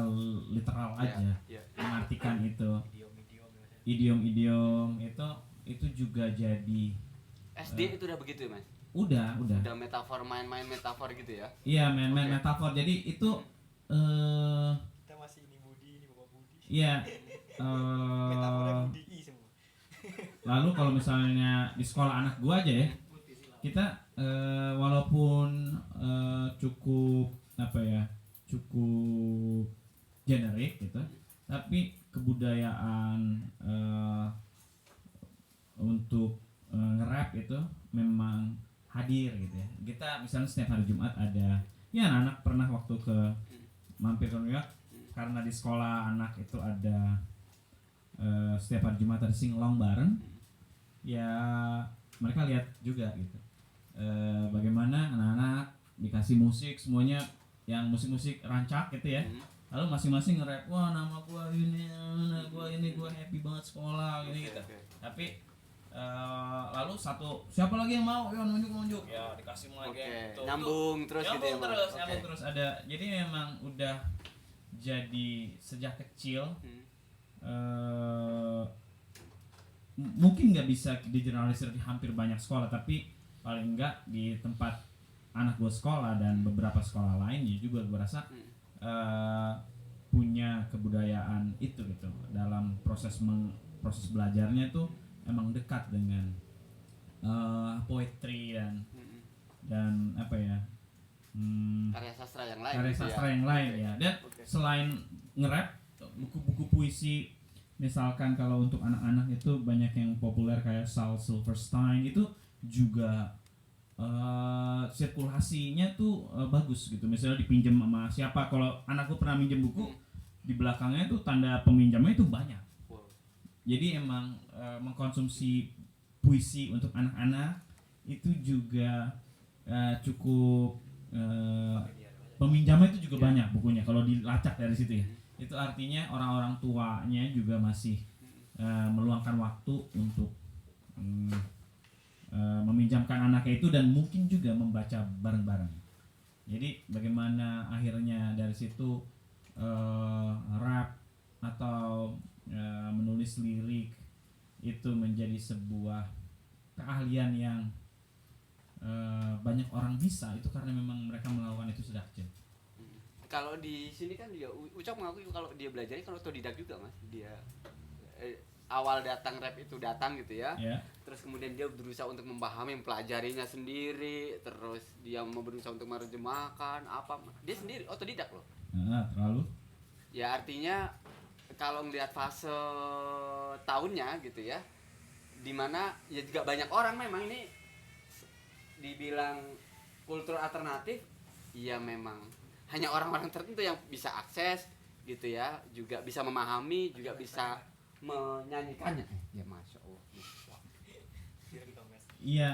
literal aja mengartikan itu. Idiom-idiom itu juga jadi SD itu udah begitu ya, Mas? Udah metafor, main metafor gitu ya? Iya, main metafor. Jadi itu Kita masih ini Budi, ini Bapak Budi. iya Metafornya Budi semua. lalu kalau misalnya di sekolah anak gua aja ya, kita walaupun cukup generik gitu, tapi kebudayaan untuk nge-rap itu memang hadir gitu ya. Kita misalnya setiap hari Jumat ada, ya anak pernah waktu ke mampir ke New York karena di sekolah anak itu ada setiap hari Jumat ada sing-along bareng, ya mereka lihat juga gitu bagaimana anak-anak dikasih musik semuanya yang musik-musik rancak gitu ya, lalu masing-masing nge-rap, wah nama gua ini gua happy banget sekolah gini gitu. Tapi lalu siapa lagi yang mau, ya nunjuk ya dikasih lagi gitu. Nyambung terus Nyambung terus ada. Jadi memang udah jadi sejak kecil mungkin nggak bisa digeneralisir di hampir banyak sekolah, tapi paling enggak di tempat anak gue sekolah dan beberapa sekolah lain ya juga gue rasa punya kebudayaan itu gitu dalam proses belajarnya tuh emang dekat dengan poetry dan apa ya karya sastra yang lain. Yang lain ya. Dan selain nge-rap, buku-buku puisi misalkan kalau untuk anak-anak itu banyak yang populer kayak Saul Silverstein itu juga sirkulasinya tuh bagus gitu. Misalnya dipinjam sama siapa, kalau anakku pernah minjem buku di belakangnya tuh tanda peminjamnya itu banyak. Jadi emang mengkonsumsi puisi untuk anak-anak itu juga cukup peminjamnya itu juga banyak bukunya kalau dilacak dari situ ya. Itu artinya orang-orang tuanya juga masih meluangkan waktu untuk meminjamkan anaknya itu dan mungkin juga membaca bareng-bareng. Jadi bagaimana akhirnya dari situ rap atau menulis lirik itu menjadi sebuah keahlian yang banyak orang bisa, itu karena memang mereka melakukan itu sejak kecil. Kalau di sini kan dia Ucok mengakui kalau dia belajarnya kalau otodidak juga, Mas. Dia awal datang rap itu datang gitu ya. Terus kemudian dia berusaha untuk memahami, mempelajarinya sendiri, terus dia berusaha untuk menerjemahkan apa. Dia sendiri otodidak loh. Terlalu? Ya artinya kalau ngelihat fase tahunnya gitu ya, dimana ya juga banyak orang memang ini dibilang kultur alternatif, ya memang hanya orang-orang tertentu yang bisa akses gitu ya, juga bisa memahami, juga bisa menyanyikannya. Ya masya Allah. Iya.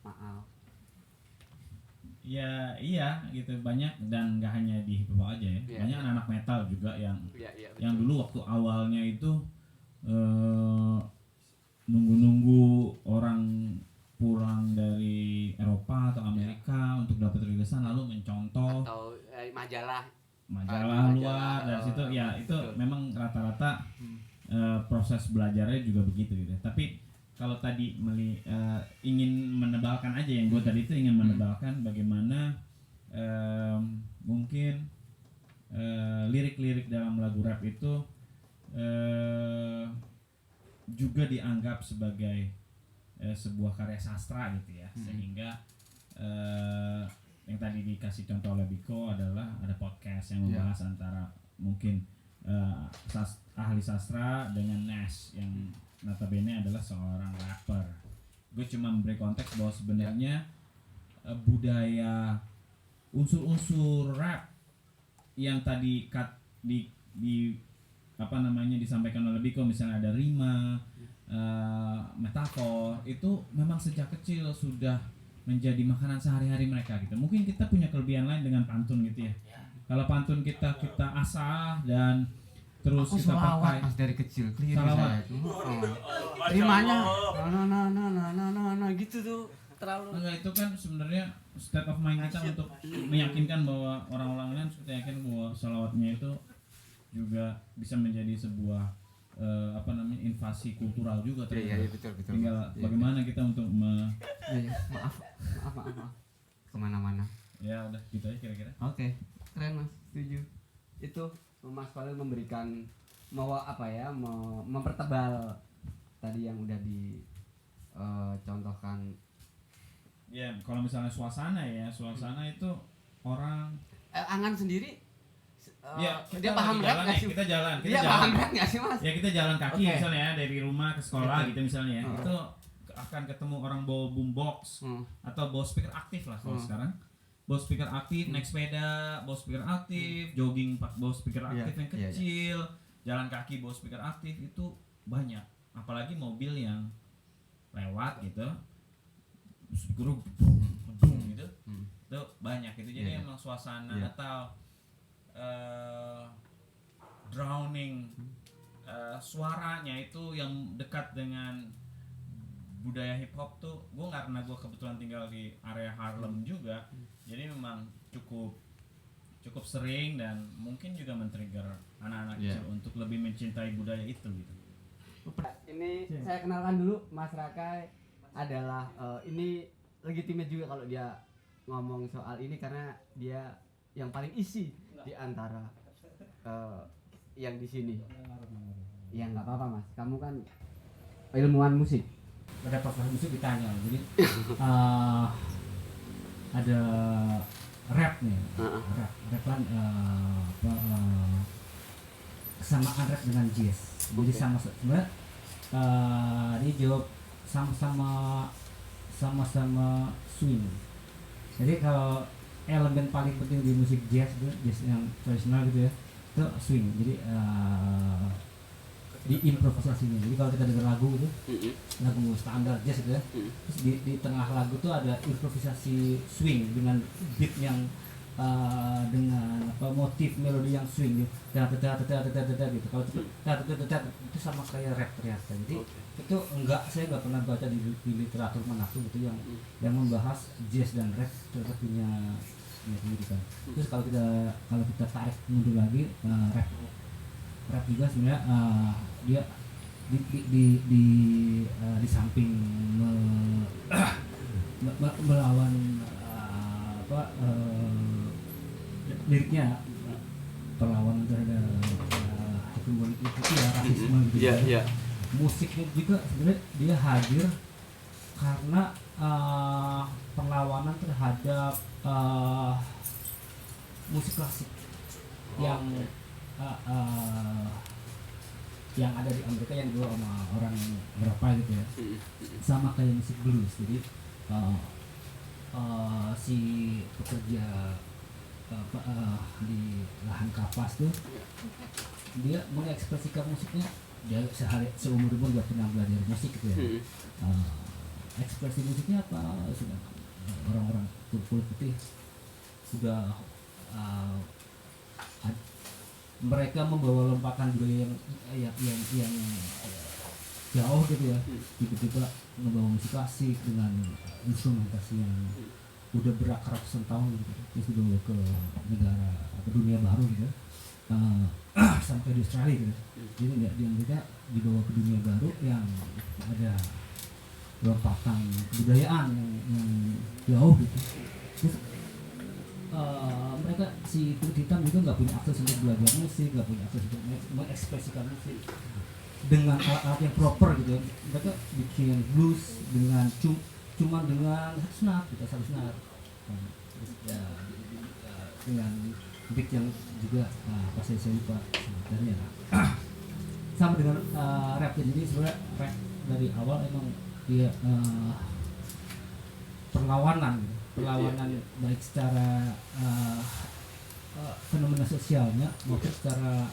Maaf. Ya iya gitu, banyak dan nggak hanya di hip hop aja ya, banyak anak-anak metal juga yang dulu waktu awalnya itu nunggu orang pulang dari Eropa atau Amerika untuk dapat rilisan lalu mencontoh atau majalah luar dari situ ya. Itu memang rata-rata proses belajarnya juga begitu gitu. Tapi kalau tadi ingin menebalkan aja yang gue tadi itu ingin menebalkan bagaimana mungkin lirik-lirik dalam lagu rap itu juga dianggap sebagai sebuah karya sastra gitu ya, sehingga yang tadi dikasih contoh oleh Biko adalah ada podcast yang membahas antara mungkin ahli sastra dengan Nas yang notabene adalah seorang rapper. Gue cuma memberi konteks bahwa sebenarnya budaya unsur-unsur rap yang tadi disampaikan oleh Biko, misalnya ada rima, metafor itu memang sejak kecil sudah menjadi makanan sehari-hari mereka gitu. Mungkin kita punya kelebihan lain dengan pantun gitu ya. Kalau pantun kita asah dan terus Aku kita pakai pas dari kecil, keliru salawat. saya tuh. Rimanya nah gitu tuh terlalu. Enggak, itu kan sebenarnya state of mind kita untuk meyakinkan bahwa orang-orang lain kita yakin bahwa salawatnya itu juga bisa menjadi sebuah invasi kultural juga Iya betul. tinggal bagaimana kita untuk Maaf. Kemana-mana. ya udah gitu aja kira-kira. Oke, keren Mas, setuju. Itu Mas Khalil memberikan mempertebal tadi yang udah dicontohkan. Ya, kalau misalnya suasana itu orang Angan sendiri ya dia paham rap nggak sih? kita jalan Paham rap nggak sih Mas? ya kita jalan kaki Oke. misalnya ya dari rumah ke sekolah Oke. gitu misalnya ya itu akan ketemu orang bawa boombox atau bawa speaker aktif lah kalau sekarang bawa speaker aktif naik sepeda bawa speaker aktif jogging bawa speaker aktif yang kecil jalan kaki bawa speaker aktif itu banyak apalagi mobil yang lewat gitu speaker boom gitu itu banyak itu jadi emang suasana atau drowning suaranya itu yang dekat dengan budaya hip hop tuh karena gue kebetulan tinggal di area Harlem juga jadi memang cukup sering dan mungkin juga men-trigger anak-anak kecil untuk lebih mencintai budaya itu gitu. Ini saya kenalkan dulu Mas Rakai adalah ini legitimate juga kalau dia ngomong soal ini karena dia yang paling isi di antara yang di sini. Ya nggak apa-apa Mas, kamu kan ilmuwan musik. Pada profesor musik ditanya, jadi ada rap nih, rap kan kesamaan rap dengan jazz. Jadi sebenarnya dia jawab sama-sama swing. Jadi kalau elemen paling penting di musik jazz yang tradisional gitu ya itu swing. Jadi di improvisasinya. Jadi kalau kita dengar lagu gitu, lagu standar jazz gitu ya, terus di tengah lagu tuh ada improvisasi swing dengan beat yang dengan motif melodi yang swing gitu. Gitu. Kalau itu sama kayak rap ternyata. Jadi itu saya nggak pernah baca di literatur manapun gitu yang membahas jazz dan rap ternyata punya pendidikan. Terus kalau kita tarik mundur lagi rap juga sebenarnya dia di samping melawan liriknya perlawanan terhadap hegemoni itu ya rasisme gitu. Musiknya juga sebenarnya dia hadir karena perlawanan terhadap musik klasik yang ada di Amerika yang dulu sama orang berapa gitu ya, sama kayak musik blues. Jadi si pekerja di lahan kapas tuh dia mengekspresikan musiknya, dia seumur hidup gak pernah belajar musik gitu ya. Ekspresi musiknya apa? Sudah orang-orang kulit putih sudah mereka membawa lompakan budaya yang jauh gitu ya, tiba-tiba membawa musik klasik dengan instrumentasi yang udah berakar ratusan tahun gitu, terus dibawa ke negara dunia baru gitu, sampai di Australia gitu. Jadi nggak di Amerika, dibawa ke dunia baru yang ada lompatan kebudayaan yang jauh gitu. Terus mereka si kulit hitam juga nggak punya akses untuk belajar musik, nggak punya akses untuk mengekspresikan musik dengan alat-alat yang proper gitu. Mereka bikin blues dengan cuma dengan satu snare, dengan beat yang juga pas saya lupa sebenarnya. Sama dengan rap. Jadi sebenarnya rap dari awal emang dia perlawanan baik secara fenomena sosialnya maupun secara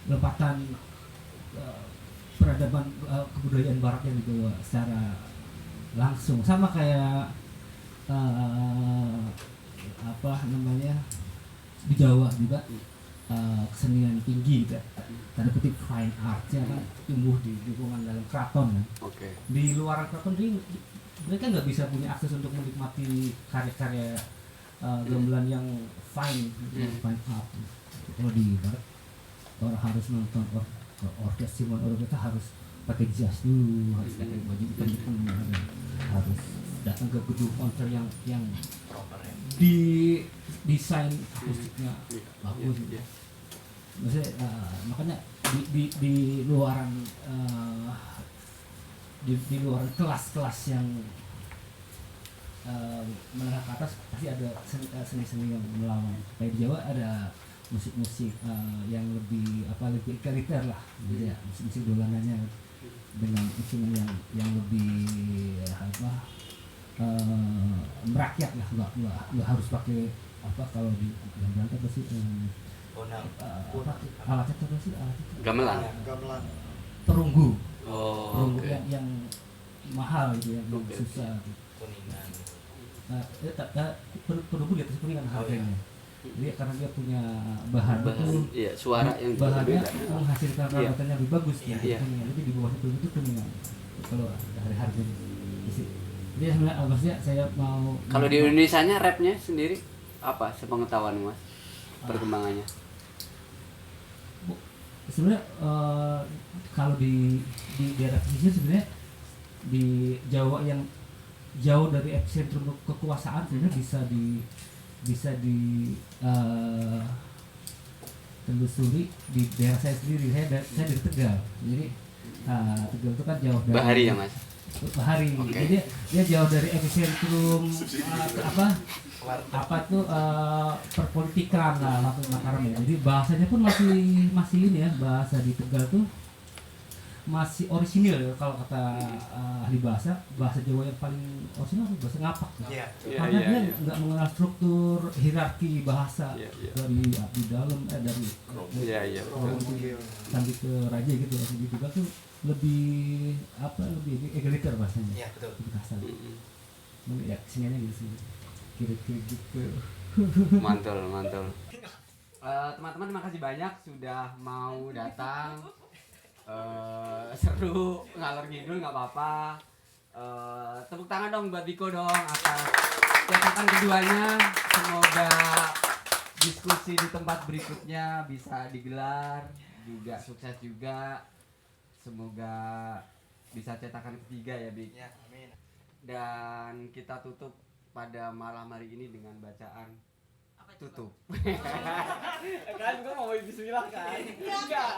lompatan peradaban kebudayaan barat yang dibawa secara langsung, sama kayak apa namanya di Jawa juga kesenian tinggi gitu, tanda kutip fine arts-nya kan tumbuh di lingkungan dalam keraton kan. Di luar keraton mereka nggak bisa punya akses untuk menikmati karya-karya gamelan yang fine art. Kalau di barat orang harus nonton orkes Simon Orgeta harus pakai jas dulu, harus pakai baju hitam, harus datang ke gedung konser yang di desain akustiknya bagus gitu. Maksudnya makanya di luaran di luar kelas-kelas yang menengah ke atas pasti ada seni-seni yang melawan. Kayak di Jawa ada musik-musik yang lebih egaliter lah, gitu ya, musik-musik dolanannya dengan instrumen yang lebih merakyat lah, nggak harus pakai kalau di gamelan apa sih alatnya apa sih gamelan perunggu. Perunggu yang mahal gitu ya, yang susah kuningan. Perunggu di atas kuningan harganya. Jadi karena dia punya bahan iya, suara yang bahannya berbeda, menghasilkan perabotan yang lebih bagus ya. Iya. Jadi di bawahnya perunggu itu kuningan. Kalau dari harganya jadi sebenarnya maksudnya saya mau kalau di Indonesianya rapnya sendiri apa sepengetahuan Mas perkembangannya? Sebenarnya kalau di daerah pesisir sebenarnya di Jawa yang jauh dari epicentrum kekuasaan sebenarnya bisa di telusuri di daerah saya sendiri. Saya dari Tegal, jadi Tegal itu kan jauh dari Bahari ya Mas? Bahari. Jadi dia jauh dari epicentrum perpolitikan lah Mataram ya. Jadi bahasanya pun masih ini ya, bahasa di Tegal tuh masih orisinil ya, kalau kata ahli bahasa Jawa yang paling orisinil itu bahasa ngapak. Karena dia nggak mengenal struktur hierarki bahasa dari abdi dalam dari sampai ke raja gitu ya. Di Tegal tuh lebih egaliter bahasanya. Iya, betul. Lebih kasar. Ya kesiniannya gitu sih. Kira-kira gitu. Mantul. Teman-teman terima kasih banyak sudah mau datang. Seru ngalor ngidul nggak apa-apa. Tepuk tangan dong buat Diko dong atas cetakan keduanya. Semoga diskusi di tempat berikutnya bisa digelar juga, sukses juga. Semoga bisa cetakan ketiga ya Bik. Ya, amin. Dan kita tutup pada malam hari ini dengan bacaan tutup. Kan gua mau bismillah kan? Enggak.